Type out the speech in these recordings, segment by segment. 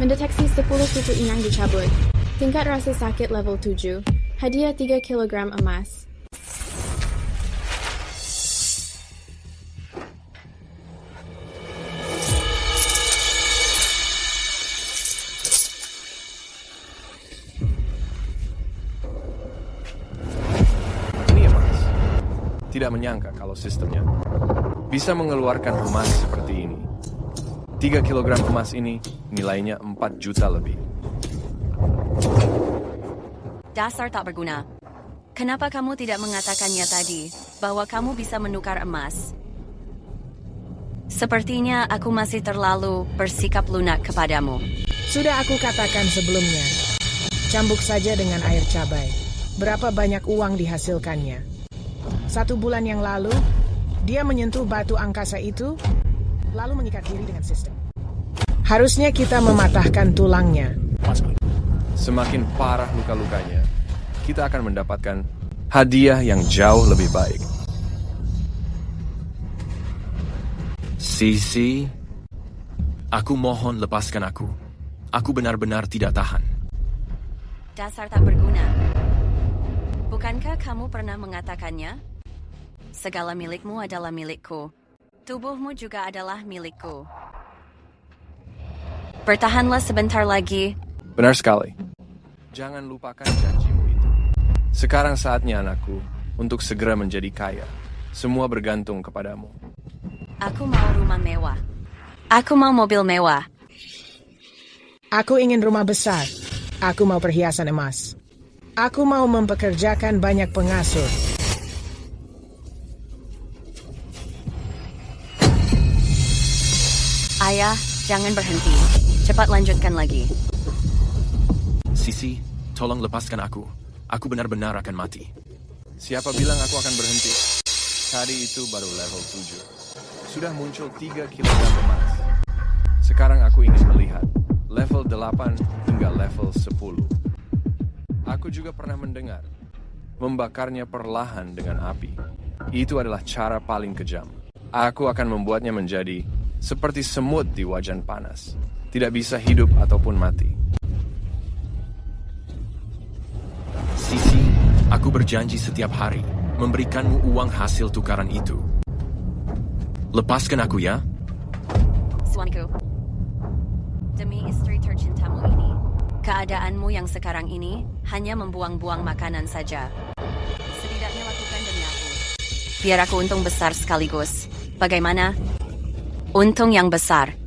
Mendeteksi 10 kuku inang dicabut. Tingkat rasa sakit level 7. Hadiah 3 kilogram emas. Ini emas. Tidak menyangka kalau sistemnya bisa mengeluarkan emas seperti ini. 3 kilogram emas ini nilainya 4 juta lebih. Dasar tak berguna. Kenapa kamu tidak mengatakannya tadi, bahwa kamu bisa menukar emas? Sepertinya aku masih terlalu bersikap lunak kepadamu. Sudah aku katakan sebelumnya. Cambuk saja dengan air cabai. Berapa banyak uang dihasilkannya? 1 bulan yang lalu, dia menyentuh batu angkasa itu, lalu mengikat diri dengan sistem. Harusnya kita mematahkan tulangnya. Semakin parah luka-lukanya, kita akan mendapatkan hadiah yang jauh lebih baik. Sisi, aku mohon lepaskan aku. Aku benar-benar tidak tahan. Dasar tak berguna. Bukankah kamu pernah mengatakannya? Segala milikmu adalah milikku. Tubuhmu juga adalah milikku. Bertahanlah sebentar lagi. Benar sekali. Jangan lupakan janjimu itu. Sekarang saatnya anakku untuk segera menjadi kaya. Semua bergantung kepadamu. Aku mau rumah mewah. Aku mau mobil mewah. Aku ingin rumah besar. Aku mau perhiasan emas. Aku mau mempekerjakan banyak pengasuh. Ayah, jangan berhenti. Cepat lanjutkan lagi. Sisi, tolong lepaskan aku. Aku benar-benar akan mati. Siapa bilang aku akan berhenti? Tadi itu baru level 7. Sudah muncul 3 kilogram emas. Sekarang aku ingin melihat level 8 hingga level 10. Aku juga pernah mendengar membakarnya perlahan dengan api. Itu adalah cara paling kejam. Aku akan membuatnya menjadi seperti semut di wajan panas. Tidak bisa hidup ataupun mati. Sisi, aku berjanji setiap hari memberikanmu uang hasil tukaran itu. Lepaskan aku ya. Suamiku, demi istri tercintamu ini, keadaanmu yang sekarang ini hanya membuang-buang makanan saja. Setidaknya lakukan demi aku. Biar aku untung besar sekaligus. Bagaimana? Untung yang besar.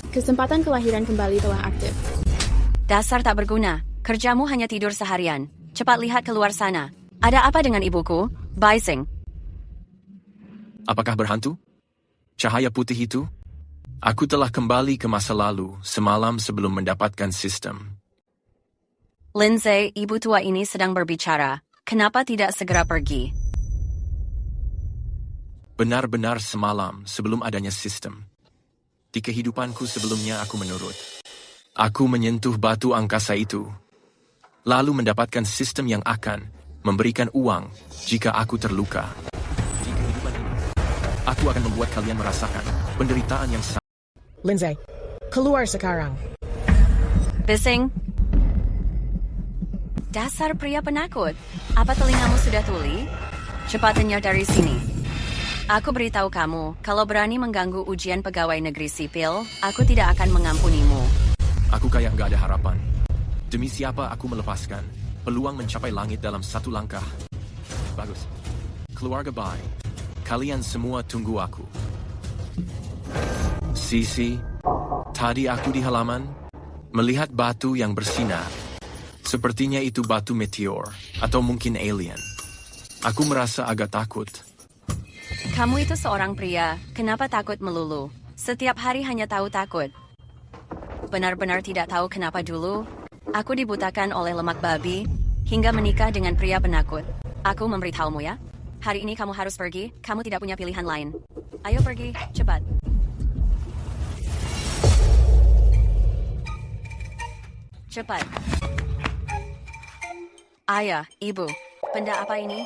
Kesempatan kelahiran kembali telah aktif. Dasar tak berguna. Kerjamu hanya tidur seharian. Cepat lihat keluar sana. Ada apa dengan ibuku? Baising. Apakah berhantu? Cahaya putih itu? Aku telah kembali ke masa lalu semalam sebelum mendapatkan sistem. Lindsay, ibu tua ini sedang berbicara. Kenapa tidak segera pergi? Benar-benar semalam sebelum adanya sistem. Di kehidupanku sebelumnya aku menurut. Aku menyentuh batu angkasa itu, lalu mendapatkan sistem yang akan memberikan uang jika aku terluka. Di kehidupan ini, aku akan membuat kalian merasakan penderitaan yang sama. Lindsay, keluar sekarang. Bising. Dasar pria penakut. Apa telingamu sudah tuli? Cepat kenyar dari sini. Aku beritahu kamu, kalau berani mengganggu ujian pegawai negeri sipil, aku tidak akan mengampunimu. Aku kayak gak ada harapan. Demi siapa aku melepaskan peluang mencapai langit dalam satu langkah. Bagus. Keluarga bye. Kalian semua tunggu aku. Sisi, tadi aku di halaman, melihat batu yang bersinar. Sepertinya itu batu meteor, atau mungkin alien. Aku merasa agak takut. Kamu itu seorang pria, kenapa takut melulu? Setiap hari hanya tahu takut. Benar-benar tidak tahu kenapa dulu. Aku dibutakan oleh lemak babi, hingga menikah dengan pria penakut. Aku memberitahumu ya. Hari ini kamu harus pergi, kamu tidak punya pilihan lain. Ayo pergi, cepat. cepat. Ayah, ibu, benda apa ini?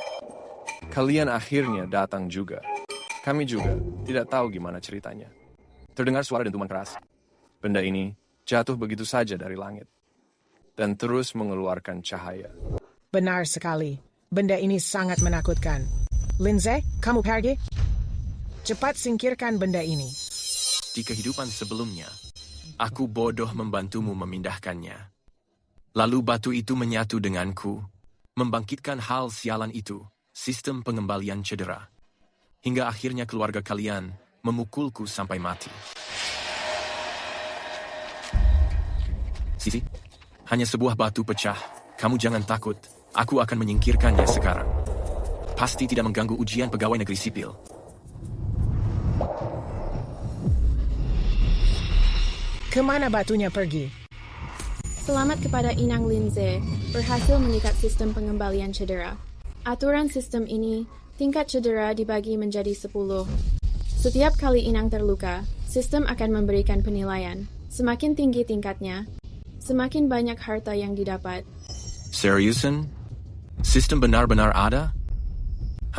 Kalian akhirnya datang juga. Kami juga tidak tahu gimana ceritanya. Terdengar suara dentuman keras. Benda ini jatuh begitu saja dari langit. Dan terus mengeluarkan cahaya. Benar sekali. Benda ini sangat menakutkan. Lindsay, kamu pergi? Cepat singkirkan benda ini. Di kehidupan sebelumnya, aku bodoh membantumu memindahkannya. Lalu batu itu menyatu denganku, membangkitkan hal sialan itu, sistem pengembalian cedera. Hingga akhirnya keluarga kalian memukulku sampai mati. Sisi, hanya sebuah batu pecah. Kamu jangan takut. Aku akan menyingkirkannya sekarang. Pasti tidak mengganggu ujian pegawai negeri sipil. Kemana batunya pergi? Selamat kepada Inang Lindsay, berhasil mengikat sistem pengembalian cedera. Aturan sistem ini, tingkat cedera dibagi menjadi 10. Setiap kali Inang terluka, sistem akan memberikan penilaian. Semakin tinggi tingkatnya, semakin banyak harta yang didapat. Seriusan? Sistem benar-benar ada?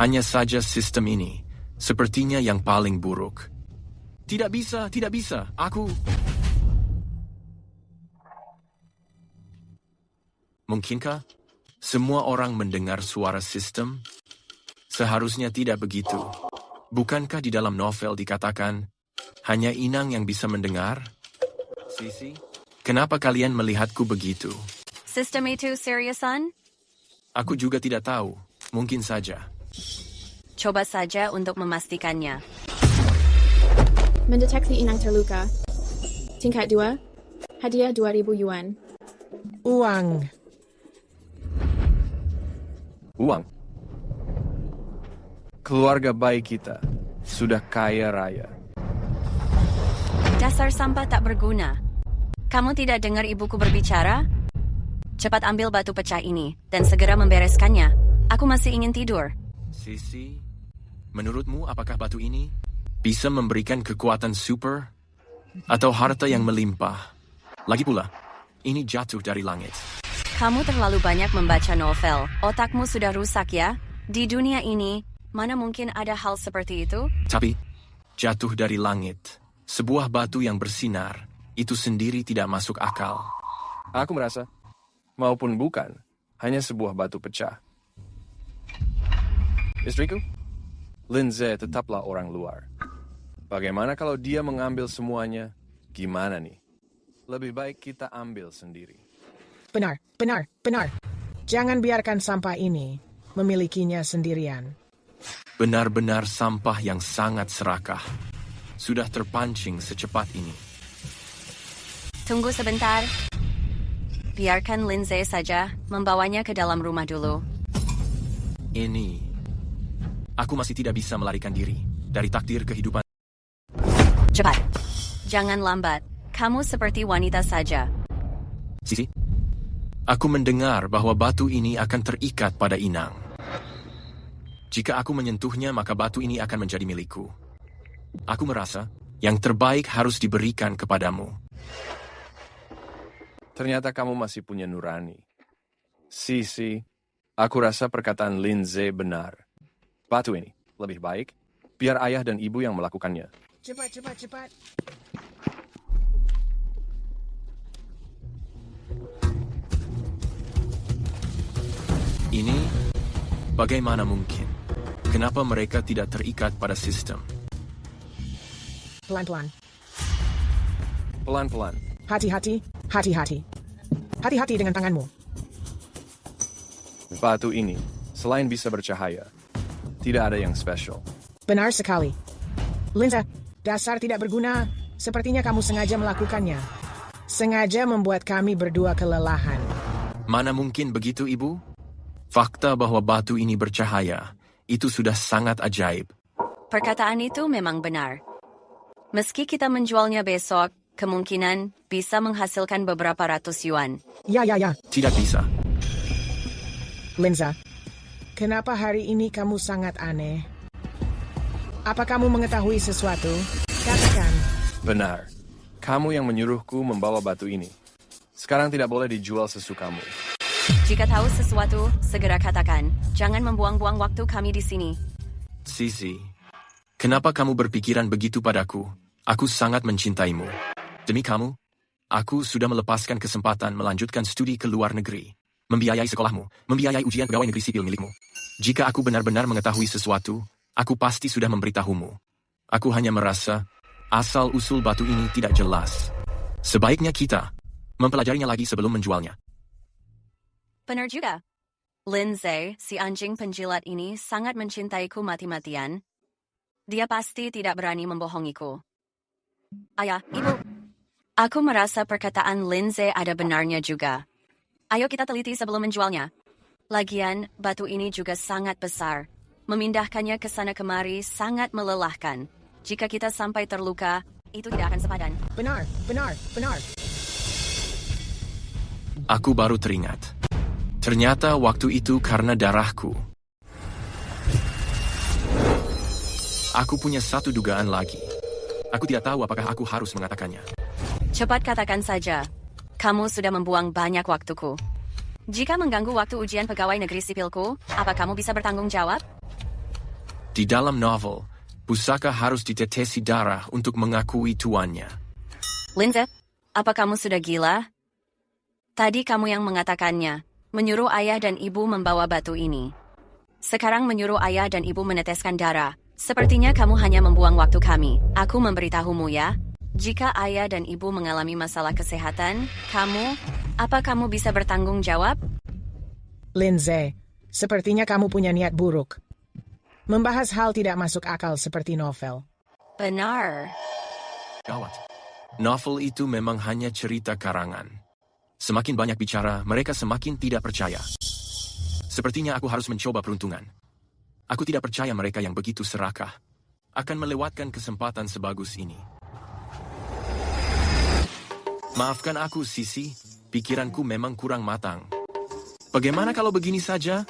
Hanya saja sistem ini, sepertinya yang paling buruk. Tidak bisa, tidak bisa. Aku... Mungkinkah semua orang mendengar suara sistem? Seharusnya tidak begitu. Bukankah di dalam novel dikatakan, hanya Inang yang bisa mendengar? Sisi, kenapa kalian melihatku begitu? Sistem itu seriusan? Aku juga tidak tahu. Mungkin saja. Coba saja untuk memastikannya. Mendeteksi Inang terluka. Tingkat 2, hadiah 2.000 yuan. Uang. Uang. Keluarga baik kita sudah kaya raya. Dasar sampah tak berguna. Kamu tidak dengar ibuku berbicara? Cepat ambil batu pecah ini, dan segera membereskannya. Aku masih ingin tidur. Sisi, menurutmu apakah batu ini bisa memberikan kekuatan super? Atau harta yang melimpah? Lagi pula, ini jatuh dari langit. Kamu terlalu banyak membaca novel. Otakmu sudah rusak ya? Di dunia ini, mana mungkin ada hal seperti itu? Tapi, jatuh dari langit, sebuah batu yang bersinar, itu sendiri tidak masuk akal. Aku merasa, maupun bukan, hanya sebuah batu pecah. Istriku, Lindsay tetaplah orang luar. Bagaimana kalau dia mengambil semuanya? Gimana nih? Lebih baik kita ambil sendiri. Benar, benar, benar. Jangan biarkan sampah ini memilikinya sendirian. Benar-benar sampah yang sangat serakah. Sudah terpancing secepat ini. Tunggu sebentar. Biarkan Lindsay saja membawanya ke dalam rumah dulu. Ini. Aku masih tidak bisa melarikan diri dari takdir kehidupan. Cepat. Jangan lambat. Kamu seperti wanita saja. Sisi, aku mendengar bahwa batu ini akan terikat pada Inang. Jika aku menyentuhnya, maka batu ini akan menjadi milikku. Aku merasa yang terbaik harus diberikan kepadamu. Ternyata kamu masih punya nurani. Sisi, aku rasa perkataan Lindsay benar. Batu ini lebih baik, biar ayah dan ibu yang melakukannya. Cepat, cepat, cepat. Ini, bagaimana mungkin? Kenapa mereka tidak terikat pada sistem? Pelan-pelan. Pelan-pelan. Hati-hati, hati-hati. Hati-hati dengan tanganmu. Batu ini, selain bisa bercahaya, tidak ada yang spesial. Benar sekali. Lindsay, dasar tidak berguna. Sepertinya kamu sengaja melakukannya. Sengaja membuat kami berdua kelelahan. Mana mungkin begitu, Ibu? Fakta bahwa batu ini bercahaya, itu sudah sangat ajaib. Perkataan itu memang benar. Meski kita menjualnya besok, kemungkinan bisa menghasilkan beberapa ratus yuan. Ya. Tidak bisa. Lindsay, kenapa hari ini kamu sangat aneh? Apa kamu mengetahui sesuatu? Katakan. Benar. Kamu yang menyuruhku membawa batu ini. Sekarang tidak boleh dijual sesukamu. Jika tahu sesuatu, segera katakan. Jangan membuang-buang waktu kami di sini. Sisi, kenapa kamu berpikiran begitu padaku? Aku sangat mencintaimu. Demi kamu, aku sudah melepaskan kesempatan melanjutkan studi ke luar negeri, membiayai sekolahmu, membiayai ujian pegawai negeri sipil milikmu. Jika aku benar-benar mengetahui sesuatu, aku pasti sudah memberitahumu. Aku hanya merasa, asal-usul batu ini tidak jelas. Sebaiknya kita mempelajarinya lagi sebelum menjualnya. Benar juga. Lindsay, si anjing penjilat ini sangat mencintaiku mati-matian. Dia pasti tidak berani membohongiku. Ayah, Ibu. Aku merasa perkataan Lindsay ada benarnya juga. Ayo kita teliti sebelum menjualnya. Lagian, batu ini juga sangat besar. Memindahkannya ke sana kemari sangat melelahkan. Jika kita sampai terluka, itu tidak akan sepadan. Benar. Aku baru teringat. Ternyata waktu itu karena darahku. Aku punya satu dugaan lagi. Aku tidak tahu apakah aku harus mengatakannya. Cepat katakan saja. Kamu sudah membuang banyak waktuku. Jika mengganggu waktu ujian pegawai negeri sipilku, apa kamu bisa bertanggung jawab? Di dalam novel, pusaka harus ditetesi darah untuk mengakui tuannya. Lindsay, apa kamu sudah gila? Tadi kamu yang mengatakannya, menyuruh ayah dan ibu membawa batu ini. Sekarang menyuruh ayah dan ibu meneteskan darah. Sepertinya kamu hanya membuang waktu kami. Aku memberitahumu ya. Jika ayah dan ibu mengalami masalah kesehatan, apa kamu bisa bertanggung jawab? Lindsay, sepertinya kamu punya niat buruk. Membahas hal tidak masuk akal seperti novel. Benar. Gawat. Novel itu memang hanya cerita karangan. Semakin banyak bicara, mereka semakin tidak percaya. Sepertinya aku harus mencoba peruntungan. Aku tidak percaya mereka yang begitu serakah akan melewatkan kesempatan sebagus ini. Maafkan aku, Sisi. Pikiranku memang kurang matang. Bagaimana kalau begini saja?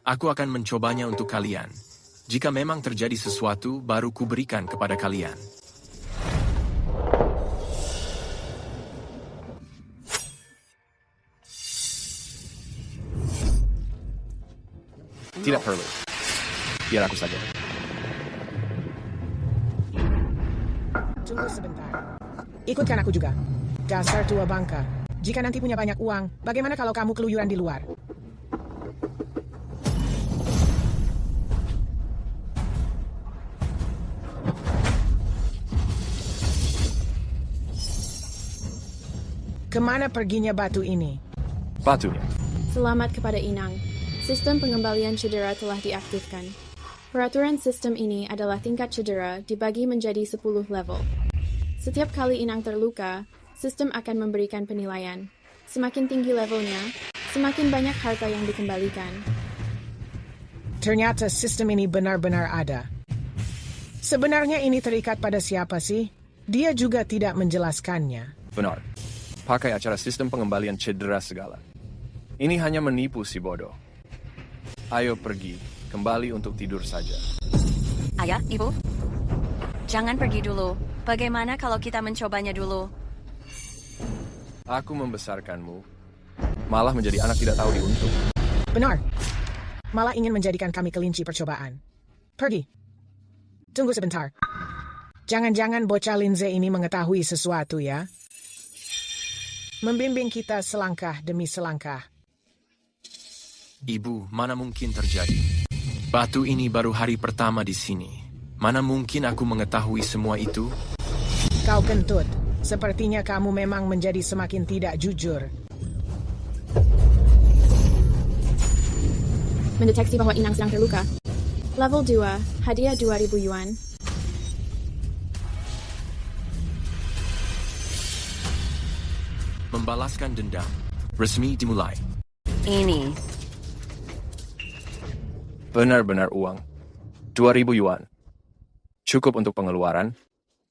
Aku akan mencobanya untuk kalian. Jika memang terjadi sesuatu, baru kuberikan kepada kalian. Tidak perlu. Biar aku saja. Tunggu sebentar. Ikutkan aku juga. Dasar tua bangka. Jika nanti punya banyak uang, bagaimana kalau kamu keluyuran di luar? Kemana perginya batu ini? Batunya. Selamat kepada Inang. Sistem pengembalian cedera telah diaktifkan. Peraturan sistem ini adalah tingkat cedera dibagi menjadi 10 level. Setiap kali Inang terluka, sistem akan memberikan penilaian. Semakin tinggi levelnya, semakin banyak harta yang dikembalikan. Ternyata sistem ini benar-benar ada. Sebenarnya ini terikat pada siapa sih? Dia juga tidak menjelaskannya. Benar. Pakai acara sistem pengembalian cedera segala. Ini hanya menipu si bodoh. Ayo pergi, kembali untuk tidur saja. Ayah, ibu. Jangan pergi dulu. Bagaimana kalau kita mencobanya dulu? Aku membesarkanmu, malah menjadi anak tidak tahu diuntung. Benar. Malah ingin menjadikan kami kelinci percobaan. Pergi. Tunggu sebentar. Jangan-jangan bocah Lindsay ini mengetahui sesuatu ya? Membimbing kita selangkah demi selangkah. Ibu, mana mungkin terjadi? Batu ini baru hari pertama di sini. Mana mungkin aku mengetahui semua itu? Kau kentut. Sepertinya kamu memang menjadi semakin tidak jujur. Mendeteksi bahwa Inang sedang terluka. Level 2, hadiah 2.000 yuan. Membalaskan dendam. Resmi dimulai. Ini. Benar-benar uang. 2.000 yuan. Cukup untuk pengeluaran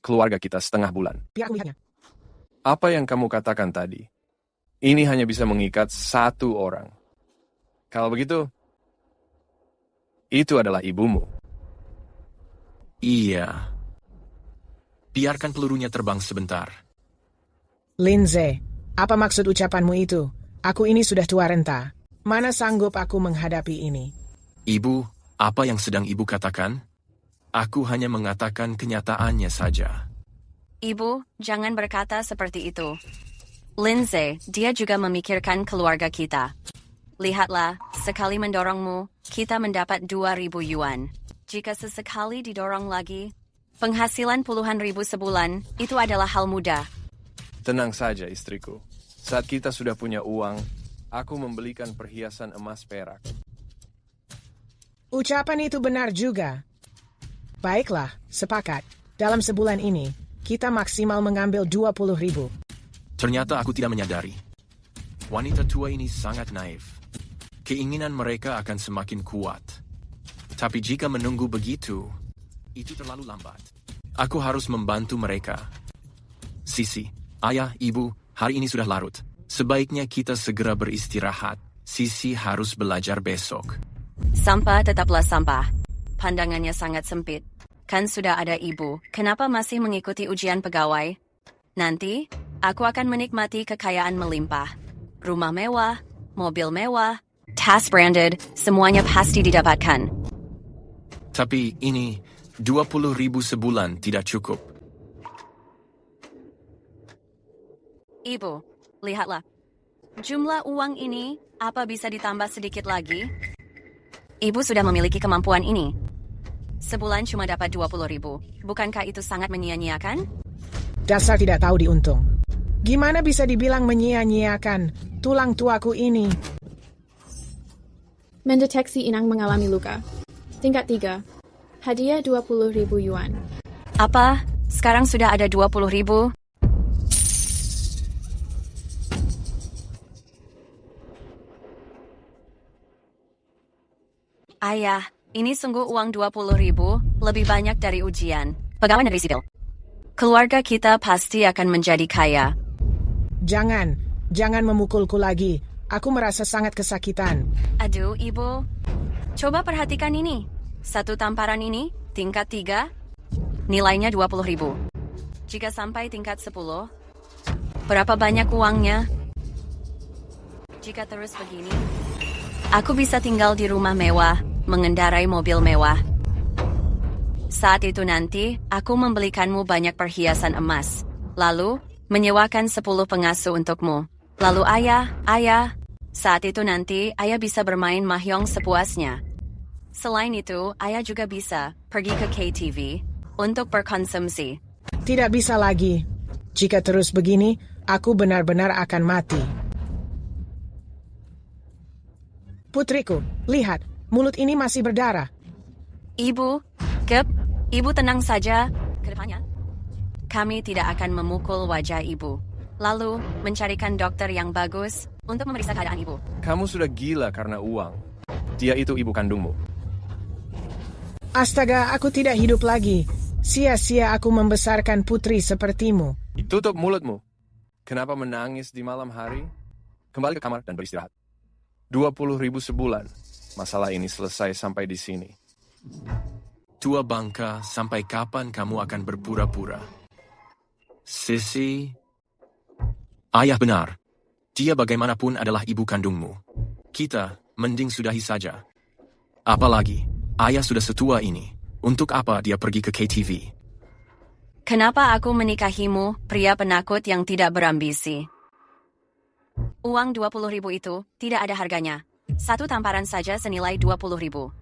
keluarga kita setengah bulan. Biar aku melihatnya. Apa yang kamu katakan tadi? Ini hanya bisa mengikat satu orang. Kalau begitu, itu adalah ibumu. Iya. Biarkan pelurunya terbang sebentar. Lindsay, Apa maksud ucapanmu itu? Aku ini sudah tua renta. Mana sanggup aku menghadapi ini? Ibu, apa yang sedang ibu katakan? Aku hanya mengatakan kenyataannya saja. Ibu, jangan berkata seperti itu. Lindsay, dia juga memikirkan keluarga kita. Lihatlah, sekali mendorongmu, kita mendapat 2.000 yuan. Jika sesekali didorong lagi, penghasilan puluhan ribu sebulan, itu adalah hal mudah. Tenang saja, istriku. Saat kita sudah punya uang, aku membelikan perhiasan emas perak. Ucapan itu benar juga. Baiklah, sepakat. Dalam sebulan ini, kita maksimal mengambil 20.000. Ternyata aku tidak menyadari. Wanita tua ini sangat naif. Keinginan mereka akan semakin kuat. Tapi jika menunggu begitu, itu terlalu lambat. Aku harus membantu mereka. Sisi, ayah, ibu, hari ini sudah larut. Sebaiknya kita segera beristirahat. Sisi harus belajar besok. Sampah tetaplah sampah. Pandangannya sangat sempit. Kan sudah ada ibu, kenapa masih mengikuti ujian pegawai? Nanti, aku akan menikmati kekayaan melimpah. Rumah mewah, mobil mewah, tas branded, semuanya pasti didapatkan. Tapi ini, 20.000 sebulan tidak cukup. Ibu, lihatlah. Jumlah uang ini, apa bisa ditambah sedikit lagi? Ibu sudah memiliki kemampuan ini. Sebulan cuma dapat 20.000. Bukankah itu sangat menyia-nyiakan? Dasar tidak tahu diuntung. Gimana bisa dibilang menyia-nyiakan tulang tuaku ini? Mendeteksi inang mengalami luka. Tingkat 3. Hadiah 20.000 yuan. Apa? Sekarang sudah ada 20.000? Ayah, ini sungguh uang 20.000, lebih banyak dari ujian. Pegawai negeri sipil. Keluarga kita pasti akan menjadi kaya. Jangan memukulku lagi. Aku merasa sangat kesakitan. Aduh, ibu. Coba perhatikan ini. Satu tamparan ini, tingkat 3, nilainya 20.000. Jika sampai tingkat 10, berapa banyak uangnya? Jika terus begini, aku bisa tinggal di rumah mewah, mengendarai mobil mewah. Saat itu nanti, aku membelikanmu banyak perhiasan emas. Lalu, menyewakan 10 pengasuh untukmu. Lalu ayah, saat itu nanti, ayah bisa bermain mahjong sepuasnya. Selain itu, ayah juga bisa pergi ke KTV untuk berkonsumsi. Tidak bisa lagi. Jika terus begini, aku benar-benar akan mati. Putriku, lihat, mulut ini masih berdarah. Ibu, ibu tenang saja. Kedepannya, kami tidak akan memukul wajah ibu. Lalu, mencarikan dokter yang bagus untuk memeriksa keadaan ibu. Kamu sudah gila karena uang. Dia itu ibu kandungmu. Astaga, aku tidak hidup lagi. Sia-sia aku membesarkan putri sepertimu. Tutup mulutmu. Kenapa menangis di malam hari? Kembali ke kamar dan beristirahat. 20.000 sebulan. Masalah ini selesai sampai di sini. Tua bangka, sampai kapan kamu akan berpura-pura? Sisi, ayah benar. Dia bagaimanapun adalah ibu kandungmu. Kita, mending sudahi saja. Apalagi, ayah sudah setua ini. Untuk apa dia pergi ke KTV? Kenapa aku menikahimu, pria penakut yang tidak berambisi? Uang 20.000 itu tidak ada harganya. Satu tamparan saja senilai 20.000.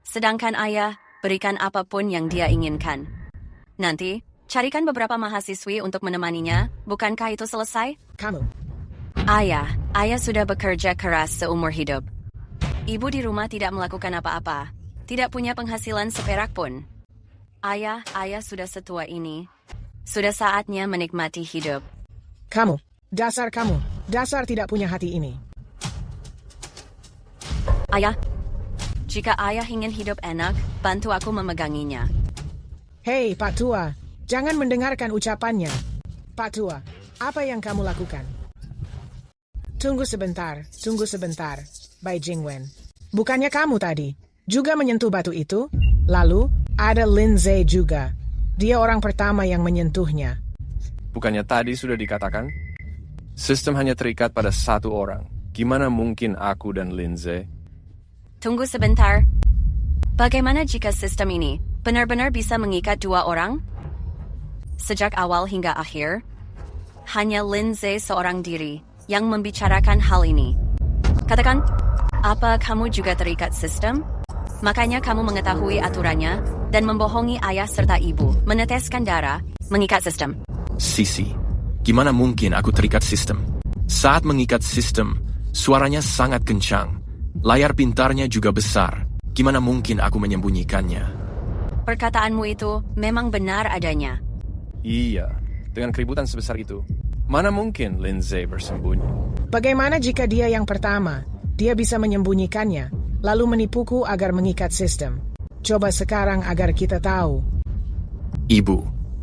Sedangkan ayah, berikan apapun yang dia inginkan. Nanti, carikan beberapa mahasiswi untuk menemaninya. Bukankah itu selesai? Kamu, Ayah sudah bekerja keras seumur hidup. Ibu di rumah tidak melakukan apa-apa. Tidak punya penghasilan seperak pun. Ayah sudah setua ini. Sudah saatnya menikmati hidup. kamu, dasar tidak punya hati ini. Ayah, jika ayah ingin hidup enak, bantu aku memeganginya. Hei, Pak Tua, jangan mendengarkan ucapannya. Pak Tua, apa yang kamu lakukan? Tunggu sebentar, Bai Jingwen. Bukannya kamu tadi juga menyentuh batu itu? Lalu, ada Lindsay juga. Dia orang pertama yang menyentuhnya. Bukannya tadi sudah dikatakan? Sistem hanya terikat pada satu orang. Gimana mungkin aku dan Lindsay? Tunggu sebentar. Bagaimana jika sistem ini benar-benar bisa mengikat dua orang? Sejak awal hingga akhir, hanya Lindsay seorang diri yang membicarakan hal ini. Katakan, apa kamu juga terikat sistem? Makanya kamu mengetahui aturannya dan membohongi ayah serta ibu, meneteskan darah, mengikat sistem. Sisi, gimana mungkin aku terikat sistem? Saat mengikat sistem, suaranya sangat kencang. Layar pintarnya juga besar. Gimana mungkin aku menyembunyikannya? Perkataanmu itu memang benar adanya. Iya, dengan keributan sebesar itu, mana mungkin Lindsay bersembunyi? Bagaimana jika dia yang pertama? Dia bisa menyembunyikannya, lalu menipuku agar mengikat sistem. Coba sekarang agar kita tahu. Ibu,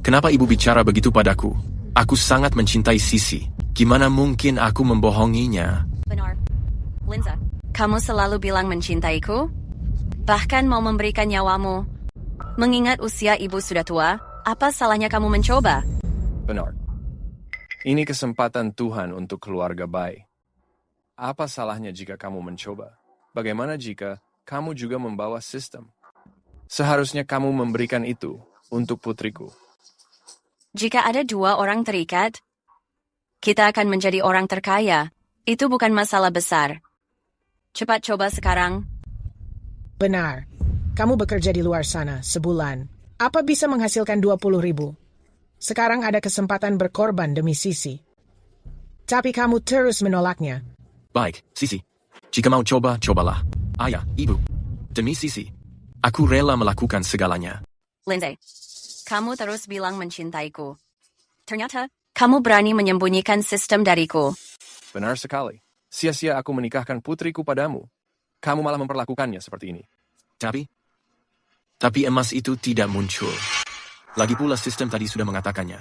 kenapa ibu bicara begitu padaku? Aku sangat mencintai Sisi. Gimana mungkin aku membohonginya? Benar. Lindsay, kamu selalu bilang mencintaiku? Bahkan mau memberikan nyawamu. Mengingat usia ibu sudah tua, apa salahnya kamu mencoba? Benar. Ini kesempatan Tuhan untuk keluarga baik. Apa salahnya jika kamu mencoba? Bagaimana jika kamu juga membawa sistem? Seharusnya kamu memberikan itu untuk putriku. Jika ada dua orang terikat, kita akan menjadi orang terkaya. Itu bukan masalah besar. Cepat coba sekarang. Benar. Kamu bekerja di luar sana sebulan. Apa bisa menghasilkan 20.000? Sekarang ada kesempatan berkorban demi Sisi. Tapi kamu terus menolaknya. Baik, Sisi. Jika mau coba, cobalah. Ayah, ibu. Demi Sisi. Aku rela melakukan segalanya. Lindsay, kamu terus bilang mencintaiku. Ternyata, kamu berani menyembunyikan sistem dariku. Benar sekali. Sia-sia aku menikahkan putriku padamu. Kamu malah memperlakukannya seperti ini. Tapi emas itu tidak muncul. Lagi pula sistem tadi sudah mengatakannya.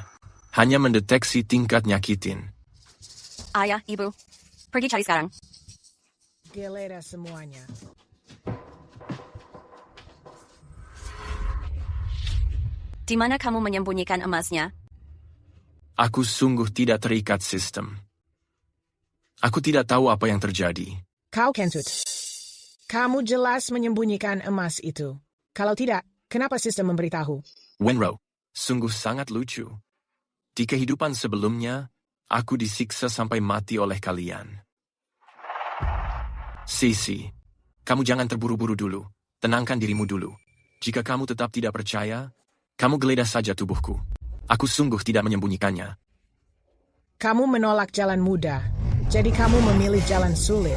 Hanya mendeteksi tingkat nyakitin. Ayah, ibu, pergi cari sekarang. Geledah semuanya. Di mana kamu menyembunyikan emasnya? Aku sungguh tidak terikat sistem. Aku tidak tahu apa yang terjadi. Kau kentut. Kamu jelas menyembunyikan emas itu. Kalau tidak, kenapa sistem memberitahu? Wenro, sungguh sangat lucu. Di kehidupan sebelumnya, aku disiksa sampai mati oleh kalian. Sisi, kamu jangan terburu-buru dulu. Tenangkan dirimu dulu. Jika kamu tetap tidak percaya, kamu geledah saja tubuhku. Aku sungguh tidak menyembunyikannya. Kamu menolak jalan mudah, jadi kamu memilih jalan sulit.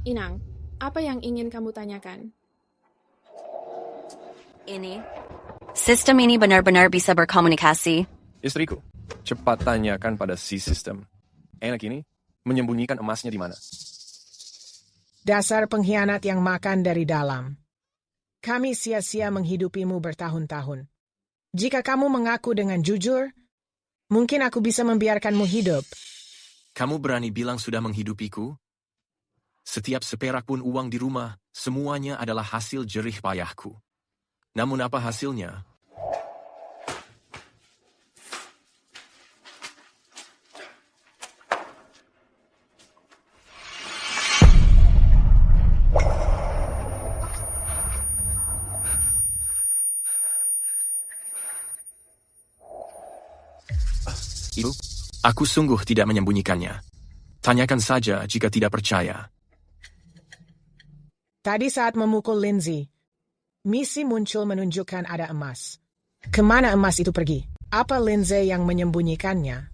Inang, apa yang ingin kamu tanyakan? Sistem ini benar-benar bisa berkomunikasi. Istriku, cepat tanyakan pada si sistem. Enak ini, menyembunyikan emasnya di mana? Dasar pengkhianat yang makan dari dalam. Kami sia-sia menghidupimu bertahun-tahun. Jika kamu mengaku dengan jujur, mungkin aku bisa membiarkanmu hidup. Kamu berani bilang sudah menghidupiku? Setiap seperak pun uang di rumah, semuanya adalah hasil jerih payahku. Namun apa hasilnya? Ibu, aku sungguh tidak menyembunyikannya. Tanyakan saja jika tidak percaya. Tadi saat memukul Lindsay, misi muncul menunjukkan ada emas. Kemana emas itu pergi? Apa Lindsay yang menyembunyikannya?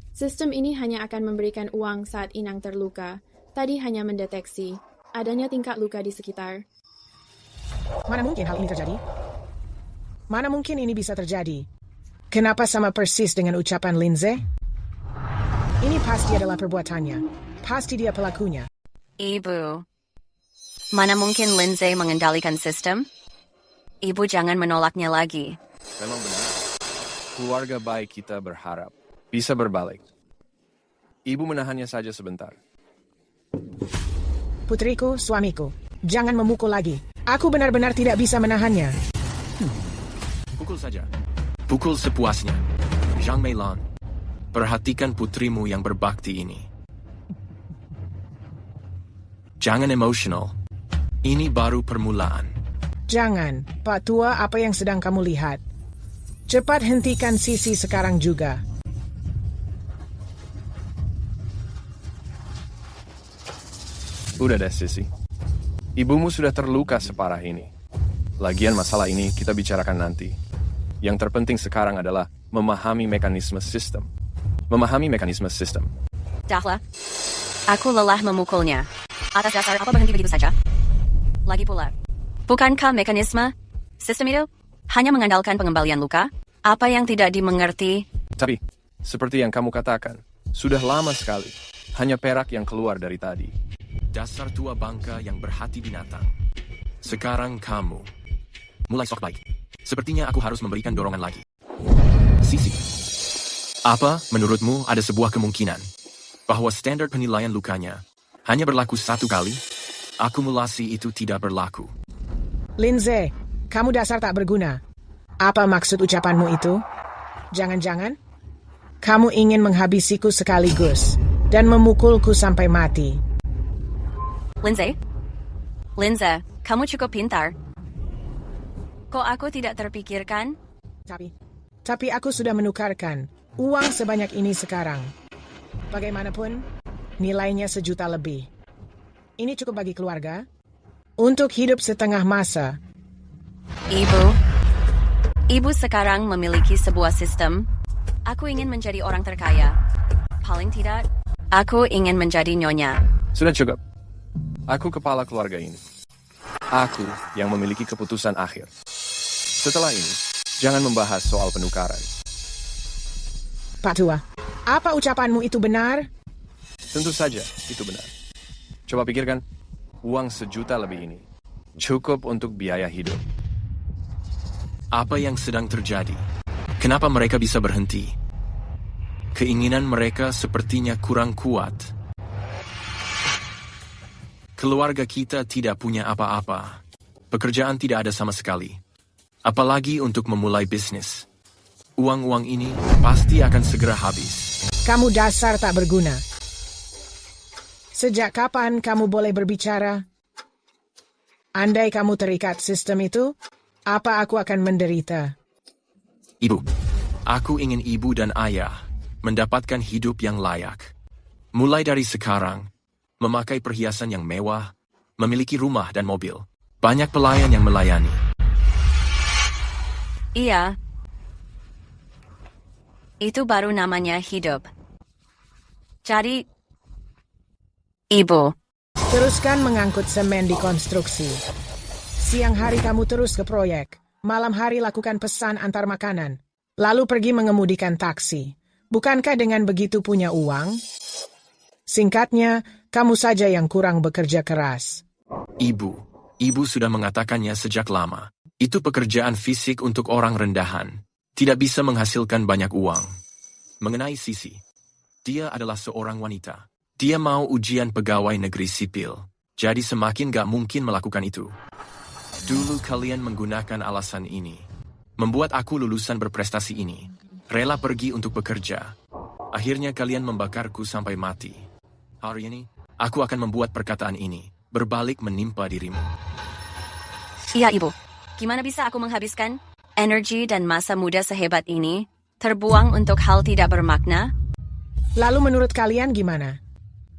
Sistem ini hanya akan memberikan uang saat Inang terluka. Tadi hanya mendeteksi adanya tingkat luka di sekitar. Mana mungkin hal ini terjadi? Mana mungkin ini bisa terjadi? Kenapa sama persis dengan ucapan Lindsay? Ini pasti adalah perbuatannya. Pasti dia pelakunya. Ibu, mana mungkin Lindsay mengendalikan sistem? Ibu jangan menolaknya lagi. Memang benar. Keluarga baik kita berharap bisa berbalik. Ibu menahannya saja sebentar. Putriku, suamiku, jangan memukul lagi. Aku benar-benar tidak bisa menahannya. Pukul saja. Pukul sepuasnya. Zhang Meilan. Perhatikan putrimu yang berbakti ini. Jangan emosional. Ini baru permulaan. Jangan, Pak Tua, apa yang sedang kamu lihat? Cepat hentikan Sisi sekarang juga. Udah deh, Sisi. Ibumu sudah terluka separah ini. Lagian masalah ini kita bicarakan nanti. Yang terpenting sekarang adalah memahami mekanisme sistem. Dahlah. Aku lelah memukulnya. Atas dasar apa berhenti begitu saja? Lagi pula, bukankah mekanisme sistem itu hanya mengandalkan pengembalian luka? Apa yang tidak dimengerti? Tapi, seperti yang kamu katakan, sudah lama sekali. Hanya perak yang keluar dari tadi. Dasar tua bangka yang berhati binatang. Sekarang kamu mulai sok baik. Sepertinya aku harus memberikan dorongan lagi. Sisi. Apa, menurutmu, ada sebuah kemungkinan bahwa standar penilaian lukanya hanya berlaku 1 kali? Akumulasi itu tidak berlaku. Lindsay, kamu dasar tak berguna. Apa maksud ucapanmu itu? Jangan-jangan kamu ingin menghabisiku sekaligus dan memukulku sampai mati. Lindsay, kamu cukup pintar. Kok aku tidak terpikirkan? Tapi aku sudah menukarkan uang sebanyak ini sekarang. Bagaimanapun, nilainya 1 juta lebih. Ini cukup bagi keluarga untuk hidup setengah masa. Ibu sekarang memiliki sebuah sistem. Aku ingin menjadi orang terkaya. Paling tidak, aku ingin menjadi nyonya. Sudah cukup. Aku kepala keluarga ini. Aku yang memiliki keputusan akhir. Setelah ini, jangan membahas soal penukaran. Pak Tua, apa ucapanmu itu benar? Tentu saja, itu benar. Coba pikirkan, uang 1 juta lebih ini cukup untuk biaya hidup. Apa yang sedang terjadi? Kenapa mereka bisa berhenti? Keinginan mereka sepertinya kurang kuat. Keluarga kita tidak punya apa-apa. Pekerjaan tidak ada sama sekali. Apalagi untuk memulai bisnis. Uang-uang ini pasti akan segera habis. Kamu dasar tak berguna. Sejak kapan kamu boleh berbicara? Andai kamu terikat sistem itu, apa aku akan menderita? Ibu, aku ingin ibu dan ayah mendapatkan hidup yang layak. Mulai dari sekarang, memakai perhiasan yang mewah, memiliki rumah dan mobil. Banyak pelayan yang melayani. Iya. Itu baru namanya hidup. Jadi, Ibu. Teruskan mengangkut semen di konstruksi. Siang hari kamu terus ke proyek. Malam hari lakukan pesan antar makanan. Lalu pergi mengemudikan taksi. Bukankah dengan begitu punya uang? Singkatnya, kamu saja yang kurang bekerja keras. Ibu sudah mengatakannya sejak lama. Itu pekerjaan fisik untuk orang rendahan. Tidak bisa menghasilkan banyak uang. Mengenai Sisi, dia adalah seorang wanita. Dia mau ujian pegawai negeri sipil. Jadi semakin gak mungkin melakukan itu. Dulu kalian menggunakan alasan ini. Membuat aku lulusan berprestasi ini. Rela pergi untuk bekerja. Akhirnya kalian membakarku sampai mati. Hari ini, aku akan membuat perkataan ini berbalik menimpa dirimu. Iya, Ibu. Gimana bisa aku menghabiskan energi dan masa muda sehebat ini terbuang untuk hal tidak bermakna? Lalu menurut kalian gimana?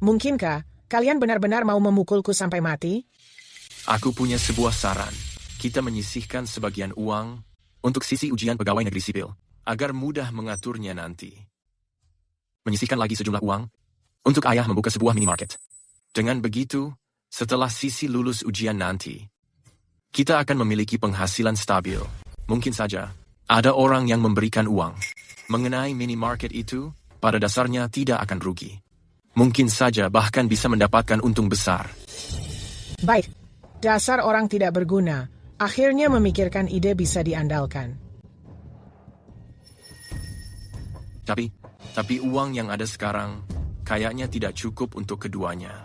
Mungkinkah kalian benar-benar mau memukulku sampai mati? Aku punya sebuah saran. Kita menyisihkan sebagian uang untuk Sisi ujian pegawai negeri sipil, agar mudah mengaturnya nanti. Menyisihkan lagi sejumlah uang untuk ayah membuka sebuah minimarket. Dengan begitu, setelah Sisi lulus ujian nanti, kita akan memiliki penghasilan stabil. Mungkin saja, ada orang yang memberikan uang. Mengenai minimarket itu, pada dasarnya tidak akan rugi. Mungkin saja bahkan bisa mendapatkan untung besar. Baik, dasar orang tidak berguna. Akhirnya memikirkan ide bisa diandalkan. Tapi uang yang ada sekarang kayaknya tidak cukup untuk keduanya.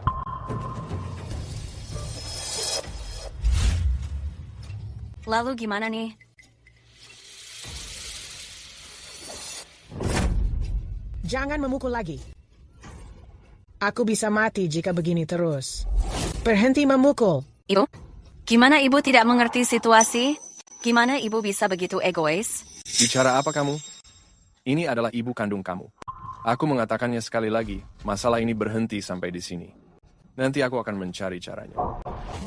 Lalu gimana nih? Jangan memukul lagi. Aku bisa mati jika begini terus. Berhenti memukul. Ibu? Gimana ibu tidak mengerti situasi? Gimana ibu bisa begitu egois? Bicara apa kamu? Ini adalah ibu kandung kamu. Aku mengatakannya sekali lagi, masalah ini berhenti sampai di sini. Nanti aku akan mencari caranya.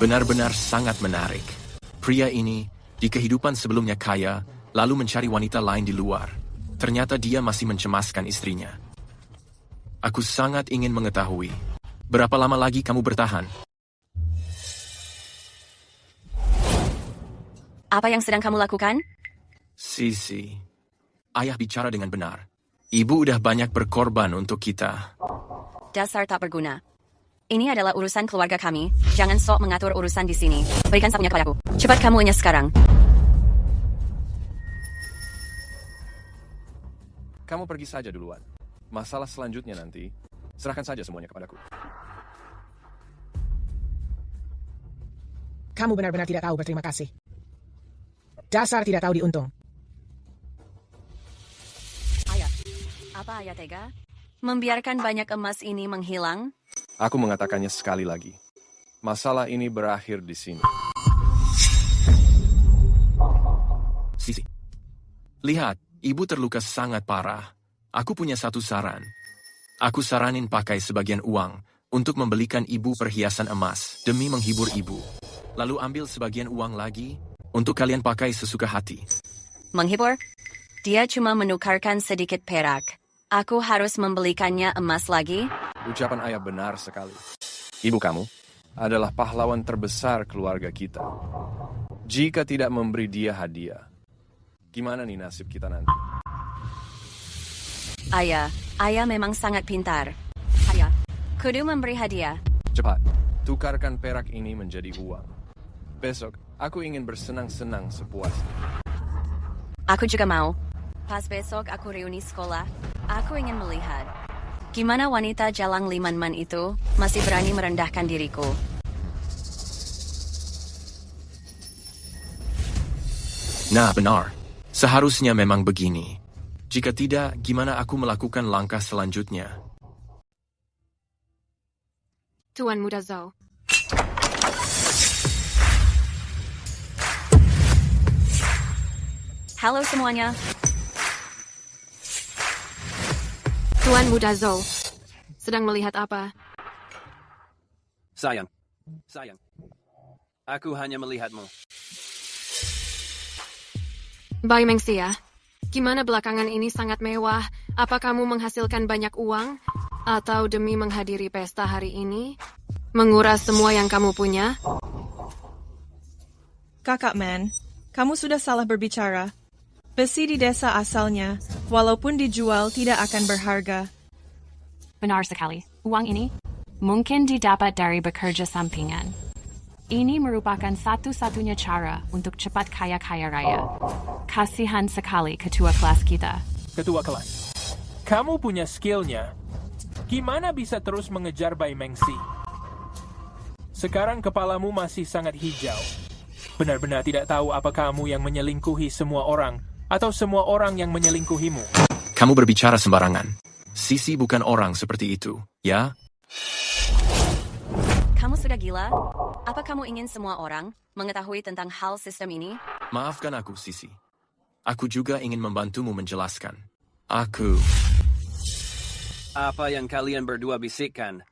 Benar-benar sangat menarik. Pria ini, di kehidupan sebelumnya kaya, lalu mencari wanita lain di luar. Ternyata dia masih mencemaskan istrinya. Aku sangat ingin mengetahui, berapa lama lagi kamu bertahan? Apa yang sedang kamu lakukan? Sisi, ayah bicara dengan benar. Ibu udah banyak berkorban untuk kita. Dasar tak berguna. Ini adalah urusan keluarga kami. Jangan sok mengatur urusan di sini. Berikan sapunya kepadaku. Cepat kamu enyah sekarang. Kamu pergi saja duluan. Masalah selanjutnya nanti, serahkan saja semuanya kepadaku. Kamu benar-benar tidak tahu berterima kasih. Dasar tidak tahu diuntung. Ayah, apa ayah tega? Membiarkan banyak emas ini menghilang? Aku mengatakannya sekali lagi. Masalah ini berakhir di sini. Sisi, lihat, ibu terluka sangat parah. Aku punya satu saran. Aku saranin pakai sebagian uang untuk membelikan ibu perhiasan emas demi menghibur ibu. Lalu ambil sebagian uang lagi untuk kalian pakai sesuka hati. Menghibur? Dia cuma menukarkan sedikit perak. Aku harus membelikannya emas lagi? Ucapan ayah benar sekali. Ibu kamu adalah pahlawan terbesar keluarga kita. Jika tidak memberi dia hadiah, gimana nih nasib kita nanti? Ayah memang sangat pintar. Ayah, kudu memberi hadiah. Cepat, tukarkan perak ini menjadi uang. Besok, aku ingin bersenang-senang sepuasnya. Aku juga mau. Pas besok aku reuni sekolah, aku ingin melihat gimana wanita jalang liman-man itu masih berani merendahkan diriku. Nah, benar. Seharusnya memang begini. Jika tidak, gimana aku melakukan langkah selanjutnya? Tuan Muda Zhou. Halo semuanya. Tuan Muda Zhou. Sedang melihat apa? Sayang. Aku hanya melihatmu. Bai Mengxia, gimana belakangan ini sangat mewah? Apa kamu menghasilkan banyak uang? Atau demi menghadiri pesta hari ini, menguras semua yang kamu punya? Kakak Man, kamu sudah salah berbicara. Besi di desa asalnya, walaupun dijual tidak akan berharga. Benar sekali. Uang ini mungkin didapat dari bekerja sampingan. Ini merupakan satu-satunya cara untuk cepat kaya-kaya raya. Kasihan sekali ketua kelas kita. Ketua kelas, kamu punya skillnya. Gimana bisa terus mengejar Bai Mengxi? Sekarang kepalamu masih sangat hijau. Benar-benar tidak tahu apa kamu yang menyelingkuhi semua orang atau semua orang yang menyelingkuhimu. Kamu berbicara sembarangan. Sisi bukan orang seperti itu, ya? Kamu sudah gila? Apa kamu ingin semua orang mengetahui tentang hal sistem ini? Maafkan aku, Sisi. Aku juga ingin membantumu menjelaskan. Apa yang kalian berdua bisikkan?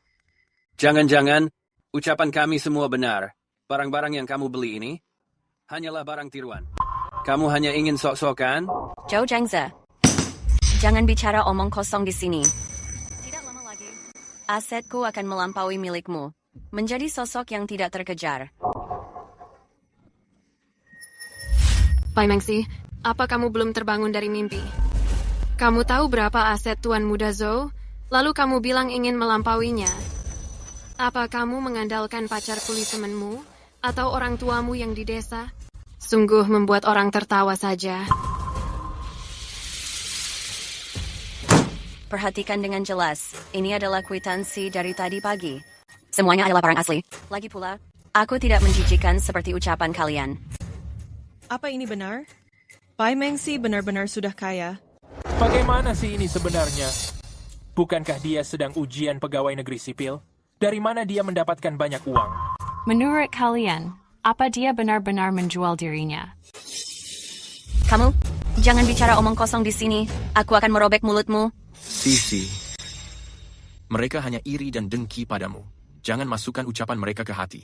Jangan-jangan ucapan kami semua benar. Barang-barang yang kamu beli ini hanyalah barang tiruan. Kamu hanya ingin sok-sokan? Zhou Zhengze, jangan bicara omong kosong di sini. Tidak lama lagi, asetku akan melampaui milikmu. Menjadi sosok yang tidak terkejar. Bai Mengxi, apa kamu belum terbangun dari mimpi? Kamu tahu berapa aset Tuan Muda Zhou? Lalu kamu bilang ingin melampauinya. Apa kamu mengandalkan pacar kulisemenmu atau orang tuamu yang di desa? Sungguh membuat orang tertawa saja. Perhatikan dengan jelas, ini adalah kwitansi dari tadi pagi. Semuanya adalah barang asli. Lagi pula, aku tidak menjijikan seperti ucapan kalian. Apa ini benar? Bai Mengxi benar-benar sudah kaya. Bagaimana sih ini sebenarnya? Bukankah dia sedang ujian pegawai negeri sipil? Dari mana dia mendapatkan banyak uang? Menurut kalian, apa dia benar-benar menjual dirinya? Kamu, jangan bicara omong kosong di sini. Aku akan merobek mulutmu. Sisi. Mereka hanya iri dan dengki padamu. Jangan masukkan ucapan mereka ke hati.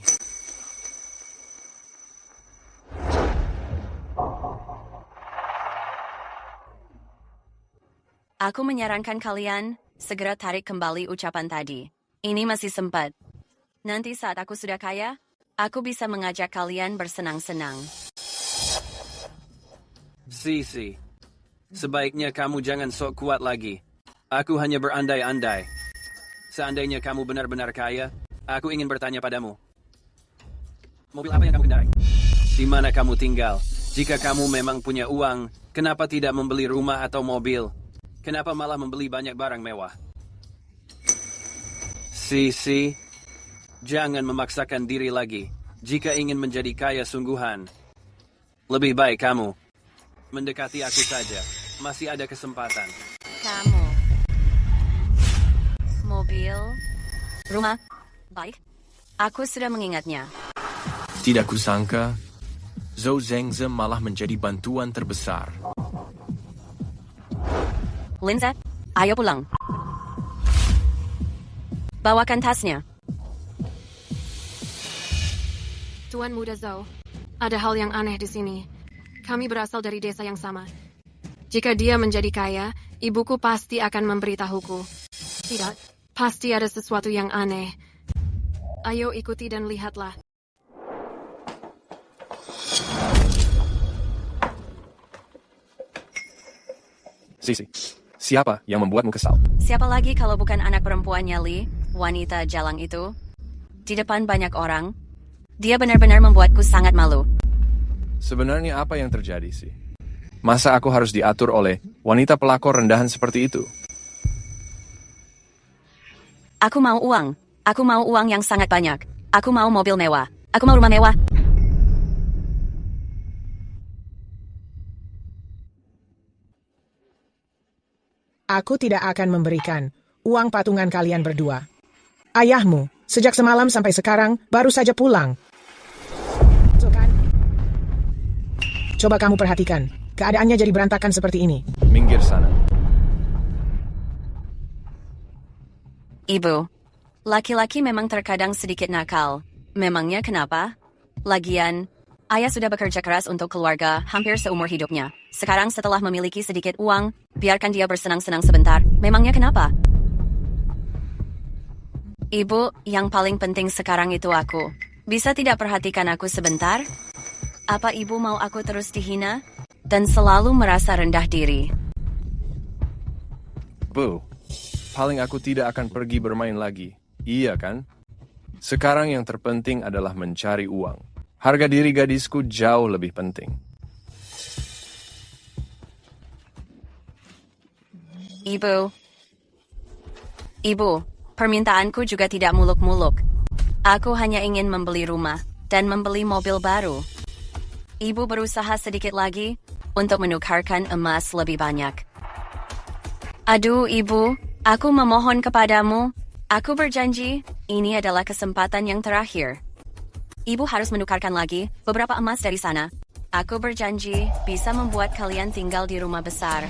Aku menyarankan kalian segera tarik kembali ucapan tadi. Ini masih sempat. Nanti saat aku sudah kaya, aku bisa mengajak kalian bersenang-senang. Sisi, sebaiknya kamu jangan sok kuat lagi. Aku hanya berandai-andai. Seandainya kamu benar-benar kaya, aku ingin bertanya padamu. Mobil apa yang kamu kendarai? Di mana kamu tinggal? Jika kamu memang punya uang, kenapa tidak membeli rumah atau mobil? Kenapa malah membeli banyak barang mewah? Sisi, jangan memaksakan diri lagi. Jika ingin menjadi kaya sungguhan, lebih baik kamu mendekati aku saja. Masih ada kesempatan. Kamu. Mobil. Rumah. Baik. Aku sudah mengingatnya. Tidak kusangka, Zhou Zhengze malah menjadi bantuan terbesar. Linze, ayo pulang. Bawakan tasnya. Tuan Muda Zhou, ada hal yang aneh di sini. Kami berasal dari desa yang sama. Jika dia menjadi kaya, ibuku pasti akan memberitahuku. Tidak, pasti ada sesuatu yang aneh. Ayo ikuti dan lihatlah. Sisi, siapa yang membuatmu kesal? Siapa lagi kalau bukan anak perempuannya Li, wanita jalang itu? Di depan banyak orang, dia benar-benar membuatku sangat malu. Sebenarnya apa yang terjadi sih? Masa aku harus diatur oleh wanita pelakor rendahan seperti itu? Aku mau uang. Aku mau uang yang sangat banyak. Aku mau mobil mewah. Aku mau rumah mewah. Aku tidak akan memberikan uang patungan kalian berdua. Ayahmu, sejak semalam sampai sekarang, baru saja pulang. Coba kamu perhatikan, keadaannya jadi berantakan seperti ini. Minggir sana. Ibu, laki-laki memang terkadang sedikit nakal. Memangnya kenapa? Lagian, ayah sudah bekerja keras untuk keluarga hampir seumur hidupnya. Sekarang setelah memiliki sedikit uang, biarkan dia bersenang-senang sebentar. Memangnya kenapa? Ibu, yang paling penting sekarang itu aku. Bisa tidak perhatikan aku sebentar? Apa ibu mau aku terus dihina dan selalu merasa rendah diri? Bu, paling aku tidak akan pergi bermain lagi. Iya kan? Sekarang yang terpenting adalah mencari uang. Harga diri gadisku jauh lebih penting. Ibu, permintaanku juga tidak muluk-muluk. Aku hanya ingin membeli rumah dan membeli mobil baru. Ibu berusaha sedikit lagi untuk menukarkan emas lebih banyak. Aduh, Ibu, aku memohon kepadamu. Aku berjanji, ini adalah kesempatan yang terakhir. Ibu harus menukarkan lagi beberapa emas dari sana. Aku berjanji bisa membuat kalian tinggal di rumah besar.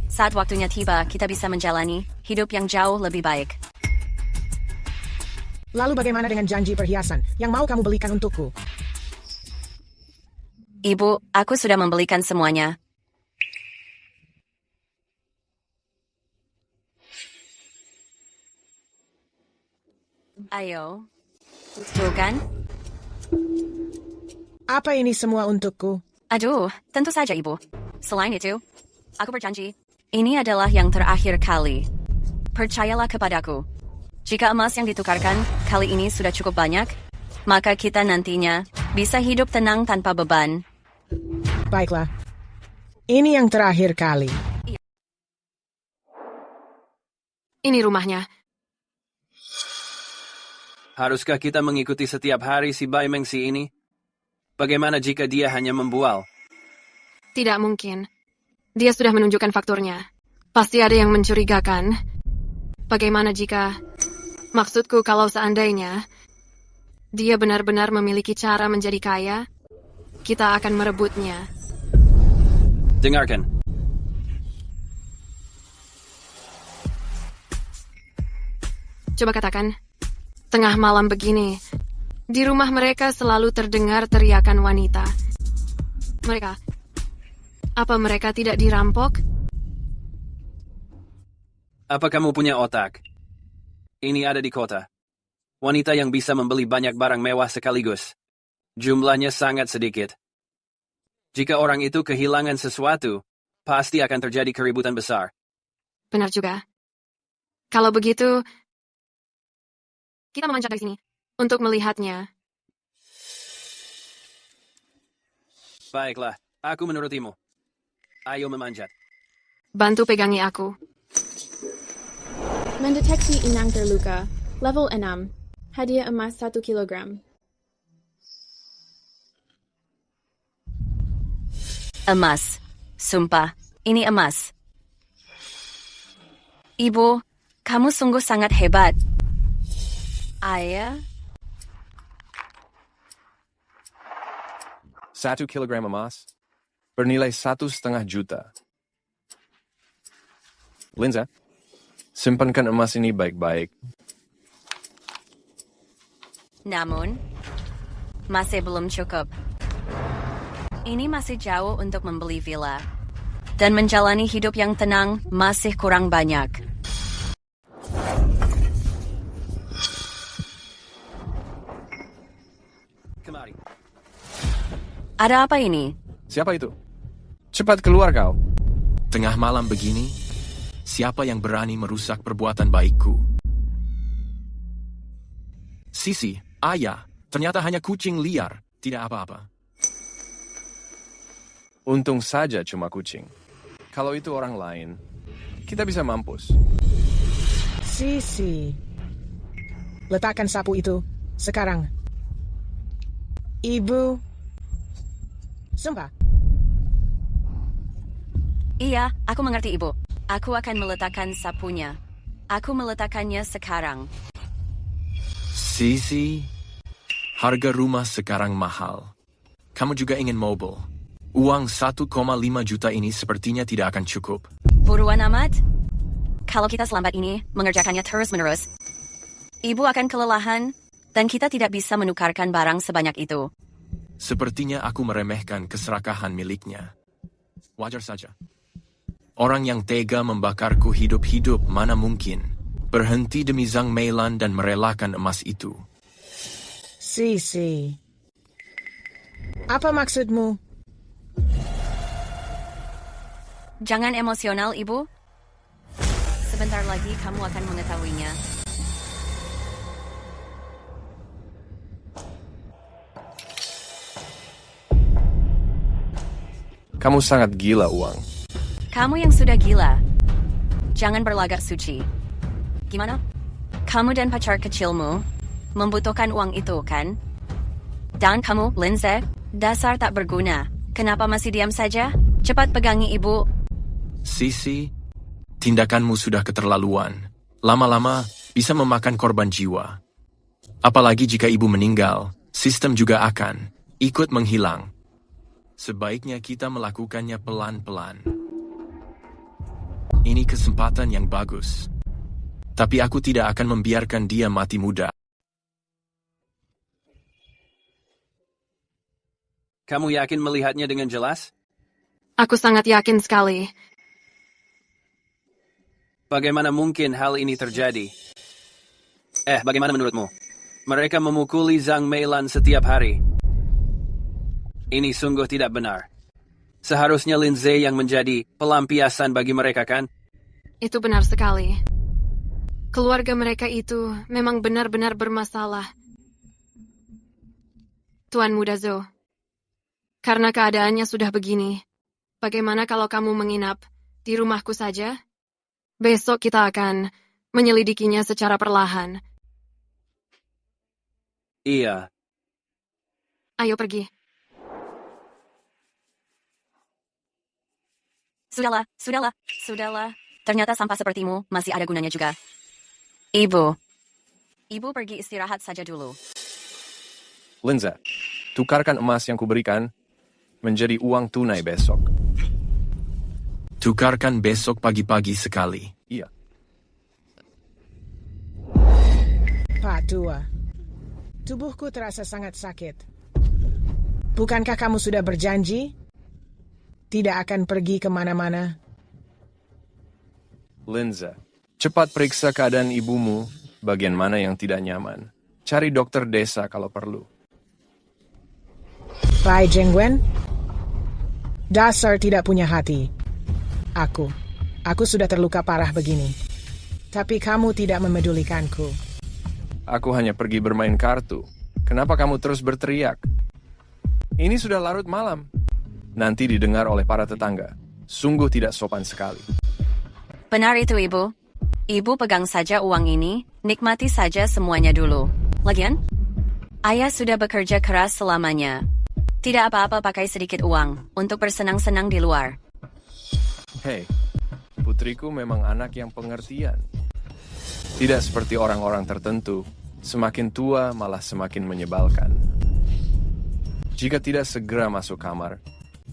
Saat waktunya tiba, kita bisa menjalani hidup yang jauh lebih baik. Lalu bagaimana dengan janji perhiasan yang mau kamu belikan untukku? Ibu, aku sudah membelikan semuanya. Ayo. Tuh kan? Apa ini semua untukku? Aduh, tentu saja Ibu. Selain itu, aku berjanji, ini adalah yang terakhir kali. Percayalah kepadaku. Jika emas yang ditukarkan kali ini sudah cukup banyak, maka kita nantinya bisa hidup tenang tanpa beban. Baiklah. Ini yang terakhir kali. Ini rumahnya. Haruskah kita mengikuti setiap hari si Bai Mengsi ini? Bagaimana jika dia hanya membual? Tidak mungkin. Dia sudah menunjukkan fakturnya. Pasti ada yang mencurigakan. Bagaimana jika... Maksudku kalau seandainya dia benar-benar memiliki cara menjadi kaya, kita akan merebutnya. Dengarkan. Coba katakan, tengah malam begini, di rumah mereka selalu terdengar teriakan wanita. Apa mereka tidak dirampok? Apa kamu punya otak? Ini ada di kota. Wanita yang bisa membeli banyak barang mewah sekaligus. Jumlahnya sangat sedikit. Jika orang itu kehilangan sesuatu, pasti akan terjadi keributan besar. Benar juga. Kalau begitu, kita memanjat dari sini untuk melihatnya. Baiklah, aku menurutimu. Ayo memanjat. Bantu pegangi aku. Mendeteksi inang terluka. Level 6. Hadiah emas 1 kilogram. Emas. Sumpah, ini emas. Ibu, kamu sungguh sangat hebat. Ayah? 1 kilogram emas bernilai 1,5 juta. Linza, simpankan emas ini baik-baik. Namun, masih belum cukup. Ini masih jauh untuk membeli villa. Dan menjalani hidup yang tenang masih kurang banyak. Kemari. Ada apa ini? Siapa itu? Cepat keluar kau. Tengah malam begini, siapa yang berani merusak perbuatan baikku? Sisi, ayah, ternyata hanya kucing liar, tidak apa-apa. Untung saja cuma kucing. Kalau itu orang lain, kita bisa mampus. Sisi. Letakkan sapu itu sekarang. Ibu. Sumpah. Iya, aku mengerti ibu. Aku akan meletakkan sapunya. Aku meletakkannya sekarang. Sisi, harga rumah sekarang mahal. Kamu juga ingin mobil. Uang 1,5 juta ini sepertinya tidak akan cukup. Buruan amat? Kalau kita selambat ini mengerjakannya terus-menerus, ibu akan kelelahan, dan kita tidak bisa menukarkan barang sebanyak itu. Sepertinya aku meremehkan keserakahan miliknya. Wajar saja. Orang yang tega membakarku hidup-hidup mana mungkin berhenti demi Zhang Meilan dan merelakan emas itu. Sisi. Apa maksudmu? Jangan emosional, ibu. Sebentar lagi kamu akan mengetahuinya. Kamu sangat gila, Uang. Kamu yang sudah gila. Jangan berlagak suci. Gimana? Kamu dan pacar kecilmu membutuhkan uang itu, kan? Dan kamu, Lindsay, dasar tak berguna. Kenapa masih diam saja? Cepat pegangi ibu. Sisi, tindakanmu sudah keterlaluan. Lama-lama bisa memakan korban jiwa. Apalagi jika ibu meninggal, sistem juga akan ikut menghilang. Sebaiknya kita melakukannya pelan-pelan. Ini kesempatan yang bagus. Tapi aku tidak akan membiarkan dia mati muda. Kamu yakin melihatnya dengan jelas? Aku sangat yakin sekali. Bagaimana mungkin hal ini terjadi? Bagaimana menurutmu? Mereka memukuli Zhang Meilan setiap hari. Ini sungguh tidak benar. Seharusnya Lindsay yang menjadi pelampiasan bagi mereka, kan? Itu benar sekali. Keluarga mereka itu memang benar-benar bermasalah. Tuan Muda Zhou, karena keadaannya sudah begini, bagaimana kalau kamu menginap di rumahku saja? Besok kita akan menyelidikinya secara perlahan. Iya. Ayo pergi. Sudahlah. Ternyata sampah sepertimu masih ada gunanya juga. Ibu pergi istirahat saja dulu. Linza, tukarkan emas yang kuberikan menjadi uang tunai besok. Tukarkan besok pagi-pagi sekali. Iya. Pak Tua, tubuhku terasa sangat sakit. Bukankah kamu sudah berjanji tidak akan pergi kemana-mana? Linza, cepat periksa keadaan ibumu, bagian mana yang tidak nyaman. Cari dokter desa kalau perlu. Pai Jengwen, dasar tidak punya hati. Aku sudah terluka parah begini. Tapi kamu tidak memedulikanku. Aku hanya pergi bermain kartu. Kenapa kamu terus berteriak? Ini sudah larut malam. Nanti didengar oleh para tetangga. Sungguh tidak sopan sekali. Benar itu, Ibu. Ibu pegang saja uang ini, nikmati saja semuanya dulu. Lagian, Ayah sudah bekerja keras selamanya. Tidak apa-apa pakai sedikit uang untuk bersenang-senang di luar. Hei, putriku memang anak yang pengertian. Tidak seperti orang-orang tertentu, semakin tua malah semakin menyebalkan. Jika tidak segera masuk kamar,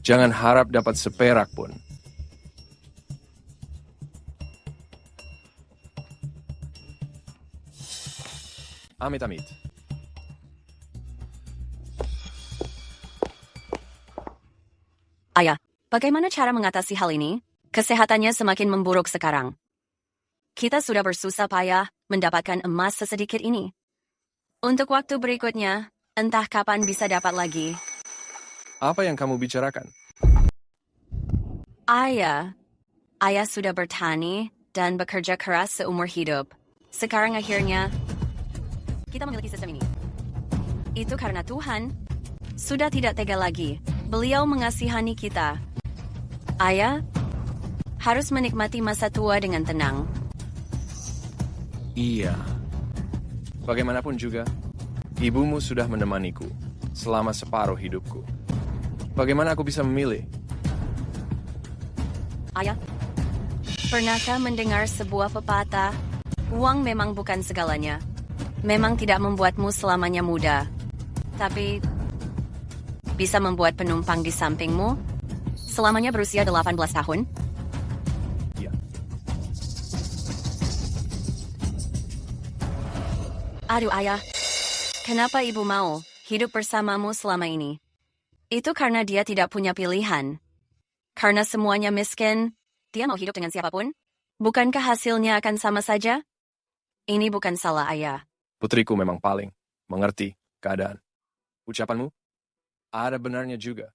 jangan harap dapat seperak pun. Amit-amit. Ayah, bagaimana cara mengatasi hal ini? Kesehatannya semakin memburuk sekarang. Kita sudah bersusah payah mendapatkan emas sesedikit ini. Untuk waktu berikutnya, entah kapan bisa dapat lagi. Apa yang kamu bicarakan? Ayah sudah bertani dan bekerja keras seumur hidup. Sekarang akhirnya, kita memiliki sistem ini. Itu karena Tuhan sudah tidak tega lagi. Beliau mengasihani kita. Ayah harus menikmati masa tua dengan tenang. Iya. Bagaimanapun juga, ibumu sudah menemaniku selama separuh hidupku. Bagaimana aku bisa memilih? Ayah, pernahkah mendengar sebuah pepatah? Uang memang bukan segalanya. Memang tidak membuatmu selamanya muda. Tapi, bisa membuat penumpang di sampingmu selamanya berusia 18 tahun? Iya. Aduh ayah, kenapa ibu mau hidup bersamamu selama ini? Itu karena dia tidak punya pilihan. Karena semuanya miskin, dia mau hidup dengan siapapun? Bukankah hasilnya akan sama saja? Ini bukan salah ayah. Putriku memang paling mengerti keadaan. Ucapanmu ada benarnya juga.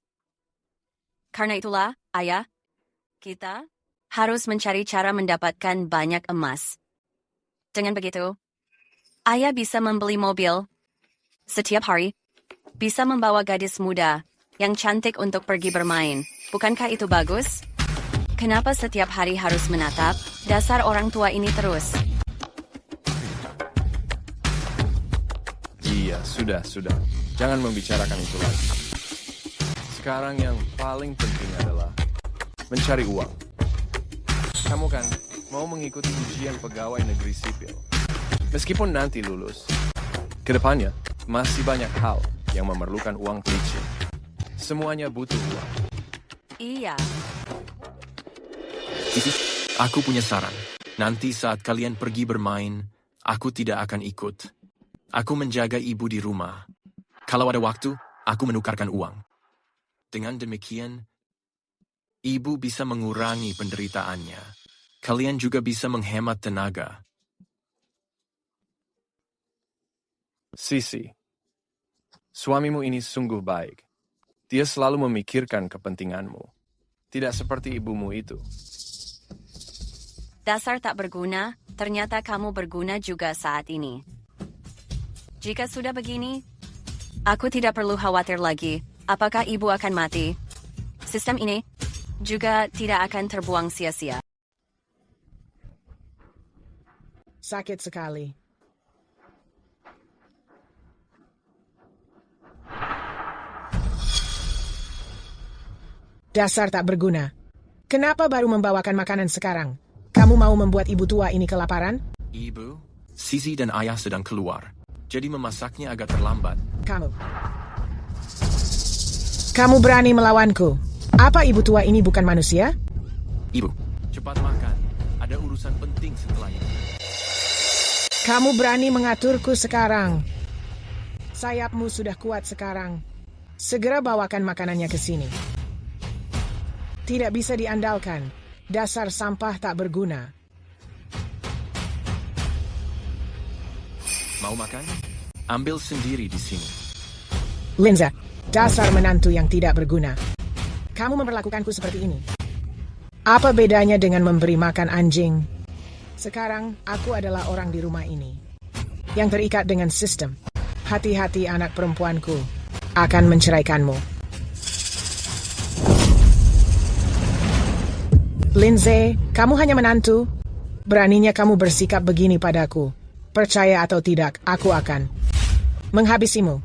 Karena itulah, ayah, kita harus mencari cara mendapatkan banyak emas. Dengan begitu, ayah bisa membeli mobil setiap hari, bisa membawa gadis muda yang cantik untuk pergi bermain. Bukankah itu bagus? Kenapa setiap hari harus menatap dasar orang tua ini terus? Iya, sudah. Jangan membicarakan itu lagi. Sekarang yang paling penting adalah mencari uang. Kamu kan mau mengikuti ujian pegawai negeri sipil. Meskipun nanti lulus, kedepannya masih banyak hal yang memerlukan uang pelicin. Semuanya butuh uang. Iya. Aku punya saran. Nanti saat kalian pergi bermain, aku tidak akan ikut. Aku menjaga ibu di rumah. Kalau ada waktu, aku menukarkan uang. Dengan demikian, ibu bisa mengurangi penderitaannya. Kalian juga bisa menghemat tenaga. Sisi, suamimu ini sungguh baik. Dia selalu memikirkan kepentinganmu. Tidak seperti ibumu itu. Dasar tak berguna, ternyata kamu berguna juga saat ini. Jika sudah begini, aku tidak perlu khawatir lagi. Apakah ibu akan mati? Sistem ini juga tidak akan terbuang sia-sia. Sakit sekali. Dasar tak berguna. Kenapa baru membawakan makanan sekarang? Kamu mau membuat ibu tua ini kelaparan? Ibu, Sisi dan ayah sedang keluar, jadi memasaknya agak terlambat. Kamu berani melawanku? Apa ibu tua ini bukan manusia? Ibu, cepat makan. Ada urusan penting setelah ini. Kamu berani mengaturku sekarang. Sayapmu sudah kuat sekarang. Segera bawakan makanannya ke sini. Tidak bisa diandalkan. Dasar sampah tak berguna. Mau makan? Ambil sendiri di sini. Linza, dasar menantu yang tidak berguna. Kamu memperlakukanku seperti ini. Apa bedanya dengan memberi makan anjing? Sekarang, aku adalah orang di rumah ini yang terikat dengan sistem. Hati-hati anak perempuanku akan menceraikanmu. Lindsay, kamu hanya menantu. Beraninya kamu bersikap begini padaku. Percaya atau tidak, aku akan menghabisimu.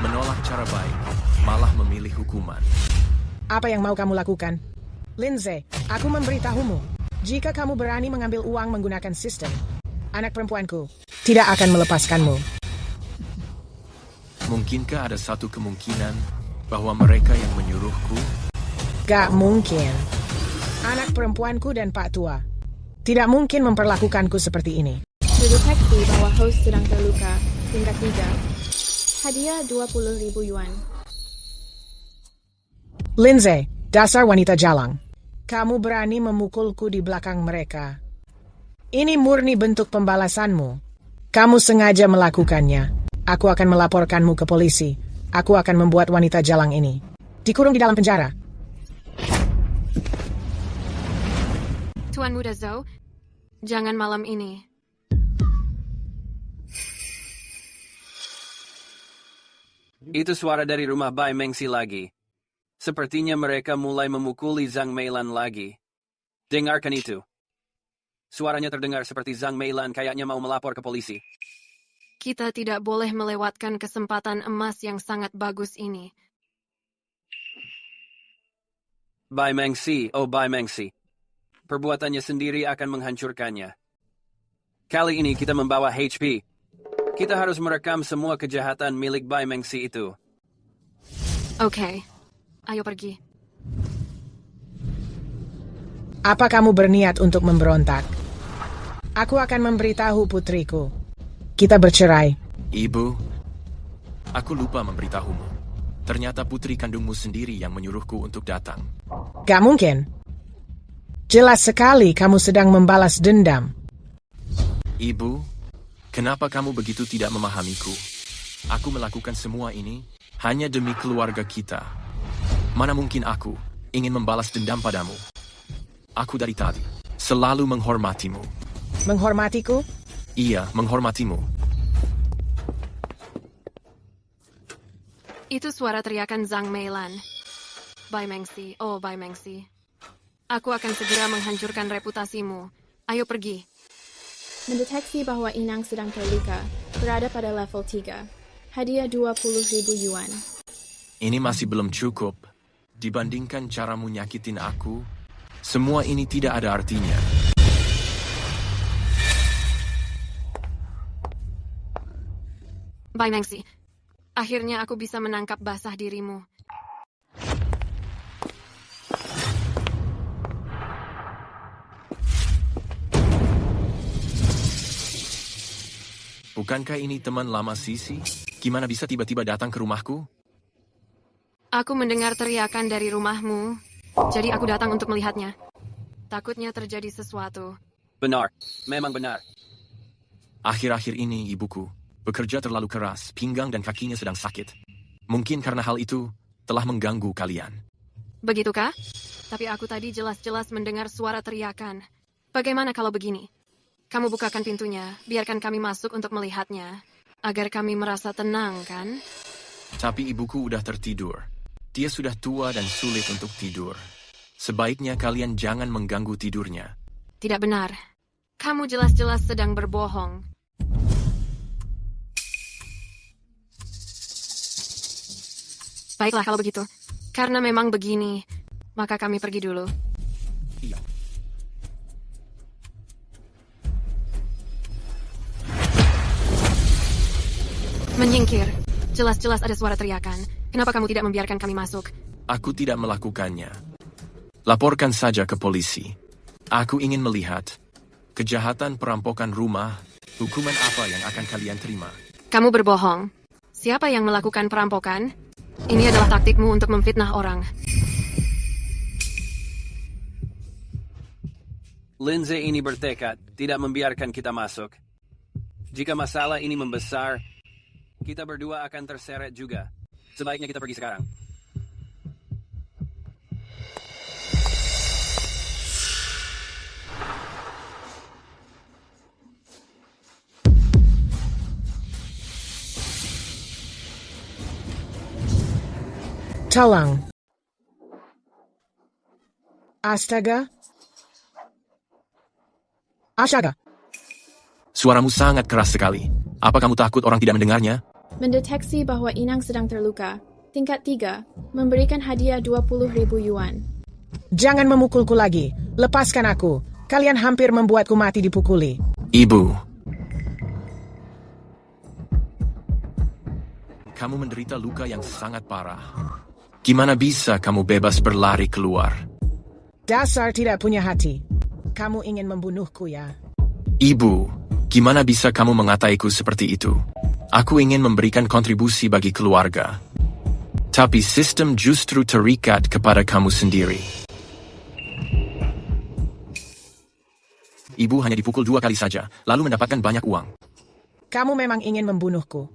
Menolak cara baik, malah memilih hukuman. Apa yang mau kamu lakukan? Lindsay, aku memberitahumu. Jika kamu berani mengambil uang menggunakan sistem, anak perempuanku tidak akan melepaskanmu. Mungkinkah ada satu kemungkinan bahwa mereka yang menyuruhku? Gak mungkin. Anak perempuanku dan Pak Tua tidak mungkin memperlakukanku seperti ini. Terdeteksi bahwa host sedang terluka. Tingkat 3. Hadiah 20.000 yuan. Lindsay, dasar wanita jalang. Kamu berani memukulku di belakang mereka. Ini murni bentuk pembalasanmu. Kamu sengaja melakukannya. Aku akan melaporkanmu ke polisi. Aku akan membuat wanita jalang ini dikurung di dalam penjara. Tuan Muda Zhou, jangan malam ini. Itu suara dari rumah Bai Mengsi lagi. Sepertinya mereka mulai memukuli Zhang Meilan lagi. Dengarkan itu. Suaranya terdengar seperti Zhang Meilan kayaknya mau melapor ke polisi. Kita tidak boleh melewatkan kesempatan emas yang sangat bagus ini. Bai Mengsi, oh Bai Mengsi. Perbuatannya sendiri akan menghancurkannya. Kali ini kita membawa HP. Kita harus merekam semua kejahatan milik Bai Mengsi itu. Oke. Ayo pergi. Apa kamu berniat untuk memberontak? Aku akan memberitahu putriku. Kita bercerai. Ibu, aku lupa memberitahumu. Ternyata putri kandungmu sendiri yang menyuruhku untuk datang. Gak mungkin. Jelas sekali kamu sedang membalas dendam. Ibu, kenapa kamu begitu tidak memahamiku? Aku melakukan semua ini hanya demi keluarga kita. Mana mungkin aku ingin membalas dendam padamu? Aku dari tadi selalu menghormatimu. Menghormatiku? Iya, menghormatimu. Itu suara teriakan Zhang Meilan. Bai Mengsi, oh Bai Mengsi. Aku akan segera menghancurkan reputasimu. Ayo pergi. Mendeteksi bahwa Inang sedang terluka. Berada pada level 3. Hadiah 20.000 yuan. Ini masih belum cukup. Dibandingkan caramu nyakitin aku, semua ini tidak ada artinya. Bai Mengsi, akhirnya aku bisa menangkap basah dirimu. Bukankah ini teman lama Sisi? Gimana bisa tiba-tiba datang ke rumahku? Aku mendengar teriakan dari rumahmu, jadi aku datang untuk melihatnya. Takutnya terjadi sesuatu. Benar, memang benar. Akhir-akhir ini ibuku bekerja terlalu keras, pinggang dan kakinya sedang sakit. Mungkin karena hal itu telah mengganggu kalian. Begitukah? Tapi aku tadi jelas-jelas mendengar suara teriakan. Bagaimana kalau begini? Kamu bukakan pintunya, biarkan kami masuk untuk melihatnya. Agar kami merasa tenang, kan? Tapi ibuku udah tertidur. Dia sudah tua dan sulit untuk tidur. Sebaiknya kalian jangan mengganggu tidurnya. Tidak benar. Kamu jelas-jelas sedang berbohong. Baiklah kalau begitu. Karena memang begini, maka kami pergi dulu. Iya. Menyingkir. Jelas-jelas ada suara teriakan. Kenapa kamu tidak membiarkan kami masuk? Aku tidak melakukannya. Laporkan saja ke polisi. Aku ingin melihat kejahatan perampokan rumah, hukuman apa yang akan kalian terima. Kamu berbohong. Siapa yang melakukan perampokan? Ini adalah taktikmu untuk memfitnah orang. Lindsay ini bertekad tidak membiarkan kita masuk. Jika masalah ini membesar, kita berdua akan terseret juga. Sebaiknya kita pergi sekarang. Tolong. Astaga. Astaga. Suaramu sangat keras sekali. Apa kamu takut orang tidak mendengarnya? Mendeteksi bahwa Inang sedang terluka. Tingkat 3. Memberikan hadiah 20.000 yuan. Jangan memukulku lagi. Lepaskan aku. Kalian hampir membuatku mati dipukuli. Ibu. Kamu menderita luka yang sangat parah. Gimana bisa kamu bebas berlari keluar? Dasar tidak punya hati. Kamu ingin membunuhku ya? Ibu, gimana bisa kamu mengataiku seperti itu? Aku ingin memberikan kontribusi bagi keluarga. Tapi sistem justru terikat kepada kamu sendiri. Ibu hanya dipukul 2 kali saja, lalu mendapatkan banyak uang. Kamu memang ingin membunuhku.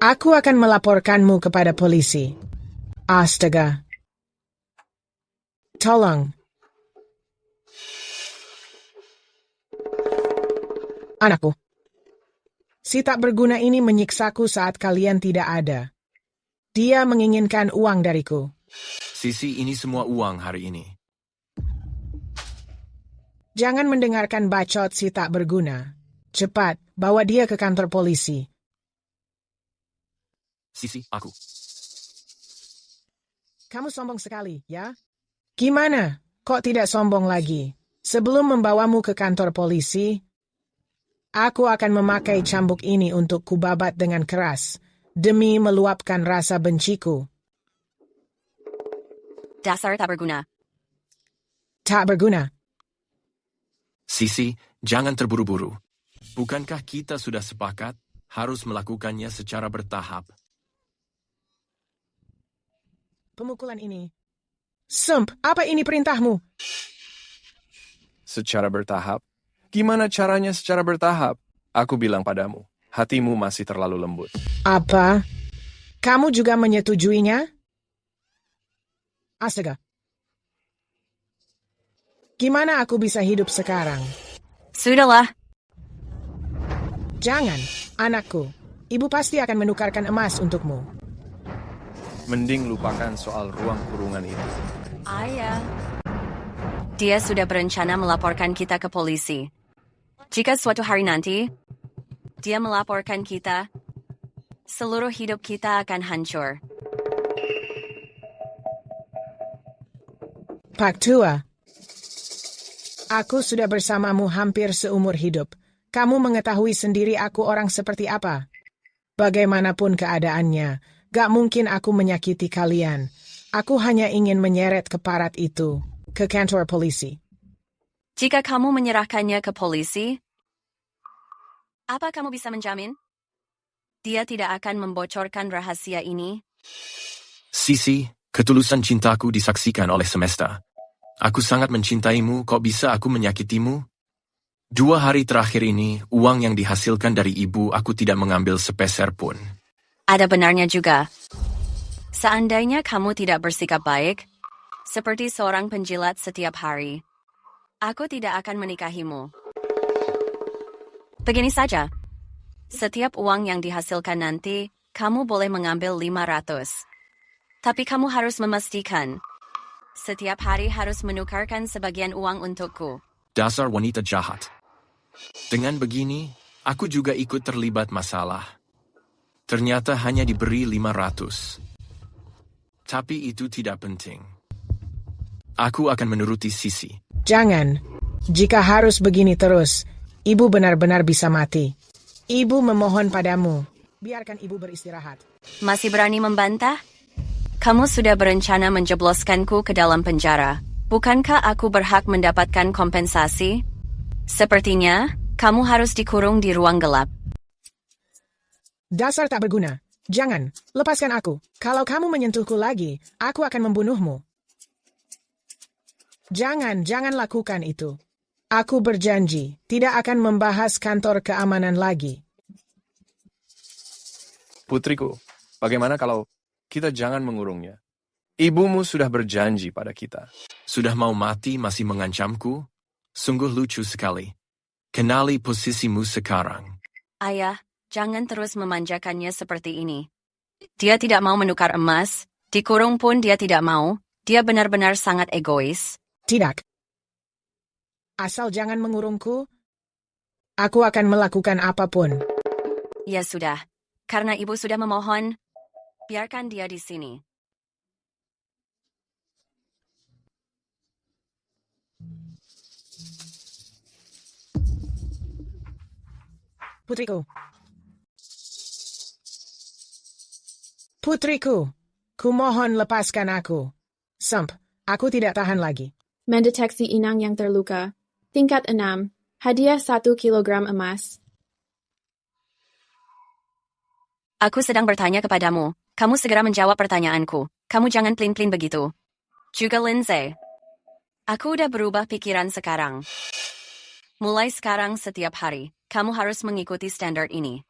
Aku akan melaporkanmu kepada polisi. Astaga. Tolong. Anakku. Si tak berguna ini menyiksaku saat kalian tidak ada. Dia menginginkan uang dariku. Sisi, ini semua uang hari ini. Jangan mendengarkan bacot si tak berguna. Cepat, bawa dia ke kantor polisi. Sisi, aku. Kamu sombong sekali, ya? Gimana? Kok tidak sombong lagi? Sebelum membawamu ke kantor polisi, aku akan memakai cambuk ini untuk kubabat dengan keras, demi meluapkan rasa benciku. Dasar tak berguna. Tak berguna. Sisi, jangan terburu-buru. Bukankah kita sudah sepakat harus melakukannya secara bertahap? Pemukulan ini. Sump, apa ini perintahmu? Secara bertahap? Gimana caranya secara bertahap? Aku bilang padamu, hatimu masih terlalu lembut. Apa? Kamu juga menyetujuinya? Astaga. Gimana aku bisa hidup sekarang? Sudahlah. Jangan, anakku. Ibu pasti akan menukarkan emas untukmu. Mending lupakan soal ruang kurungan itu. Ayah. Dia sudah berencana melaporkan kita ke polisi. Jika suatu hari nanti, dia melaporkan kita, seluruh hidup kita akan hancur. Pak Tua, aku sudah bersamamu hampir seumur hidup. Kamu mengetahui sendiri aku orang seperti apa. Bagaimanapun keadaannya, gak mungkin aku menyakiti kalian. Aku hanya ingin menyeret keparat itu ke kantor polisi. Jika kamu menyerahkannya ke polisi, apa kamu bisa menjamin? Dia tidak akan membocorkan rahasia ini? Sisi, ketulusan cintaku disaksikan oleh semesta. Aku sangat mencintaimu, kok bisa aku menyakitimu? 2 hari terakhir ini, uang yang dihasilkan dari ibu aku tidak mengambil sepeser pun. Ada benarnya juga. Seandainya kamu tidak bersikap baik, seperti seorang penjilat setiap hari, aku tidak akan menikahimu. Begini saja, setiap uang yang dihasilkan nanti, kamu boleh mengambil 500. Tapi kamu harus memastikan, setiap hari harus menukarkan sebagian uang untukku. Dasar wanita jahat. Dengan begini, aku juga ikut terlibat masalah. Ternyata hanya diberi 500. Tapi itu tidak penting. Aku akan menuruti Sisi. Jangan. Jika harus begini terus, ibu benar-benar bisa mati. Ibu memohon padamu. biarkan ibu beristirahat. Masih berani membantah? Kamu sudah berencana menjebloskanku ke dalam penjara. Bukankah aku berhak mendapatkan kompensasi? Sepertinya, kamu harus dikurung di ruang gelap. Dasar tak berguna. Jangan, lepaskan aku. Kalau kamu menyentuhku lagi, aku akan membunuhmu. Jangan lakukan itu. Aku berjanji, tidak akan membahas kantor keamanan lagi. Putriku, bagaimana kalau kita jangan mengurungnya? Ibumu sudah berjanji pada kita. Sudah mau mati masih mengancamku? Sungguh lucu sekali. Kenali posisimu sekarang. Ayah, jangan terus memanjakannya seperti ini. Dia tidak mau menukar emas, dikurung pun dia tidak mau. Dia benar-benar sangat egois. Tidak. Asal jangan mengurungku, aku akan melakukan apapun. Ya sudah, karena ibu sudah memohon, biarkan dia di sini. Putriku, kumohon lepaskan aku. Sump, aku tidak tahan lagi. Mendeteksi inang yang terluka. Tingkat 6. Hadiah 1 kilogram emas. Aku sedang bertanya kepadamu. Kamu segera menjawab pertanyaanku. Kamu jangan plin-plin begitu. Juga Lindsay. Aku udah berubah pikiran sekarang. Mulai sekarang setiap hari, kamu harus mengikuti standar ini.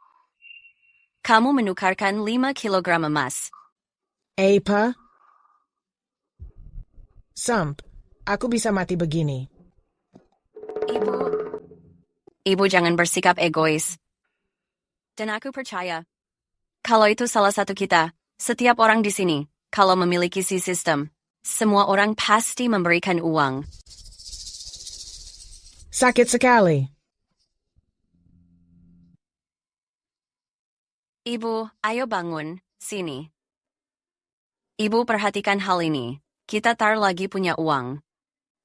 Kamu menukarkan 5 kilogram emas. Apa? Sump, aku bisa mati begini. Ibu jangan bersikap egois. Dan aku percaya, kalau itu salah satu kita, setiap orang di sini, kalau memiliki sistem, semua orang pasti memberikan uang. Sakit sekali. Ibu, ayo bangun, sini. Ibu perhatikan hal ini. Kita tar lagi punya uang.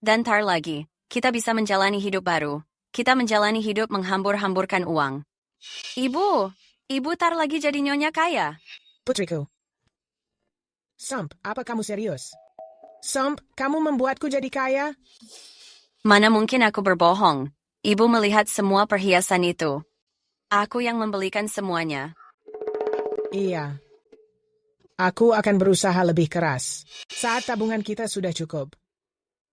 Dan tar lagi, kita bisa menjalani hidup baru. Kita menjalani hidup menghambur-hamburkan uang. Ibu tar lagi jadi nyonya kaya. Putriku. Sump, apa kamu serius? Sump, kamu membuatku jadi kaya? Mana mungkin aku berbohong. Ibu melihat semua perhiasan itu. Aku yang membelikan semuanya. Iya. Aku akan berusaha lebih keras. Saat tabungan kita sudah cukup.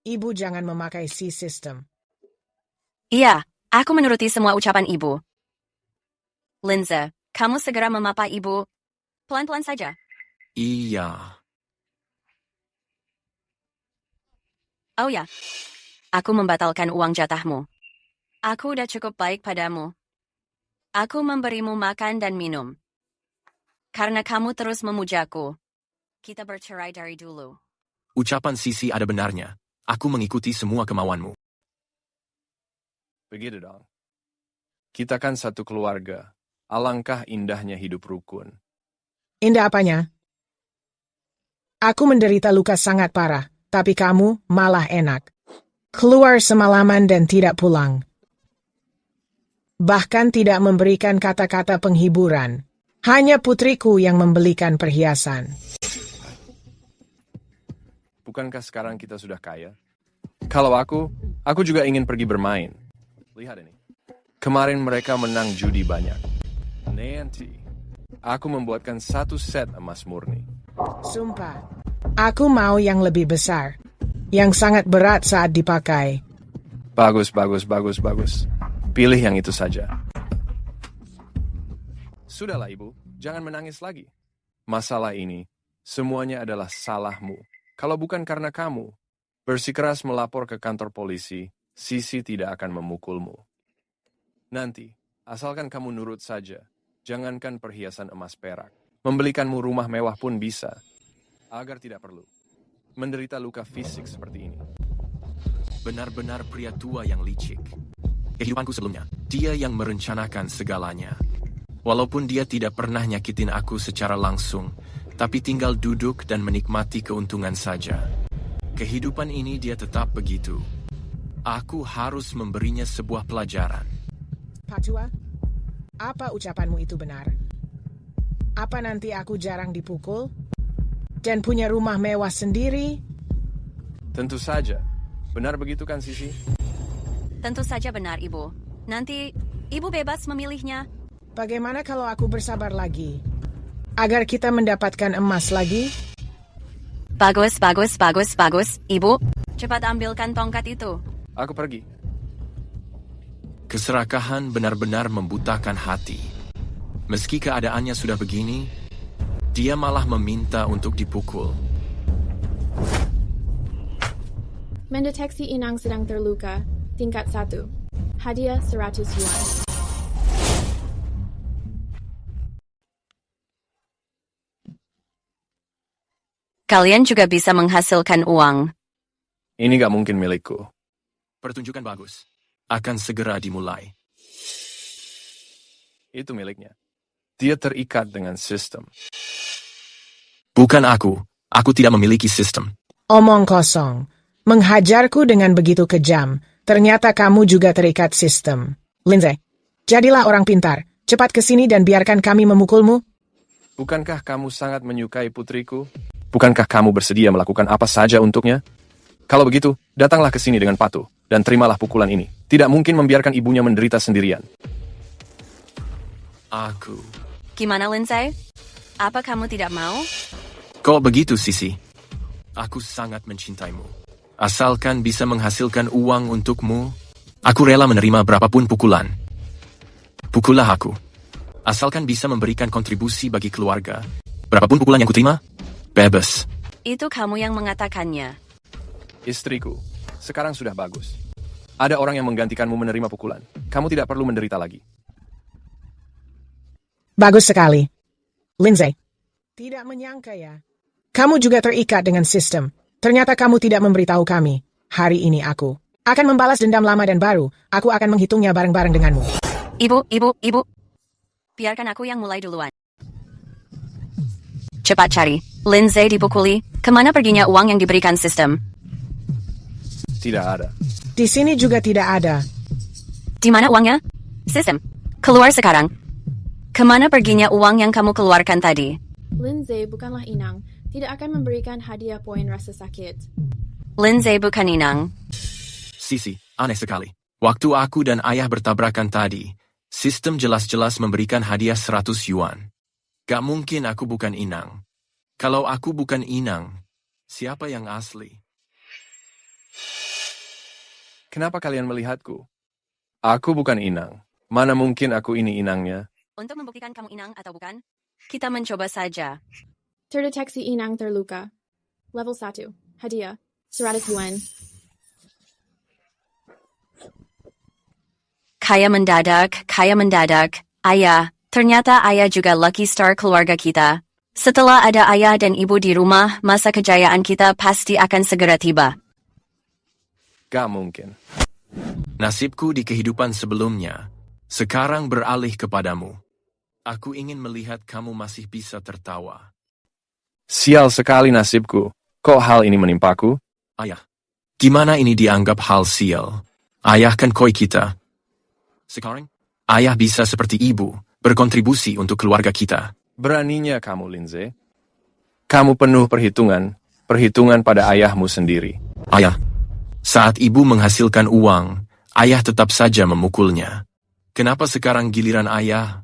Ibu jangan memakai sistem. Iya, aku menuruti semua ucapan ibu. Lindsay, kamu segera memapa ibu. Pelan-pelan saja. Iya. Oh ya, aku membatalkan uang jatahmu. Aku udah cukup baik padamu. Aku memberimu makan dan minum. Karena kamu terus memujaku. Kita bercerai dari dulu. Ucapan Sisi ada benarnya. Aku mengikuti semua kemauanmu. Begitu dong. Kita kan satu keluarga. Alangkah indahnya hidup rukun. Indah apanya? Aku menderita luka sangat parah, tapi kamu malah enak. Keluar semalaman dan tidak pulang. Bahkan tidak memberikan kata-kata penghiburan. Hanya putriku yang membelikan perhiasan. Bukankah sekarang kita sudah kaya? Kalau aku juga ingin pergi bermain. Lihat ini. Kemarin mereka menang judi banyak. Nanti, aku membuatkan 1 set emas murni. Sumpah, aku mau yang lebih besar. Yang sangat berat saat dipakai. Bagus. Pilih yang itu saja. Sudahlah ibu, jangan menangis lagi. Masalah ini, semuanya adalah salahmu. Kalau bukan karena kamu, bersikeras melapor ke kantor polisi, Sisi tidak akan memukulmu. Nanti, asalkan kamu nurut saja, jangankan perhiasan emas perak. Membelikanmu rumah mewah pun bisa, agar tidak perlu menderita luka fisik seperti ini. Benar-benar pria tua yang licik. Kehidupanku sebelumnya, dia yang merencanakan segalanya. Walaupun dia tidak pernah nyakitin aku secara langsung, tapi tinggal duduk dan menikmati keuntungan saja. Kehidupan ini dia tetap begitu. Aku harus memberinya sebuah pelajaran. Patua, apa ucapanmu itu benar? Apa nanti aku jarang dipukul? Dan punya rumah mewah sendiri? Tentu saja. Benar begitu kan, Sisi? Tentu saja benar, Ibu. Nanti, Ibu bebas memilihnya. Bagaimana kalau aku bersabar lagi? Agar kita mendapatkan emas lagi? Bagus, bagus, bagus, bagus. Ibu, cepat ambilkan tongkat itu. Aku pergi. Keserakahan benar-benar membutakan hati. Meski keadaannya sudah begini, dia malah meminta untuk dipukul. Mendeteksi inang sedang terluka. Tingkat 1. Hadiah 100 yuan. Kalian juga bisa menghasilkan uang. Ini gak mungkin milikku. Pertunjukan bagus. Akan segera dimulai. Itu miliknya. Dia terikat dengan sistem. Bukan aku. Aku tidak memiliki sistem. Omong kosong. Menghajarku dengan begitu kejam. Ternyata kamu juga terikat sistem. Lindsay, jadilah orang pintar. Cepat ke sini dan biarkan kami memukulmu. Bukankah kamu sangat menyukai putriku? Bukankah kamu bersedia melakukan apa saja untuknya? Kalau begitu, datanglah ke sini dengan patuh, dan terimalah pukulan ini. Tidak mungkin membiarkan ibunya menderita sendirian. Aku. Gimana, Lindsay? Apa kamu tidak mau? Kok begitu, Sisi? Aku sangat mencintaimu. Asalkan bisa menghasilkan uang untukmu, aku rela menerima berapapun pukulan. Pukullah aku. Asalkan bisa memberikan kontribusi bagi keluarga. Berapapun pukulan yang kuterima, bebas. Itu kamu yang mengatakannya. Istriku, sekarang sudah bagus. Ada orang yang menggantikanmu menerima pukulan. Kamu tidak perlu menderita lagi. Bagus sekali. Lindsay, tidak menyangka ya. Kamu juga terikat dengan sistem. Ternyata kamu tidak memberitahu kami. Hari ini aku akan membalas dendam lama dan baru. Aku akan menghitungnya bareng-bareng denganmu. Ibu. Biarkan aku yang mulai duluan. Cepat cari. Lindsay dipukuli. Kemana perginya uang yang diberikan sistem? Tidak ada. Di sini juga tidak ada. Di mana uangnya? Sistem. Keluar sekarang. Kemana perginya uang yang kamu keluarkan tadi? Lindsay bukanlah inang. Tidak akan memberikan hadiah poin rasa sakit. Lindsay bukan inang. Sisi, aneh sekali. Waktu aku dan ayah bertabrakan tadi, sistem jelas-jelas memberikan hadiah 100 yuan. Gak mungkin aku bukan inang. Kalau aku bukan inang, siapa yang asli? Kenapa kalian melihatku? Aku bukan inang. Mana mungkin aku ini inangnya? Untuk membuktikan kamu inang atau bukan, kita mencoba saja. Terdeteksi inang terluka. Level 1. Hadiah 100 yuan. Kaya mendadak. Ayah, ternyata ayah juga lucky star keluarga kita. Setelah ada ayah dan ibu di rumah, masa kejayaan kita pasti akan segera tiba. Gak mungkin. Nasibku di kehidupan sebelumnya, sekarang beralih kepadamu. Aku ingin melihat kamu masih bisa tertawa. Sial sekali nasibku. Kok hal ini menimpaku? Ayah, gimana ini dianggap hal sial? Ayah kan koi kita. Sekarang, ayah bisa seperti ibu, berkontribusi untuk keluarga kita. Beraninya kamu, Lindsay. Kamu penuh perhitungan pada ayahmu sendiri. Ayah, saat ibu menghasilkan uang, ayah tetap saja memukulnya. Kenapa sekarang giliran ayah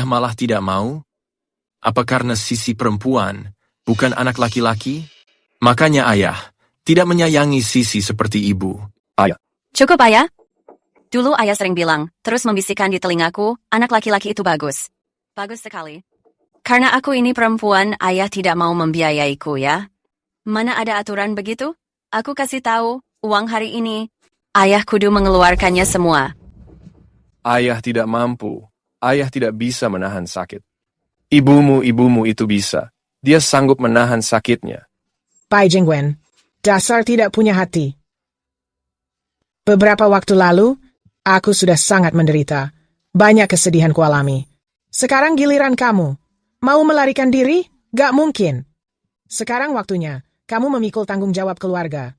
malah tidak mau? Apa karena Sisi perempuan, bukan anak laki-laki? Makanya ayah tidak menyayangi Sisi seperti ibu. Ayah. Cukup ayah. Dulu ayah sering bilang, terus membisikkan di telingaku, anak laki-laki itu bagus. Bagus sekali. Karena aku ini perempuan, ayah tidak mau membiayaiku ya. Mana ada aturan begitu? Aku kasih tahu, uang hari ini, ayah kudu mengeluarkannya semua. Ayah tidak mampu. Ayah tidak bisa menahan sakit. Ibumu itu bisa. Dia sanggup menahan sakitnya. Pai Jingwen, dasar tidak punya hati. Beberapa waktu lalu, aku sudah sangat menderita. Banyak kesedihan kualami. Sekarang giliran kamu. Mau melarikan diri? Gak mungkin. Sekarang waktunya, kamu memikul tanggung jawab keluarga.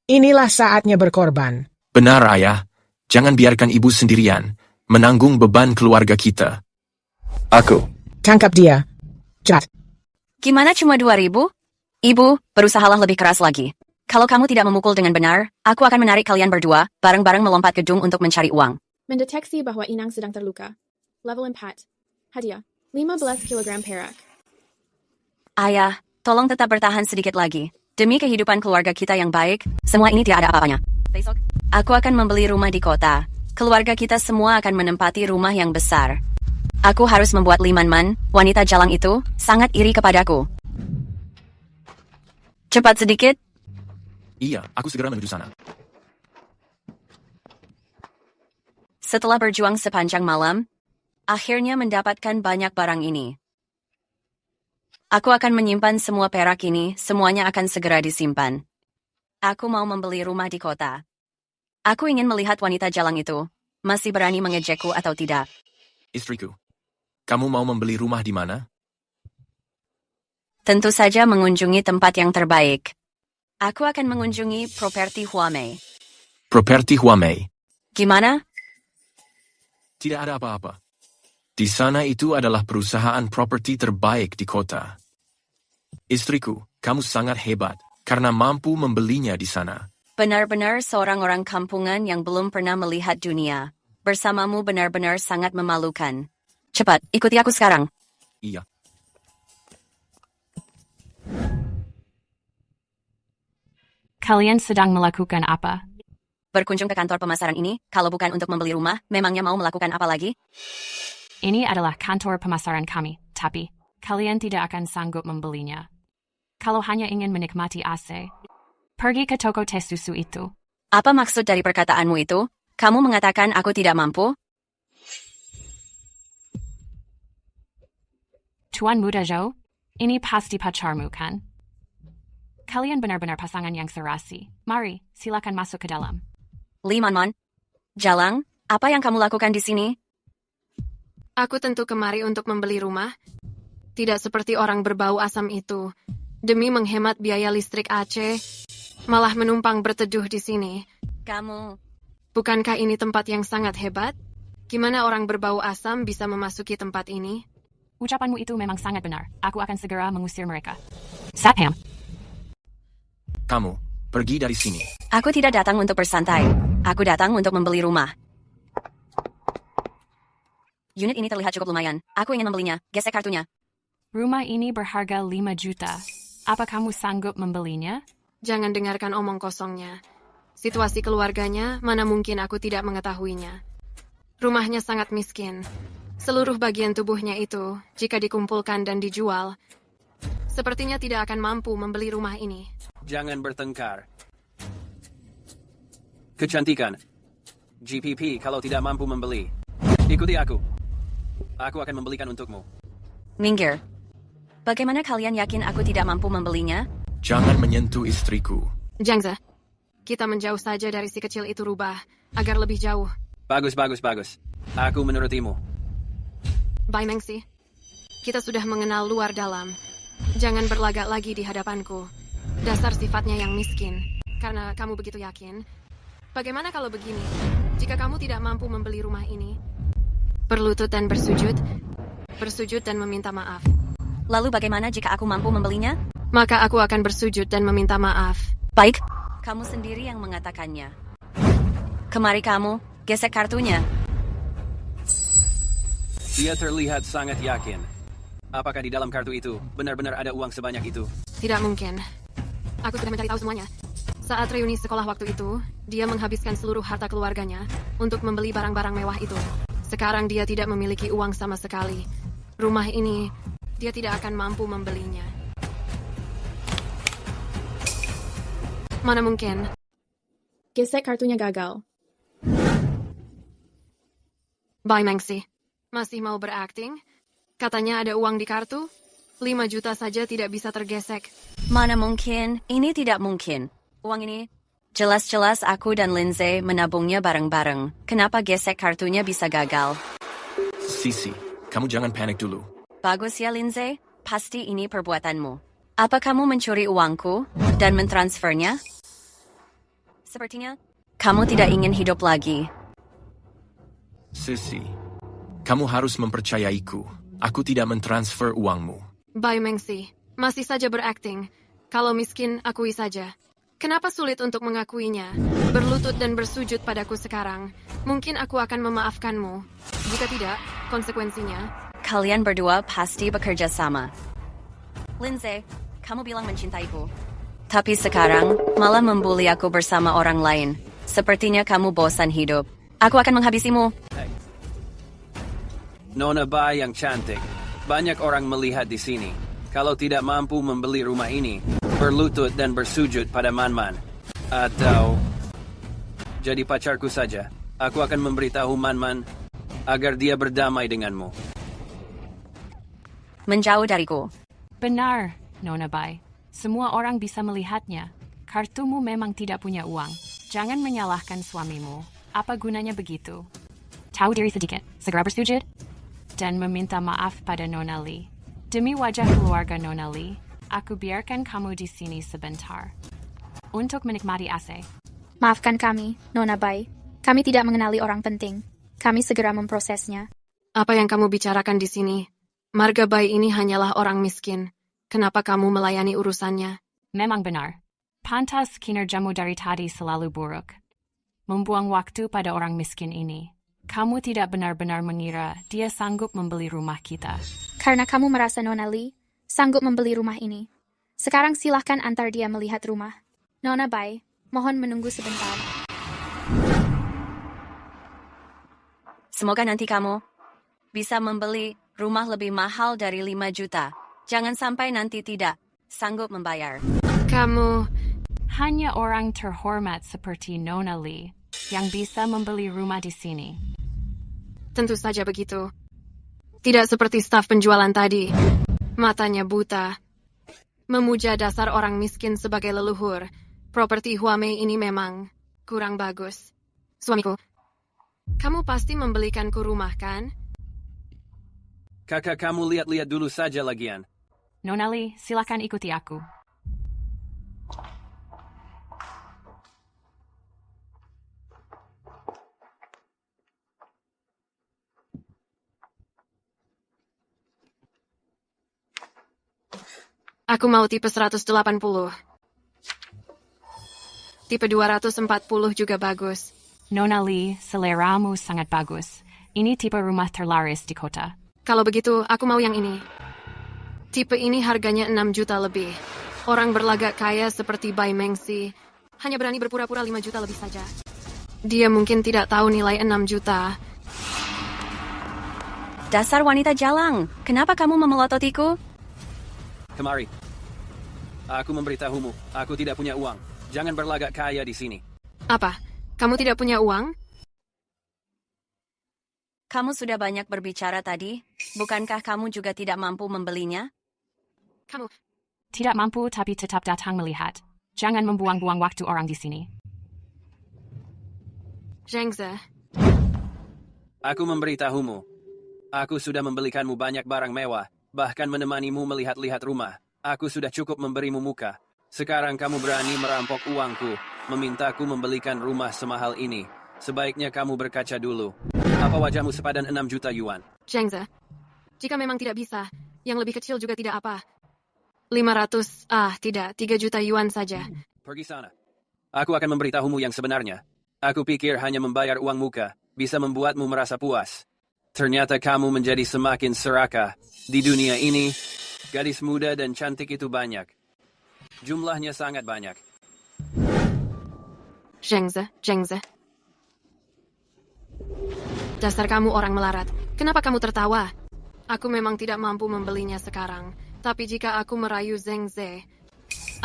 Inilah saatnya berkorban. Benar ayah, jangan biarkan ibu sendirian menanggung beban keluarga kita. Aku. Tangkap dia. Jat. Gimana cuma 2.000? Ibu, berusahalah lebih keras lagi. Kalau kamu tidak memukul dengan benar, aku akan menarik kalian berdua, bareng-bareng melompat gedung untuk mencari uang. Mendeteksi bahwa Inang sedang terluka. Level 4. Hadiah, 15 kg perak. Ayah, tolong tetap bertahan sedikit lagi. Demi kehidupan keluarga kita yang baik, semua ini tidak ada apa-apanya. Besok, aku akan membeli rumah di kota. Keluarga kita semua akan menempati rumah yang besar. Aku harus membuat Limanman, wanita jalang itu, sangat iri kepadaku. Cepat sedikit. Iya, aku segera menuju sana. Setelah berjuang sepanjang malam, akhirnya mendapatkan banyak barang ini. Aku akan menyimpan semua perak ini, semuanya akan segera disimpan. Aku mau membeli rumah di kota. Aku ingin melihat wanita jalang itu, masih berani mengejekku atau tidak. Istriku, kamu mau membeli rumah di mana? Tentu saja mengunjungi tempat yang terbaik. Aku akan mengunjungi properti Huamei. Properti Huamei. Gimana? Tidak ada apa-apa. Di sana itu adalah perusahaan properti terbaik di kota. Istriku, kamu sangat hebat, karena mampu membelinya di sana. Benar-benar seorang orang kampungan yang belum pernah melihat dunia. Bersamamu benar-benar sangat memalukan. Cepat, ikuti aku sekarang. Iya. Kalian sedang melakukan apa? Berkunjung ke kantor pemasaran ini, kalau bukan untuk membeli rumah, memangnya mau melakukan apa lagi? Ini adalah kantor pemasaran kami, tapi kalian tidak akan sanggup membelinya. Kalau hanya ingin menikmati AC, pergi ke toko teh susu itu. Apa maksud dari perkataanmu itu? Kamu mengatakan aku tidak mampu? Tuan Muda Zhou, ini pasti pacarmu kan? Kalian benar-benar pasangan yang serasi. Mari, silakan masuk ke dalam. Limanman, Jalang, apa yang kamu lakukan di sini? Aku tentu kemari untuk membeli rumah. Tidak seperti orang berbau asam itu. Demi menghemat biaya listrik Aceh, malah menumpang berteduh di sini. Kamu... Bukankah ini tempat yang sangat hebat? Gimana orang berbau asam bisa memasuki tempat ini? Ucapanmu itu memang sangat benar. Aku akan segera mengusir mereka. Sapham. Kamu, pergi dari sini. Aku tidak datang untuk bersantai. Aku datang untuk membeli rumah. Unit ini terlihat cukup lumayan. Aku ingin membelinya. Gesek kartunya. Rumah ini berharga 5 juta. Apa kamu sanggup membelinya? Jangan dengarkan omong kosongnya. Situasi keluarganya, mana mungkin aku tidak mengetahuinya. Rumahnya sangat miskin. Seluruh bagian tubuhnya itu, jika dikumpulkan dan dijual, sepertinya tidak akan mampu membeli rumah ini. Jangan bertengkar. Kecantikan. GPP kalau tidak mampu membeli. Ikuti aku. Aku akan membelikan untukmu. Minggir. Bagaimana kalian yakin aku tidak mampu membelinya? Jangan menyentuh istriku. Jangza, kita menjauh saja dari si kecil itu rubah, agar lebih jauh. Bagus. Aku menurutimu. Bai Mengsi, kita sudah mengenal luar dalam. Jangan berlagak lagi di hadapanku. Dasar sifatnya yang miskin. Karena kamu begitu yakin. Bagaimana kalau begini? Jika kamu tidak mampu membeli rumah ini, berlutut dan bersujud. Bersujud dan meminta maaf. Lalu bagaimana jika aku mampu membelinya? Maka aku akan bersujud dan meminta maaf. Baik, kamu sendiri yang mengatakannya. Kemari kamu, gesek kartunya. Dia terlihat sangat yakin. Apakah di dalam kartu itu benar-benar ada uang sebanyak itu? Tidak mungkin. Aku sudah mencari tahu semuanya. Saat reuni sekolah waktu itu, dia menghabiskan seluruh harta keluarganya untuk membeli barang-barang mewah itu. Sekarang dia tidak memiliki uang sama sekali. Rumah ini, dia tidak akan mampu membelinya. Mana mungkin? Gesek kartunya gagal. Bai Mengsi, masih mau berakting? Katanya ada uang di kartu? 5 juta saja tidak bisa tergesek. Mana mungkin? Ini tidak mungkin. Uang ini, jelas-jelas aku dan Lindsay menabungnya bareng-bareng. Kenapa gesek kartunya bisa gagal? Sisi, kamu jangan panik dulu. Bagus ya, Lindsay. Pasti ini perbuatanmu. Apa kamu mencuri uangku dan mentransfernya? Sepertinya, kamu tidak ingin hidup lagi. Sisi, kamu harus mempercayaiku. Aku tidak mentransfer uangmu. Bai Mengsi, masih saja berakting. Kalau miskin, akui saja. Kenapa sulit untuk mengakuinya? Berlutut dan bersujud padaku sekarang. Mungkin aku akan memaafkanmu. Jika tidak, konsekuensinya... Kalian berdua pasti bekerja sama. Lindsay, kamu bilang mencintaiku. Tapi sekarang, malah membuli aku bersama orang lain. Sepertinya kamu bosan hidup. Aku akan menghabisimu. Nona Bai yang cantik. Banyak orang melihat di sini. Kalau tidak mampu membeli rumah ini, berlutut dan bersujud pada Man-Man. Atau... jadi pacarku saja. Aku akan memberitahu Man-Man agar dia berdamai denganmu. Menjauh dariku. Benar, Nona Bai. Semua orang bisa melihatnya. Kartumu memang tidak punya uang. Jangan menyalahkan suamimu. Apa gunanya begitu? Tahu diri sedikit, segera bersujud, dan meminta maaf pada Nona Lee. Demi wajah keluarga Nona Lee, aku biarkan kamu di sini sebentar. Untuk menikmati AC. Maafkan kami, Nona Bai. Kami tidak mengenali orang penting. Kami segera memprosesnya. Apa yang kamu bicarakan di sini? Marga Bai ini hanyalah orang miskin. Kenapa kamu melayani urusannya? Memang benar. Pantas kinerjamu dari tadi selalu buruk. Membuang waktu pada orang miskin ini. Kamu tidak benar-benar mengira dia sanggup membeli rumah kita. Karena kamu merasa Nona Lee sanggup membeli rumah ini. Sekarang silahkan antar dia melihat rumah. Nona Bai, mohon menunggu sebentar. Semoga nanti kamu bisa membeli rumah lebih mahal dari 5 juta. Jangan sampai nanti tidak sanggup membayar. Kamu... Hanya orang terhormat seperti Nona Lee yang bisa membeli rumah di sini. Tentu saja begitu. Tidak seperti staf penjualan tadi. Matanya buta. Memuja dasar orang miskin sebagai leluhur. Properti Huamei ini memang kurang bagus. Suamiku, kamu pasti membelikanku rumah, kan? Kakak kamu lihat-lihat dulu saja lagian. Nona Lee, silakan ikuti aku. Aku mau tipe 180. Tipe 240 juga bagus. Nona Lee, seleramu sangat bagus. Ini tipe rumah terlaris di kota. Kalau begitu, aku mau yang ini. Tipe ini harganya 6 juta lebih. Orang berlagak kaya seperti Bai Mengsi hanya berani berpura-pura 5 juta lebih saja. Dia mungkin tidak tahu nilai 6 juta. Dasar wanita jalang, kenapa kamu memelototiku? Kemari. Aku memberitahumu, aku tidak punya uang. Jangan berlagak kaya di sini. Apa? Kamu tidak punya uang? Kamu sudah banyak berbicara tadi. Bukankah kamu juga tidak mampu membelinya? Kamu... Tidak mampu tapi tetap datang melihat. Jangan membuang-buang waktu orang di sini. Zhengze. Aku memberitahumu. Aku sudah membelikanmu banyak barang mewah. Bahkan menemanimu melihat-lihat rumah. Aku sudah cukup memberimu muka. Sekarang kamu berani merampok uangku, memintaku membelikan rumah semahal ini. Sebaiknya kamu berkaca dulu. Apa wajahmu sepadan 6 juta yuan? Zhengze, jika memang tidak bisa, yang lebih kecil juga tidak apa. 500, tidak, 3 juta yuan saja. Pergi sana. Aku akan memberitahumu yang sebenarnya. Aku pikir hanya membayar uang muka bisa membuatmu merasa puas. Ternyata kamu menjadi semakin serakah. Di dunia ini, gadis muda dan cantik itu banyak. Jumlahnya sangat banyak. Zhengze. Dasar kamu orang melarat. Kenapa kamu tertawa? Aku memang tidak mampu membelinya sekarang. Tapi jika aku merayu Zhengze,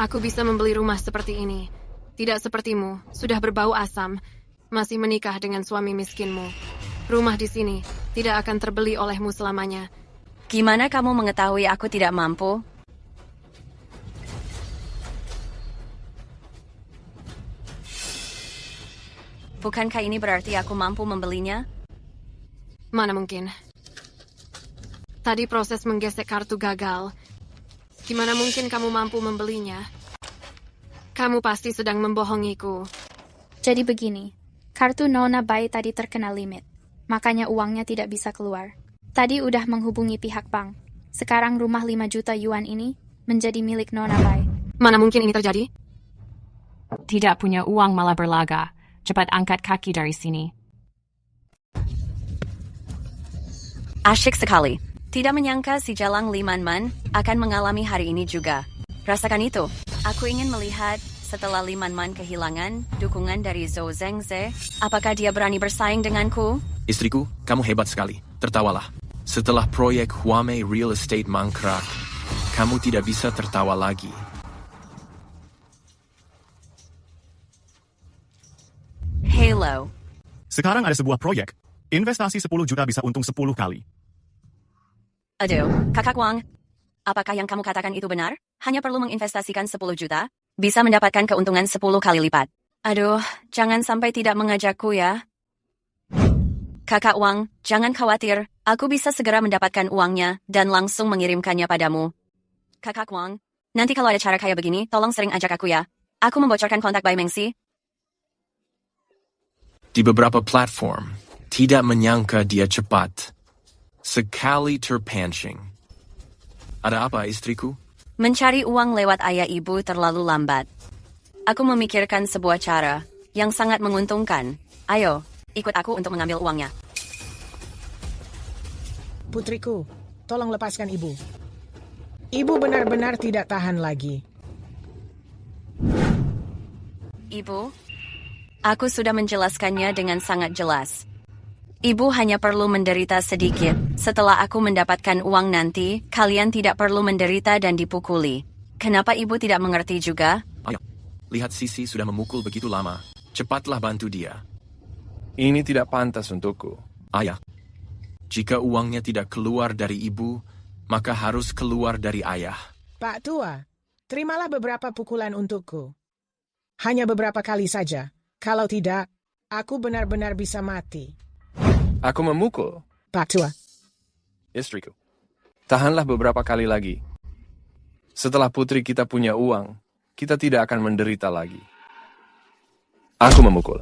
aku bisa membeli rumah seperti ini. Tidak sepertimu, sudah berbau asam. Masih menikah dengan suami miskinmu. Rumah di sini tidak akan terbeli olehmu selamanya. Gimana kamu mengetahui aku tidak mampu? Bukankah ini berarti aku mampu membelinya? Mana mungkin. Tadi proses menggesek kartu gagal. Gimana mungkin kamu mampu membelinya? Kamu pasti sedang membohongiku. Jadi begini, kartu Nona Bai tadi terkena limit. Makanya uangnya tidak bisa keluar. Tadi udah menghubungi pihak bank. Sekarang rumah 5 juta yuan ini menjadi milik Nona Bai. Mana mungkin ini terjadi? Tidak punya uang malah berlaga. Cepat angkat kaki dari sini. Asyik sekali. Tidak menyangka si Jalang Limanman akan mengalami hari ini juga. Rasakan itu. Aku ingin melihat setelah Limanman kehilangan dukungan dari Zhou Zhengze, apakah dia berani bersaing denganku? Istriku, kamu hebat sekali. Tertawalah. Setelah proyek Huame Real Estate mangkrak, kamu tidak bisa tertawa lagi. Halo. Sekarang ada sebuah proyek. Investasi 10 juta bisa untung 10 kali. Aduh, Kakak Wang. Apakah yang kamu katakan itu benar? Hanya perlu menginvestasikan 10 juta, bisa mendapatkan keuntungan 10 kali lipat. Aduh, jangan sampai tidak mengajakku ya. Kakak Wang, jangan khawatir. Aku bisa segera mendapatkan uangnya dan langsung mengirimkannya padamu. Kakak Wang, nanti kalau ada cara kayak begini, tolong sering ajak aku ya. Aku membocorkan kontak Bai Mengxi. Di beberapa platform, tidak menyangka dia cepat. Sekali terpancing. Ada apa, istriku? Mencari uang lewat ayah ibu terlalu lambat. Aku memikirkan sebuah cara yang sangat menguntungkan. Ayo, ikut aku untuk mengambil uangnya. Putriku, tolong lepaskan ibu. Ibu benar-benar tidak tahan lagi. Ibu, aku sudah menjelaskannya dengan sangat jelas. Ibu hanya perlu menderita sedikit. Setelah aku mendapatkan uang nanti, kalian tidak perlu menderita dan dipukuli. Kenapa ibu tidak mengerti juga? Ayo, lihat Sisi sudah memukul begitu lama. Cepatlah bantu dia. Ini tidak pantas untukku. Ayah, jika uangnya tidak keluar dari ibu, maka harus keluar dari ayah. Pak Tua, terimalah beberapa pukulan untukku. Hanya beberapa kali saja. Kalau tidak, aku benar-benar bisa mati. Aku memukul. Pak Tua. Istriku, tahanlah beberapa kali lagi. Setelah putri kita punya uang, kita tidak akan menderita lagi. Aku memukul.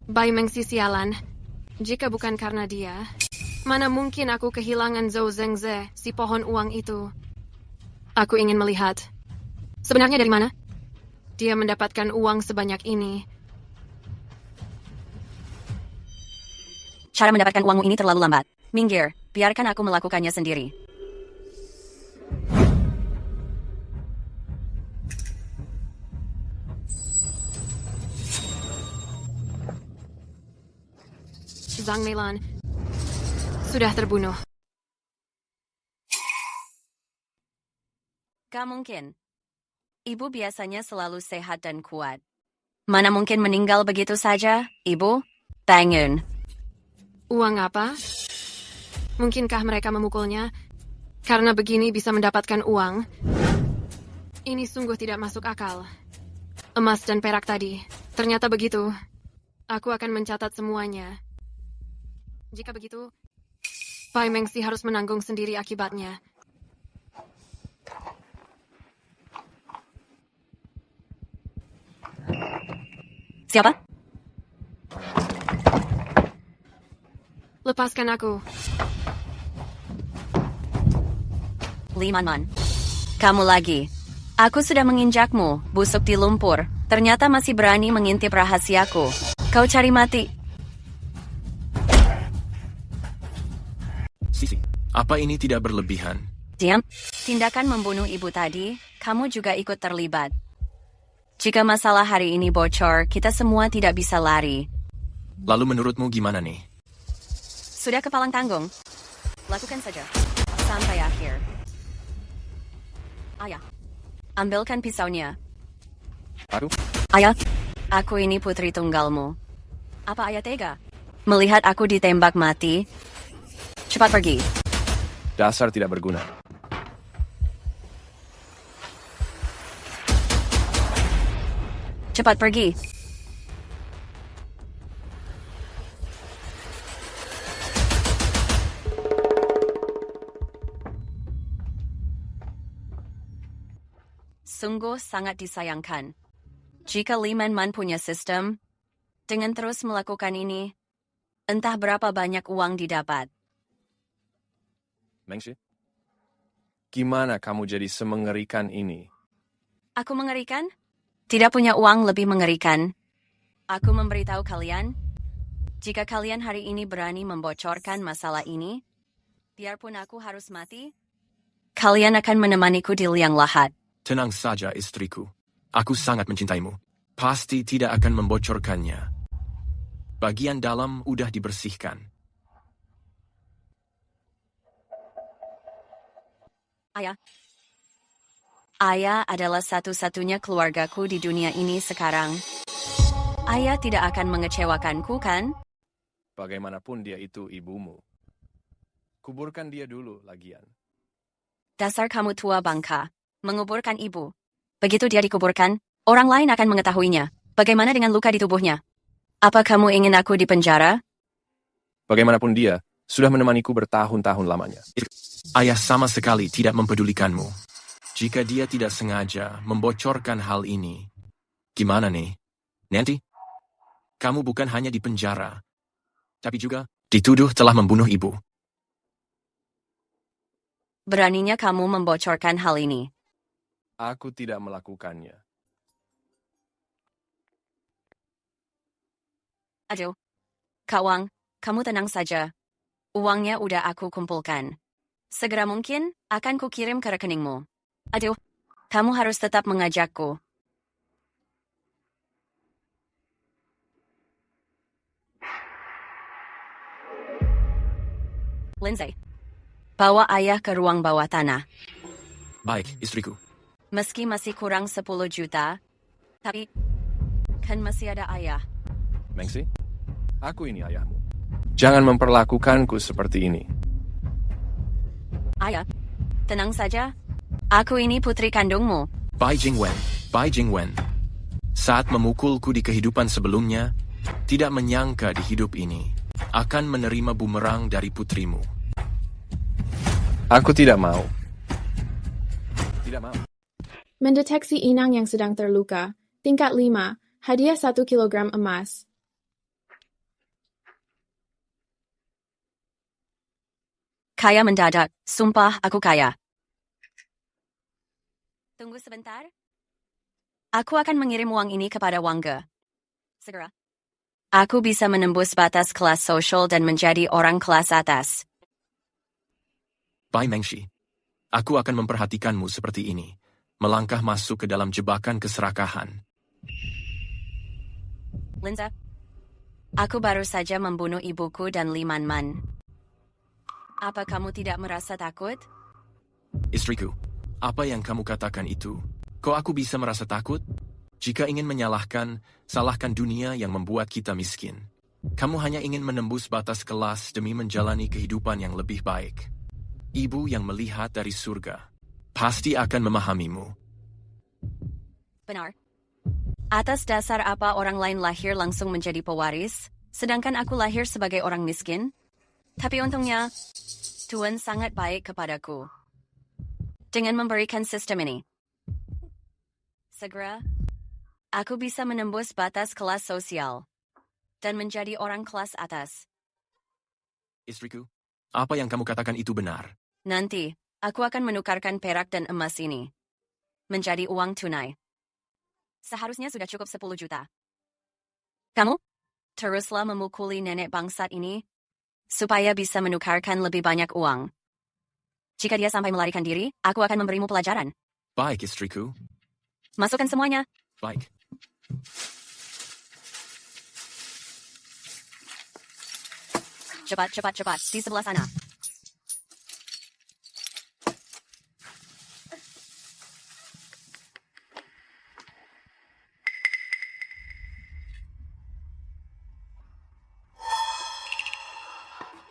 Bai Mengxi sialan. Jika bukan karena dia, mana mungkin aku kehilangan Zhou Zhengze, si pohon uang itu. Aku ingin melihat. Sebenarnya dari mana dia mendapatkan uang sebanyak ini? Cara mendapatkan uangmu ini terlalu lambat. Minggir, biarkan aku melakukannya sendiri. Zhang Meilan sudah terbunuh. Gak mungkin. Ibu biasanya selalu sehat dan kuat. Mana mungkin meninggal begitu saja, Ibu? Bangun. Uang apa? Mungkinkah mereka memukulnya? Karena begini bisa mendapatkan uang? Ini sungguh tidak masuk akal. Emas dan perak tadi. Ternyata begitu. Aku akan mencatat semuanya. Jika begitu, Bai Mengxi harus menanggung sendiri akibatnya. Siapa? Lepaskan aku. Limanman. Kamu lagi. Aku sudah menginjakmu, busuk di lumpur. Ternyata masih berani mengintip rahasiaku. Kau cari mati. Sisi, apa ini tidak berlebihan? Diam. Tindakan membunuh ibu tadi, kamu juga ikut terlibat. Jika masalah hari ini bocor, kita semua tidak bisa lari. Lalu menurutmu gimana nih? Sudah kepalang tanggung. Lakukan saja. Sampai akhir. Ayah. Ambilkan pisaunya. Aku? Ayah. Aku ini putri tunggalmu. Apa ayah tega? Melihat aku ditembak mati? Cepat pergi. Dasar tidak berguna. Cepat pergi. Sungguh sangat disayangkan. Jika Limanman punya sistem, dengan terus melakukan ini, Entah berapa banyak uang didapat. Mengshi? Gimana kamu jadi semengerikan ini? Aku mengerikan? Tidak punya uang lebih mengerikan. Aku memberitahu kalian, jika kalian hari ini berani membocorkan masalah ini, biarpun aku harus mati, kalian akan menemaniku di liang lahat. Tenang saja, istriku. Aku sangat mencintaimu. Pasti tidak akan membocorkannya. Bagian dalam udah dibersihkan. Ayah adalah satu-satunya keluargaku di dunia ini sekarang. Ayah tidak akan mengecewakanku, kan? Bagaimanapun dia itu ibumu. Kuburkan dia dulu, lagian. Dasar kamu tua bangka. Menguburkan ibu. Begitu dia dikuburkan, orang lain akan mengetahuinya. Bagaimana dengan luka di tubuhnya? Apa kamu ingin aku di penjara? Bagaimanapun dia, sudah menemaniku bertahun-tahun lamanya. Ayah sama sekali tidak mempedulikanmu. Jika dia tidak sengaja membocorkan hal ini, gimana nih? Nanti, kamu bukan hanya di penjara, tapi juga dituduh telah membunuh ibu. Beraninya kamu membocorkan hal ini. Aku tidak melakukannya. Aduh, Kak Wang, kamu tenang saja. Uangnya udah aku kumpulkan. Segera mungkin akan kukirim ke rekeningmu. Aduh, kamu harus tetap mengajakku. Lindsay, bawa ayah ke ruang bawah tanah. Baik, istriku. Meski masih kurang 10 juta, tapi kan masih ada ayah. Mengshi, aku ini ayahmu. Jangan memperlakukanku seperti ini. Ayah, tenang saja. Aku ini putri kandungmu. Bai Jingwen. Saat memukulku di kehidupan sebelumnya, tidak menyangka di hidup ini akan menerima bumerang dari putrimu. Aku tidak mau. Tidak mau. Mendeteksi inang yang sedang terluka. Tingkat 5. Hadiah 1 kilogram emas. Kaya mendadak. Sumpah aku kaya. Tunggu sebentar. Aku akan mengirim uang ini kepada Wangge. Segera. Aku bisa menembus batas kelas sosial dan menjadi orang kelas atas. Bai Mengshi, aku akan memperhatikanmu seperti ini. Melangkah masuk ke dalam jebakan keserakahan. Linza, aku baru saja membunuh ibuku dan Li Man. Apa kamu tidak merasa takut? Istriku, apa yang kamu katakan itu? Kok aku bisa merasa takut? Jika ingin menyalahkan, salahkan dunia yang membuat kita miskin. Kamu hanya ingin menembus batas kelas demi menjalani kehidupan yang lebih baik. Ibu yang melihat dari surga pasti akan memahamimu. Benar. Atas dasar apa orang lain lahir langsung menjadi pewaris, sedangkan aku lahir sebagai orang miskin? Tapi untungnya, Tuhan sangat baik kepadaku. Dengan memberikan sistem ini. Segera, aku bisa menembus batas kelas sosial dan menjadi orang kelas atas. Istriku, apa yang kamu katakan itu benar. Nanti, aku akan menukarkan perak dan emas ini menjadi uang tunai. Seharusnya sudah cukup 10 juta. Kamu, teruslah memukuli nenek bangsat ini supaya bisa menukarkan lebih banyak uang. Jika dia sampai melarikan diri, aku akan memberimu pelajaran. Baik, istriku. Masukkan semuanya. Baik. Cepat. Di sebelah sana.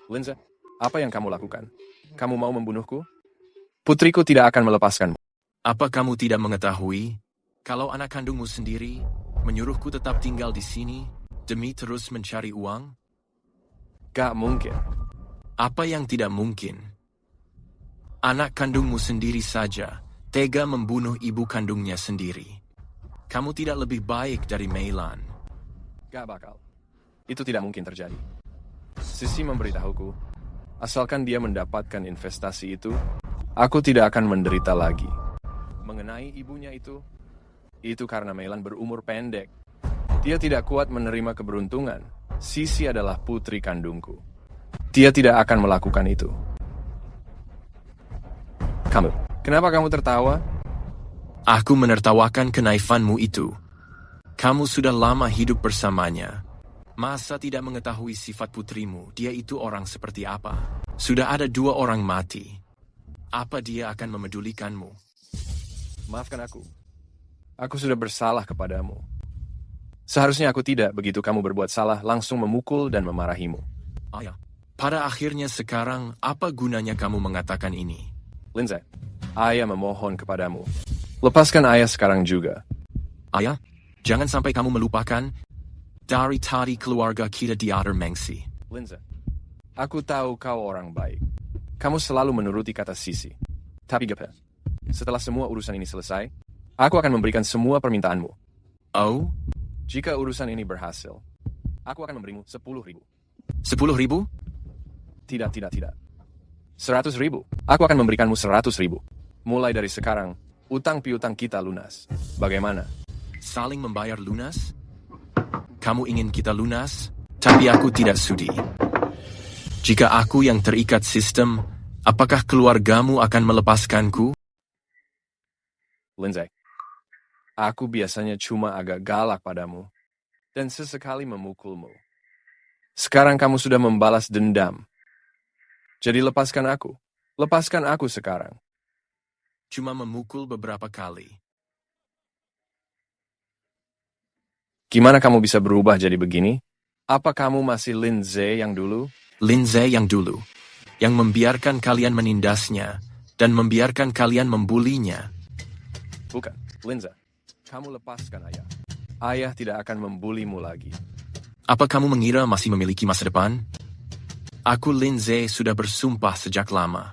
Linza, apa yang kamu lakukan? Kamu mau membunuhku? Putriku tidak akan melepaskanmu. Apa kamu tidak mengetahui kalau anak kandungmu sendiri menyuruhku tetap tinggal di sini demi terus mencari uang? Gak mungkin. Apa yang tidak mungkin? Anak kandungmu sendiri saja tega membunuh ibu kandungnya sendiri. Kamu tidak lebih baik dari Mei Lan. Gak bakal. Itu tidak mungkin terjadi. Sisi memberitahuku, asalkan dia mendapatkan investasi itu, aku tidak akan menderita lagi. Mengenai ibunya itu karena Melan berumur pendek. Dia tidak kuat menerima keberuntungan. Sisi adalah putri kandungku. Dia tidak akan melakukan itu. Kenapa kamu tertawa? Aku menertawakan kenaifanmu itu. Kamu sudah lama hidup bersamanya. Masa tidak mengetahui sifat putrimu? Dia itu orang seperti apa? Sudah ada 2 orang mati. Apa dia akan memedulikanmu? Maafkan aku. Aku sudah bersalah kepadamu. Seharusnya aku tidak, begitu kamu berbuat salah, langsung memukul dan memarahimu. Ayah, pada akhirnya sekarang, apa gunanya kamu mengatakan ini? Lindsay, ayah memohon kepadamu. Lepaskan ayah sekarang juga. Ayah, jangan sampai kamu melupakan dari tadi keluarga kita diatur Mengsi. Lindsay, aku tahu kau orang baik. Kamu selalu menuruti kata Sisi. Tapi Gapa, setelah semua urusan ini selesai, aku akan memberikan semua permintaanmu. Oh? Jika urusan ini berhasil, aku akan memberimu 10.000. 10.000? Tidak. 100.000. Aku akan memberikanmu 100.000. Mulai dari sekarang, utang piutang kita lunas. Bagaimana? Saling membayar lunas? Kamu ingin kita lunas, tapi aku tidak sudi. Jika aku yang terikat sistem, apakah keluargamu akan melepaskanku? Lindsay, aku biasanya cuma agak galak padamu, dan sesekali memukulmu. Sekarang kamu sudah membalas dendam. Jadi lepaskan aku. Lepaskan aku sekarang. Cuma memukul beberapa kali. Gimana kamu bisa berubah jadi begini? Apa kamu masih Lindsay yang dulu? Lindsay yang dulu. Yang membiarkan kalian menindasnya, dan membiarkan kalian membulinya. Bukan, Lindsay. Kamu lepaskan ayah. Ayah tidak akan membulimu lagi. Apa kamu mengira masih memiliki masa depan? Aku Lindsay sudah bersumpah sejak lama.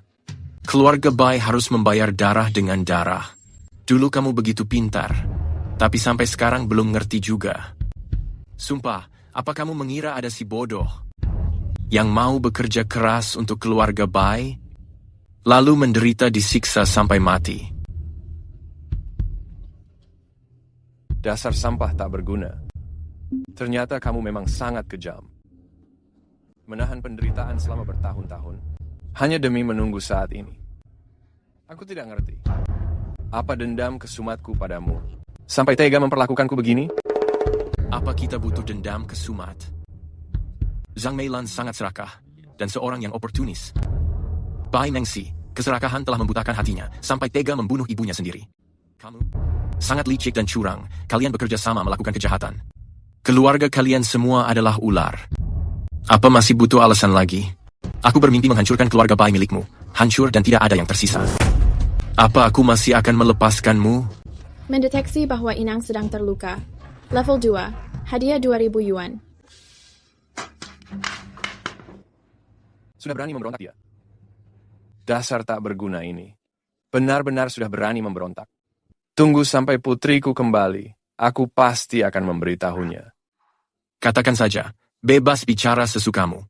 Keluarga Bai harus membayar darah dengan darah. Dulu kamu begitu pintar, tapi sampai sekarang belum ngerti juga. Sumpah, apa kamu mengira ada si bodoh yang mau bekerja keras untuk keluarga Bai, lalu menderita disiksa sampai mati? Dasar sampah tak berguna. Ternyata kamu memang sangat kejam. Menahan penderitaan selama bertahun-tahun, hanya demi menunggu saat ini. Aku tidak ngerti. Apa dendam kesumatku padamu? Sampai tega memperlakukanku begini? Apa kita butuh dendam kesumat? Zhang Meilan sangat serakah, dan seorang yang oportunis. Bai Mengsi, keserakahan telah membutakan hatinya, sampai tega membunuh ibunya sendiri. Kamu sangat licik dan curang, kalian bekerja sama melakukan kejahatan. Keluarga kalian semua adalah ular. Apa masih butuh alasan lagi? Aku bermimpi menghancurkan keluarga Bai milikmu. Hancur dan tidak ada yang tersisa. Apa aku masih akan melepaskanmu? Mendeteksi bahwa Inang sedang terluka. Level 2, hadiah 2.000 yuan. Sudah berani memberontak ya? Dasar tak berguna ini. Benar-benar sudah berani memberontak. Tunggu sampai putriku kembali. Aku pasti akan memberitahunya. Katakan saja. Bebas bicara sesukamu.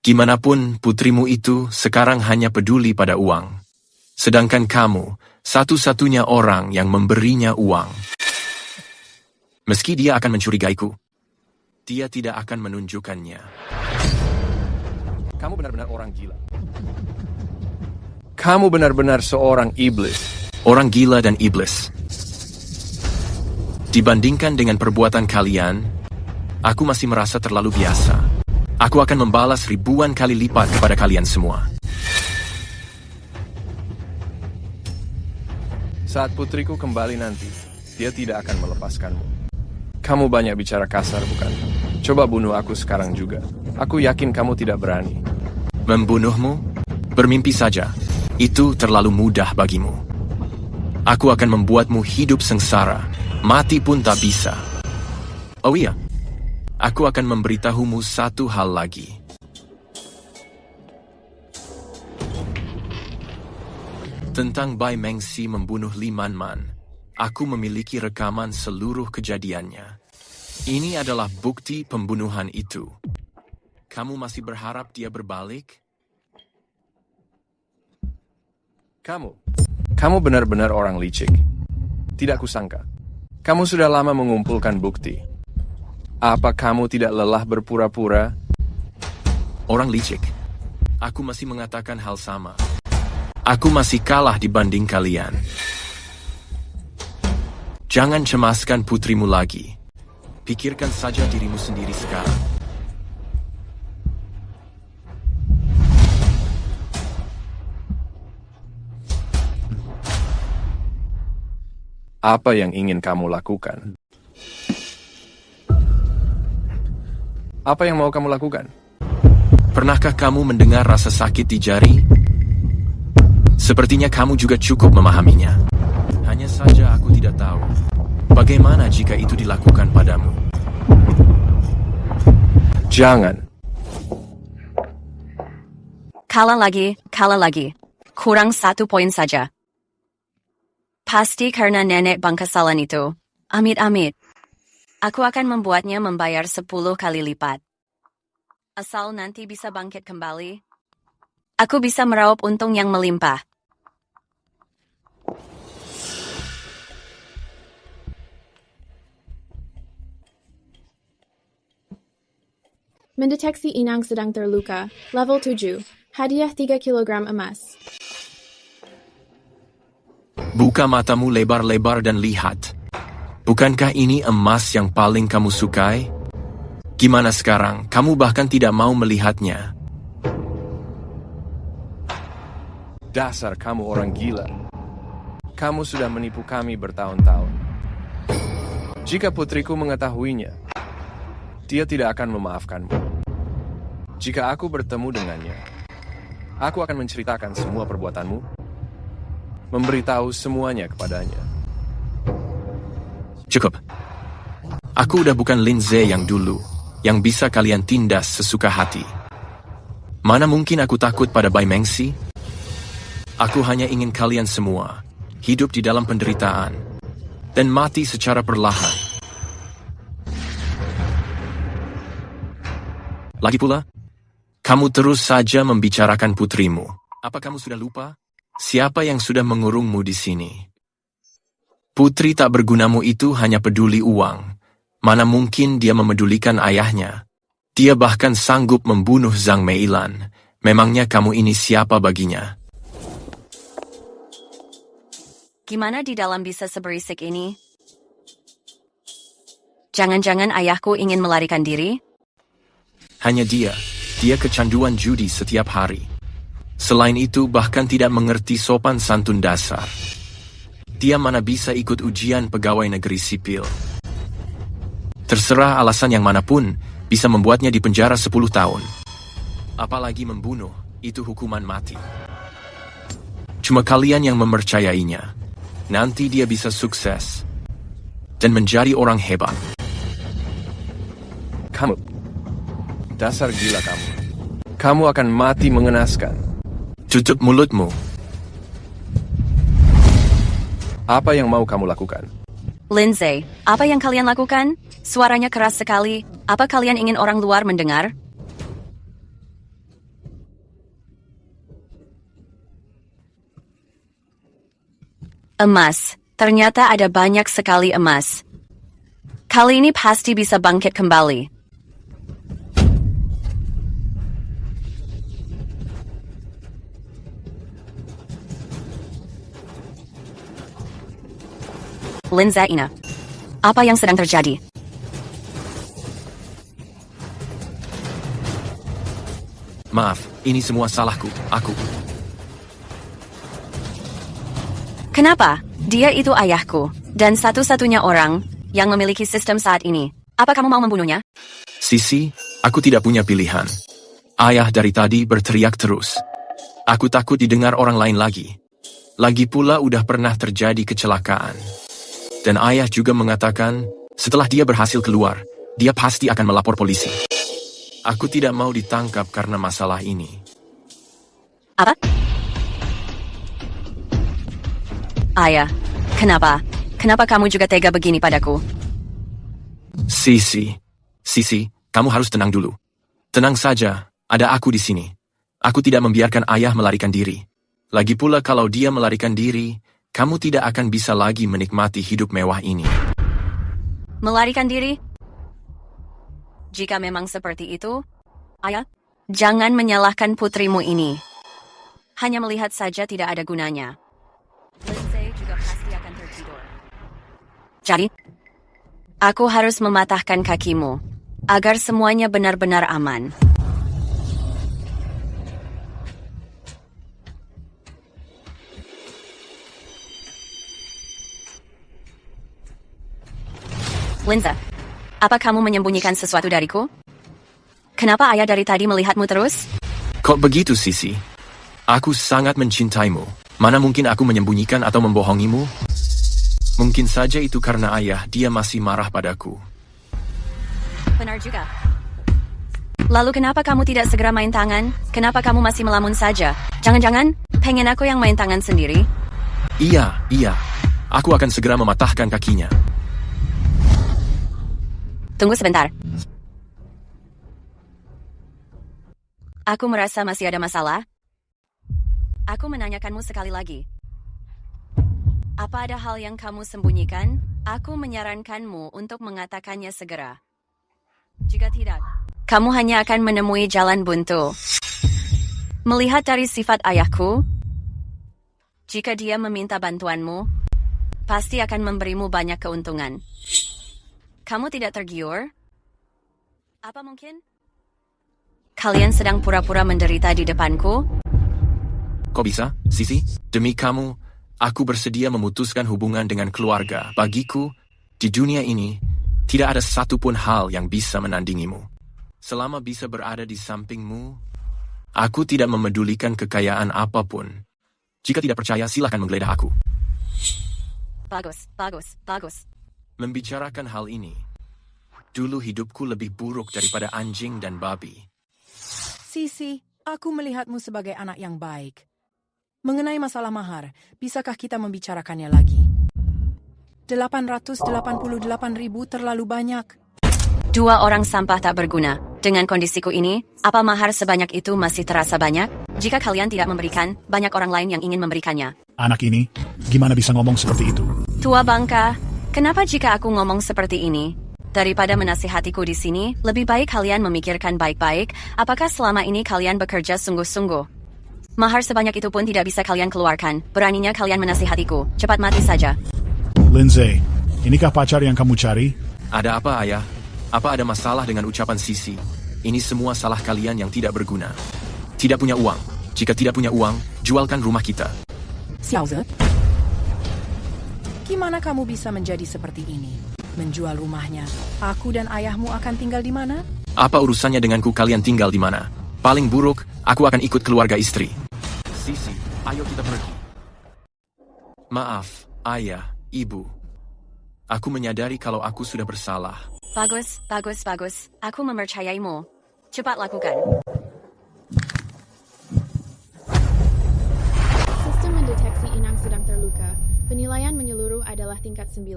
Gimanapun putrimu itu sekarang hanya peduli pada uang. Sedangkan kamu, satu-satunya orang yang memberinya uang. Meski dia akan mencurigaiku, dia tidak akan menunjukkannya. Kamu benar-benar orang gila. Kamu benar-benar seorang iblis. Orang gila dan iblis. Dibandingkan dengan perbuatan kalian, aku masih merasa terlalu biasa. Aku akan membalas ribuan kali lipat kepada kalian semua. Saat putriku kembali nanti, dia tidak akan melepaskanmu. Kamu banyak bicara kasar, bukan? Coba bunuh aku sekarang juga. Aku yakin kamu tidak berani. Membunuhmu? Bermimpi saja. Itu terlalu mudah bagimu. Aku akan membuatmu hidup sengsara. Mati pun tak bisa. Oh iya. Aku akan memberitahumu satu hal lagi. Tentang Bai Mengsi membunuh Li Man. Aku memiliki rekaman seluruh kejadiannya. Ini adalah bukti pembunuhan itu. Kamu masih berharap dia berbalik? Kamu benar-benar orang licik. Tidak kusangka. Kamu sudah lama mengumpulkan bukti. Apa kamu tidak lelah berpura-pura? Orang licik. Aku masih mengatakan hal sama. Aku masih kalah dibanding kalian. Jangan cemaskan putrimu lagi. Pikirkan saja dirimu sendiri sekarang. Apa yang ingin kamu lakukan? Apa yang mau kamu lakukan? Pernahkah kamu mendengar rasa sakit di jari? Sepertinya kamu juga cukup memahaminya. Hanya saja aku tidak tahu. Bagaimana jika itu dilakukan padamu? Jangan. Kalah lagi. Kurang 1 poin saja. Pasti karena nenek bangkasalan itu. Amit-amit. Aku akan membuatnya membayar 10 kali lipat. Asal nanti bisa bangkit kembali, aku bisa meraup untung yang melimpah. Mendeteksi inang sedang terluka. Level 7. Hadiah 3 kilogram emas. Buka matamu lebar-lebar dan lihat. Bukankah ini emas yang paling kamu sukai? Gimana sekarang? Kamu bahkan tidak mau melihatnya. Dasar kamu orang gila. Kamu sudah menipu kami bertahun-tahun. Jika putriku mengetahuinya, dia tidak akan memaafkanmu. Jika aku bertemu dengannya, aku akan menceritakan semua perbuatanmu, memberitahu semuanya kepadanya. Cukup. Aku udah bukan Lindsay yang dulu, yang bisa kalian tindas sesuka hati. Mana mungkin aku takut pada Bai Mengsi? Aku hanya ingin kalian semua hidup di dalam penderitaan dan mati secara perlahan. Lagi pula, kamu terus saja membicarakan putrimu. Apa kamu sudah lupa? Siapa yang sudah mengurungmu di sini? Putri tak bergunamu itu hanya peduli uang. Mana mungkin dia memedulikan ayahnya? Dia bahkan sanggup membunuh Zhang Meilan. Memangnya kamu ini siapa baginya? Gimana di dalam bisa seberisik ini? Jangan-jangan ayahku ingin melarikan diri? Hanya dia kecanduan judi setiap hari. Selain itu bahkan tidak mengerti sopan santun dasar. Dia mana bisa ikut ujian pegawai negeri sipil. Terserah alasan yang manapun bisa membuatnya dipenjara 10 tahun. Apalagi membunuh, itu hukuman mati. Cuma kalian yang mempercayainya. Nanti dia bisa sukses dan menjadi orang hebat. Kamu, dasar gila kamu. Kamu akan mati mengenaskan. Tutup mulutmu. Apa yang mau kamu lakukan? Lindsay, apa yang kalian lakukan? Suaranya keras sekali. Apa kalian ingin orang luar mendengar? Emas. Ternyata ada banyak sekali emas. Kali ini pasti bisa bangkit kembali. Lindsay Ina, apa yang sedang terjadi? Maaf, ini semua salahku. Aku. Kenapa? Dia itu ayahku, dan satu-satunya orang yang memiliki sistem saat ini. Apa kamu mau membunuhnya? Sisi, aku tidak punya pilihan. Ayah dari tadi berteriak terus. Aku takut didengar orang lain lagi. Lagi pula udah pernah terjadi kecelakaan. Dan ayah juga mengatakan, setelah dia berhasil keluar, dia pasti akan melapor polisi. Aku tidak mau ditangkap karena masalah ini. Apa? Ayah, kenapa? Kenapa kamu juga tega begini padaku? Sisi, kamu harus tenang dulu. Tenang saja, ada aku di sini. Aku tidak membiarkan ayah melarikan diri. Lagi pula kalau dia melarikan diri, kamu tidak akan bisa lagi menikmati hidup mewah ini. Melarikan diri? Jika memang seperti itu, ayah, jangan menyalahkan putrimu ini. Hanya melihat saja tidak ada gunanya. Lindsay juga pasti akan tertidur. Jadi, aku harus mematahkan kakimu, agar semuanya benar-benar aman. Lindsay, apa kamu menyembunyikan sesuatu dariku? Kenapa ayah dari tadi melihatmu terus? Kok begitu, Sisi? Aku sangat mencintaimu. Mana mungkin aku menyembunyikan atau membohongimu? Mungkin saja itu karena ayah dia masih marah padaku. Benar juga. Lalu kenapa kamu tidak segera main tangan? Kenapa kamu masih melamun saja? Jangan-jangan pengen aku yang main tangan sendiri? Iya. Aku akan segera mematahkan kakinya. Tunggu sebentar. Aku merasa masih ada masalah. Aku menanyakanmu sekali lagi. Apa ada hal yang kamu sembunyikan? Aku menyarankanmu untuk mengatakannya segera. Jika tidak, kamu hanya akan menemui jalan buntu. Melihat dari sifat ayahku, jika dia meminta bantuanmu, pasti akan memberimu banyak keuntungan. Kamu tidak tergiur? Apa mungkin? Kalian sedang pura-pura menderita di depanku? Kok bisa, Sisi? Demi kamu, aku bersedia memutuskan hubungan dengan keluarga. Bagiku, di dunia ini, tidak ada satupun hal yang bisa menandingimu. Selama bisa berada di sampingmu, aku tidak memedulikan kekayaan apapun. Jika tidak percaya, silakan menggeledah aku. Bagus. Membicarakan hal ini, dulu hidupku lebih buruk daripada anjing dan babi. Sisi, aku melihatmu sebagai anak yang baik. Mengenai masalah mahar, bisakah kita membicarakannya lagi? 888.000 terlalu banyak. 2 orang sampah tak berguna. Dengan kondisiku ini, apa mahar sebanyak itu masih terasa banyak? Jika kalian tidak memberikan, banyak orang lain yang ingin memberikannya. Anak ini, gimana bisa ngomong seperti itu? Tua bangka, kenapa jika aku ngomong seperti ini? Daripada menasihatiku di sini, lebih baik kalian memikirkan baik-baik, apakah selama ini kalian bekerja sungguh-sungguh? Mahar sebanyak itu pun tidak bisa kalian keluarkan. Beraninya kalian menasihatiku. Cepat mati saja. Lindsay, inikah pacar yang kamu cari? Ada apa, ayah? Apa ada masalah dengan ucapan Sisi? Ini semua salah kalian yang tidak berguna. Tidak punya uang. Jika tidak punya uang, jualkan rumah kita. Xiaoze, gimana kamu bisa menjadi seperti ini? Menjual rumahnya. Aku dan ayahmu akan tinggal di mana? Apa urusannya denganku kalian tinggal di mana? Paling buruk, aku akan ikut keluarga istri. Sisi, ayo kita pergi. Maaf, ayah, ibu. Aku menyadari kalau aku sudah bersalah. Bagus. Aku mempercayaimu. Cepat lakukan. Sistem mendeteksi inang sedang terluka. Penilaian menyeluruh adalah tingkat 9.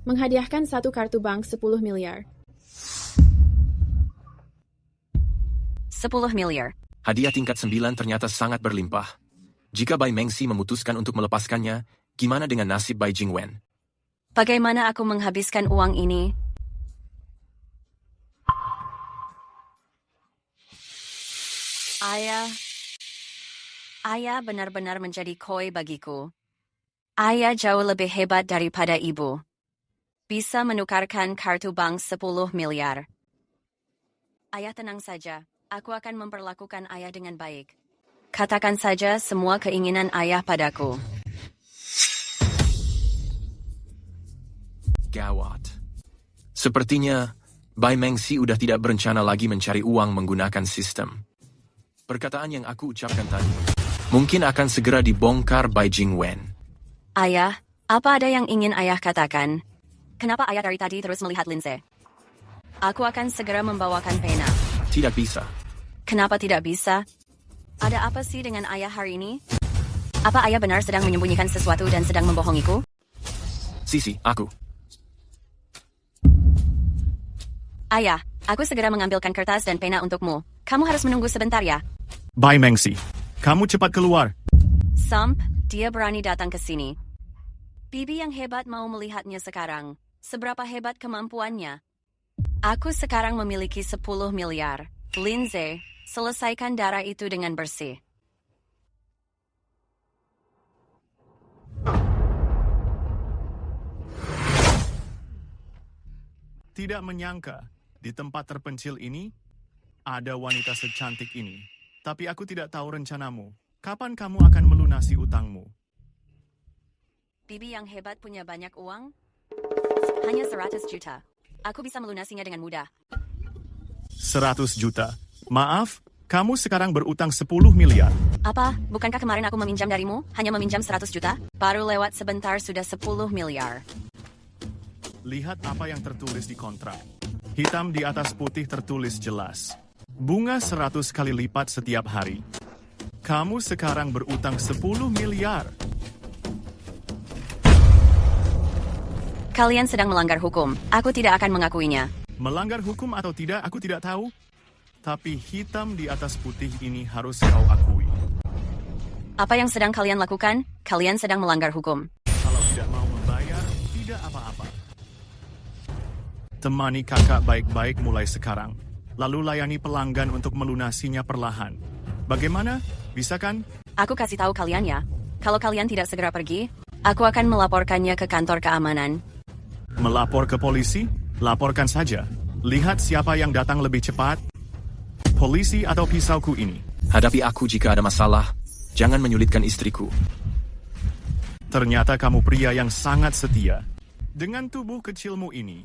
Menghadiahkan 1 kartu bank 10 miliar. 10 miliar. Hadiah tingkat 9 ternyata sangat berlimpah. Jika Bai Mengxi memutuskan untuk melepaskannya, gimana dengan nasib Bai Jingwen? Bagaimana aku menghabiskan uang ini? Ayah benar-benar menjadi koi bagiku. Ayah jauh lebih hebat daripada ibu. Bisa menukarkan kartu bank 10 miliar. Ayah tenang saja. Aku akan memperlakukan ayah dengan baik. Katakan saja semua keinginan ayah padaku. Gawat. Sepertinya, Bai Mengxi udah tidak berencana lagi mencari uang menggunakan sistem. Perkataan yang aku ucapkan tadi, mungkin akan segera dibongkar Bai Jingwen. Ayah, apa ada yang ingin ayah katakan? Kenapa ayah dari tadi terus melihat Lindsay? Aku akan segera membawakan pena. Tidak bisa. Kenapa tidak bisa? Ada apa sih dengan ayah hari ini? Apa ayah benar sedang menyembunyikan sesuatu dan sedang membohongiku? Sisi, aku. Ayah, Aku segera mengambilkan kertas dan pena untukmu. Kamu harus menunggu sebentar ya. Bye, Mengsi. Kamu cepat keluar. Sump, dia berani datang ke sini. Bibi yang hebat mau melihatnya sekarang. Seberapa hebat kemampuannya. Aku sekarang memiliki 10 miliar. Lindsay, selesaikan darah itu dengan bersih. Tidak menyangka, di tempat terpencil ini, ada wanita secantik ini. Tapi aku tidak tahu rencanamu. Kapan kamu akan melunasi utangmu? Bibi yang hebat punya banyak uang? Hanya 100 juta. Aku bisa melunasinya dengan mudah. 100 juta. Maaf, kamu sekarang berutang 10 miliar. Apa? Bukankah kemarin aku meminjam darimu? Hanya meminjam 100 juta? Baru lewat sebentar sudah 10 miliar. Lihat apa yang tertulis di kontrak. Hitam di atas putih tertulis jelas. Bunga 100 kali lipat setiap hari. Kamu sekarang berutang 10 miliar. Kalian sedang melanggar hukum. Aku tidak akan mengakuinya. Melanggar hukum atau tidak, aku tidak tahu. Tapi hitam di atas putih ini harus kau akui. Apa yang sedang kalian lakukan? Kalian sedang melanggar hukum. Kalau tidak mau membayar, tidak apa-apa. Temani kakak baik-baik mulai sekarang. Lalu layani pelanggan untuk melunasinya perlahan. Bagaimana? Bisa kan? Aku kasih tahu kalian ya. Kalau kalian tidak segera pergi, aku akan melaporkannya ke kantor keamanan. Melapor ke polisi? Laporkan saja. Lihat siapa yang datang lebih cepat. Polisi atau pisauku ini. Hadapi aku jika ada masalah. Jangan menyulitkan istriku. Ternyata kamu pria yang sangat setia. Dengan tubuh kecilmu ini,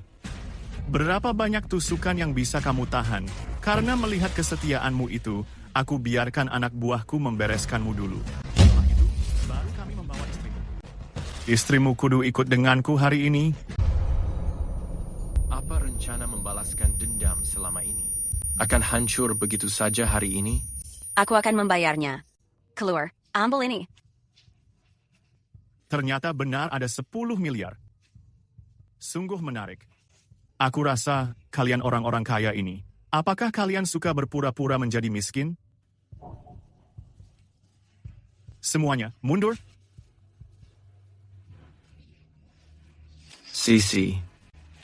berapa banyak tusukan yang bisa kamu tahan? Karena melihat kesetiaanmu itu, aku biarkan anak buahku membereskanmu dulu. Setelah itu, baru kami membawa istrimu. Istrimu kudu ikut denganku hari ini. Apa rencana membalaskan dendam selama ini? Akan hancur begitu saja hari ini? Aku akan membayarnya. Keluar, ambil ini. Ternyata benar ada 10 miliar. Sungguh menarik. Aku rasa kalian orang-orang kaya ini. Apakah kalian suka berpura-pura menjadi miskin? Semuanya, mundur. Sisi,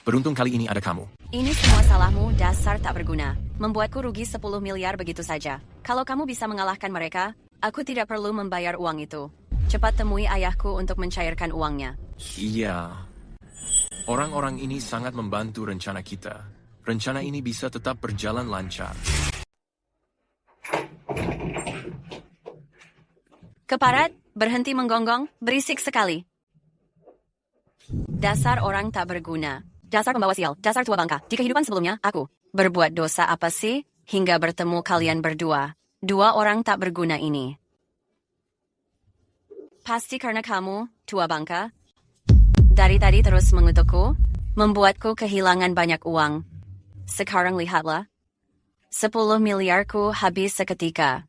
beruntung kali ini ada kamu. Ini semua salahmu, dasar tak berguna. Membuatku rugi 10 miliar begitu saja. Kalau kamu bisa mengalahkan mereka, aku tidak perlu membayar uang itu. Cepat temui ayahku untuk mencairkan uangnya. Iya. Orang-orang ini sangat membantu rencana kita. Rencana ini bisa tetap berjalan lancar. Keparat, berhenti menggonggong, berisik sekali. Dasar orang tak berguna. Dasar pembawa sial, dasar tua bangka. Di kehidupan sebelumnya, aku berbuat dosa apa sih? Hingga bertemu kalian berdua. Dua orang tak berguna ini. Pasti karena kamu, tua bangka. Dari tadi terus mengutukku, membuatku kehilangan banyak uang. Sekarang lihatlah. 10 miliarku habis seketika.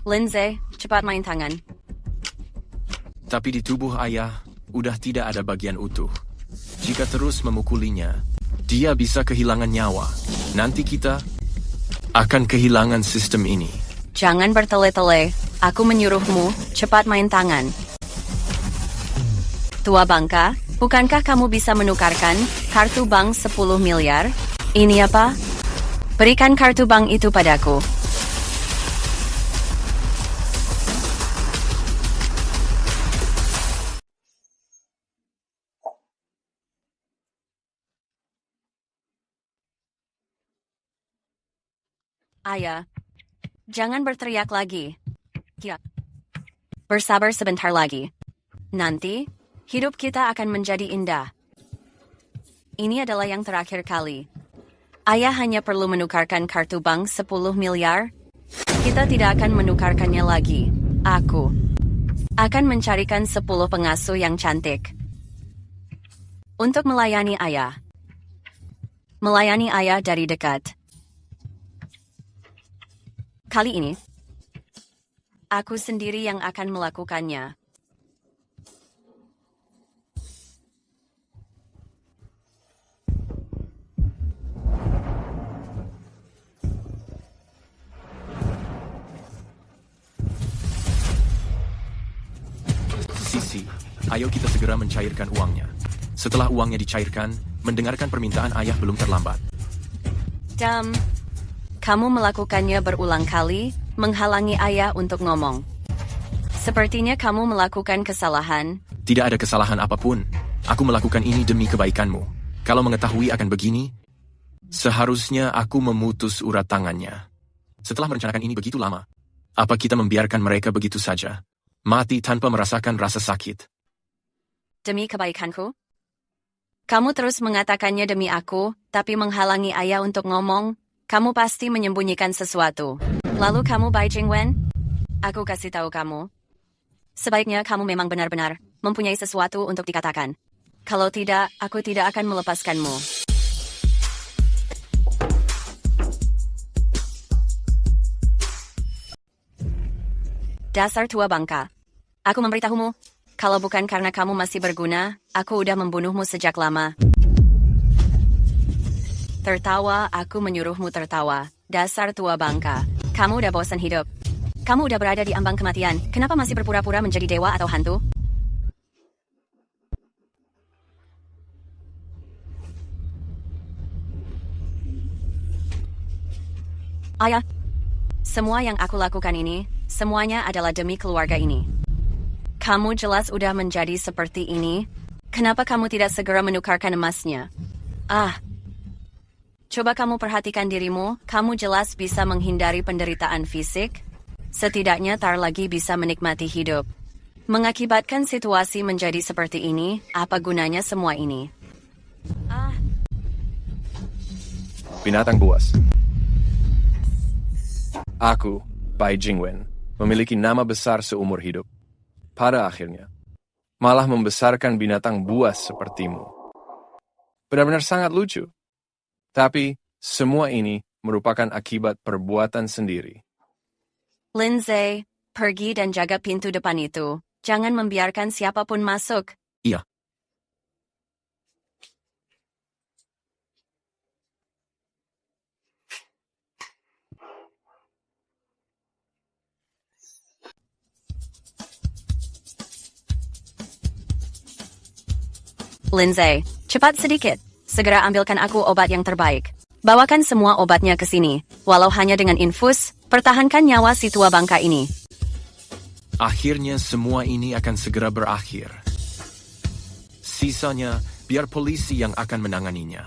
Lindsay, cepat main tangan. Tapi di tubuh ayah, udah tidak ada bagian utuh. Jika terus memukulinya, dia bisa kehilangan nyawa. Nanti kita akan kehilangan sistem ini. Jangan bertele-tele. Aku menyuruhmu, cepat main tangan. Tua bangka, bukankah kamu bisa menukarkan kartu bank 10 miliar? Ini apa? Berikan kartu bank itu padaku. Ayah, jangan berteriak lagi. Ya. Bersabar sebentar lagi. Nanti, hidup kita akan menjadi indah. Ini adalah yang terakhir kali. Ayah hanya perlu menukarkan kartu bank 10 miliar. Kita tidak akan menukarkannya lagi. Aku akan mencarikan 10 pengasuh yang cantik. Untuk melayani ayah. Melayani ayah dari dekat. Kali ini, aku sendiri yang akan melakukannya. sisi, ayo kita segera mencairkan uangnya. Setelah uangnya dicairkan, mendengarkan permintaan ayah belum terlambat. Kamu melakukannya berulang kali, menghalangi ayah untuk ngomong. Sepertinya kamu melakukan kesalahan. Tidak ada kesalahan apapun. Aku melakukan ini demi kebaikanmu. Kalau mengetahui akan begini, seharusnya aku memutus urat tangannya. Setelah merencanakan ini begitu lama, apa kita membiarkan mereka begitu saja? Mati tanpa merasakan rasa sakit. Demi kebaikanku? Kamu terus mengatakannya demi aku, tapi menghalangi ayah untuk ngomong. Kamu pasti menyembunyikan sesuatu. Lalu kamu Bai Jingwen? Aku kasih tahu kamu. Sebaiknya kamu memang benar-benar mempunyai sesuatu untuk dikatakan. Kalau tidak, aku tidak akan melepaskanmu. Dasar tua bangka. Aku memberitahumu, kalau bukan karena kamu masih berguna, aku udah membunuhmu sejak lama. Tertawa, aku menyuruhmu tertawa. Dasar tua bangka. Kamu udah bosan hidup. Kamu udah berada di ambang kematian. Kenapa masih berpura-pura menjadi dewa atau hantu? Ayah, semua yang aku lakukan ini, semuanya adalah demi keluarga ini. Kamu jelas udah menjadi seperti ini. Kenapa kamu tidak segera menukarkan emasnya? Coba kamu perhatikan dirimu, kamu jelas bisa menghindari penderitaan fisik. Setidaknya tar lagi bisa menikmati hidup. Mengakibatkan situasi menjadi seperti ini, apa gunanya semua ini? Binatang buas. Aku, Bai Jingwen, memiliki nama besar seumur hidup. Pada akhirnya, malah membesarkan binatang buas sepertimu. Benar-benar sangat lucu. Tapi, semua ini merupakan akibat perbuatan sendiri. Lindsay, pergi dan jaga pintu depan itu. Jangan membiarkan siapapun masuk. Iya. Lindsay, cepat sedikit. Segera ambilkan aku obat yang terbaik. Bawakan semua obatnya ke sini. Walau hanya dengan infus, pertahankan nyawa si tua bangka ini. Akhirnya semua ini akan segera berakhir. Sisanya, biar polisi yang akan menanganinya.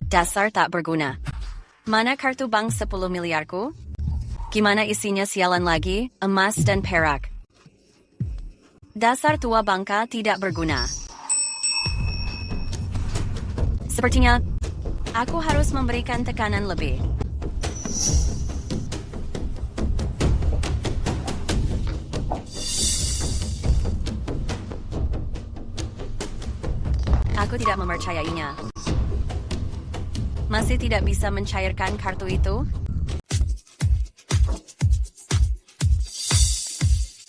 Dasar tak berguna. Mana kartu bank 10 miliarku? Gimana isinya sialan lagi, emas dan perak. Dasar tua bangka tidak berguna. Sepertinya, aku harus memberikan tekanan lebih. Aku tidak mempercayainya. Masih tidak bisa mencairkan kartu itu?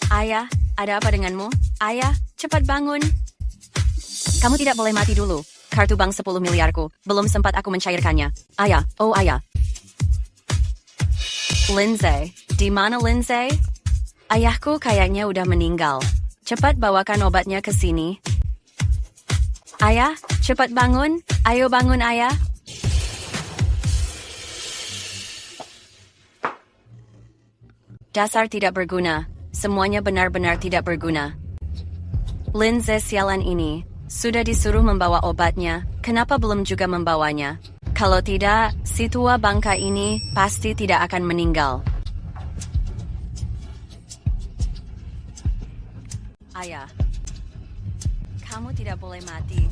Ayah, ada apa denganmu? Ayah, cepat bangun. Kamu tidak boleh mati dulu. Kartu bank 10 miliarku. Belum sempat aku mencairkannya. Ayah, oh ayah. Lindsay, di mana Lindsay? Ayahku kayaknya udah meninggal. Cepat bawakan obatnya ke sini. Ayah, cepat bangun. Ayo bangun ayah. Dasar tidak berguna. Semuanya benar-benar tidak berguna. Lindsay sialan ini. Sudah disuruh membawa obatnya, kenapa belum juga membawanya? Kalau tidak, si tua bangka ini pasti tidak akan meninggal. Ayah, kamu tidak boleh mati.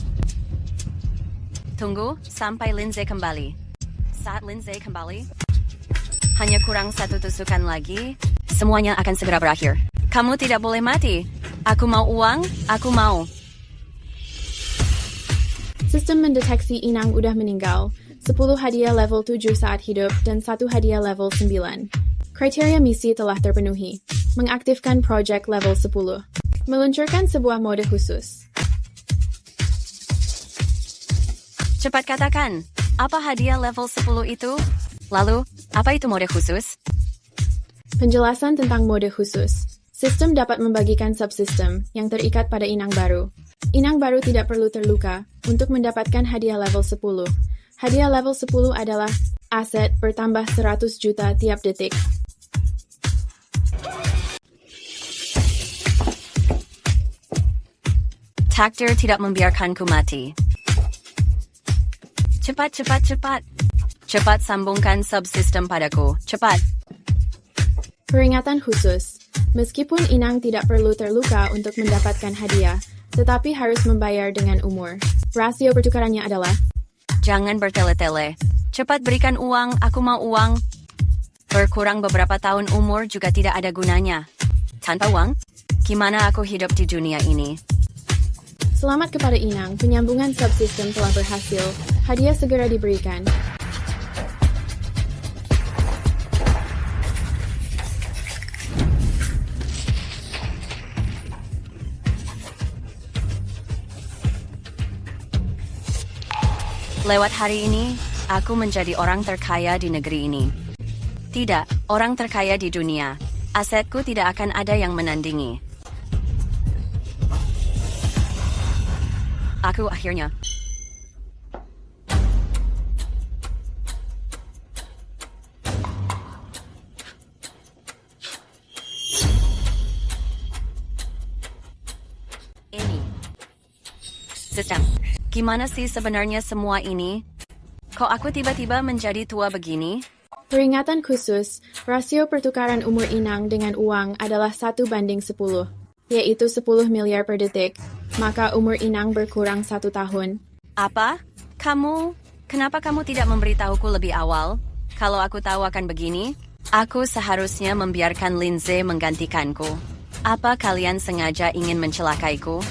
Tunggu sampai Lindsay kembali. Saat Lindsay kembali, hanya kurang satu tusukan lagi, semuanya akan segera berakhir. Kamu tidak boleh mati. Aku mau uang, aku mau. Sistem mendeteksi inang udah meninggal, 10 hadiah level 7 saat hidup, dan 1 hadiah level 9. Kriteria misi telah terpenuhi. Mengaktifkan project level 10. Meluncurkan sebuah mode khusus. Cepat katakan, apa hadiah level 10 itu? Lalu, apa itu mode khusus? Penjelasan tentang mode khusus. Sistem dapat membagikan subsistem yang terikat pada inang baru. Inang baru tidak perlu terluka untuk mendapatkan hadiah level 10. Hadiah level 10 adalah aset bertambah 100 juta tiap detik. Takdir tidak membiarkanku mati. Cepat, cepat, cepat. Cepat sambungkan subsistem padaku. Cepat. Peringatan khusus. Meskipun inang tidak perlu terluka untuk mendapatkan hadiah, tetapi harus membayar dengan umur. Rasio pertukarannya adalah... Jangan bertele-tele. Cepat berikan uang, aku mau uang. Berkurang beberapa tahun umur juga tidak ada gunanya. Tanpa uang, gimana aku hidup di dunia ini? Selamat kepada inang, penyambungan subsistem telah berhasil. Hadiah segera diberikan. Lewat hari ini, aku menjadi orang terkaya di negeri ini. Tidak, orang terkaya di dunia. Asetku tidak akan ada yang menandingi. Aku akhirnya. Ini. Sistem. Gimana sih sebenarnya semua ini? Kok aku tiba-tiba menjadi tua begini? Peringatan khusus, rasio pertukaran umur inang dengan uang adalah 1:10, yaitu 10 miliar per detik. Maka umur inang berkurang 1 tahun. Apa? Kenapa kamu tidak memberitahuku lebih awal? Kalau aku tahu akan begini, aku seharusnya membiarkan Lindsay menggantikanku. Apa kalian sengaja ingin mencelakaiku?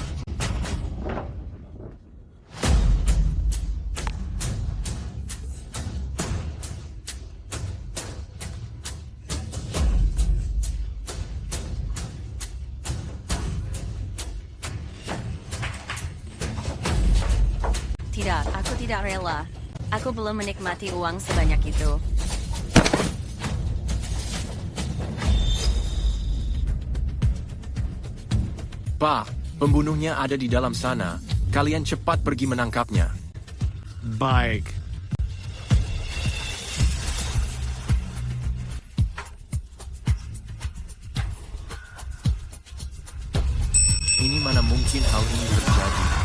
Tidak, aku tidak rela. Aku belum menikmati uang sebanyak itu. Pak, pembunuhnya ada di dalam sana. Kalian cepat pergi menangkapnya. Baik. Ini mana mungkin hal ini terjadi?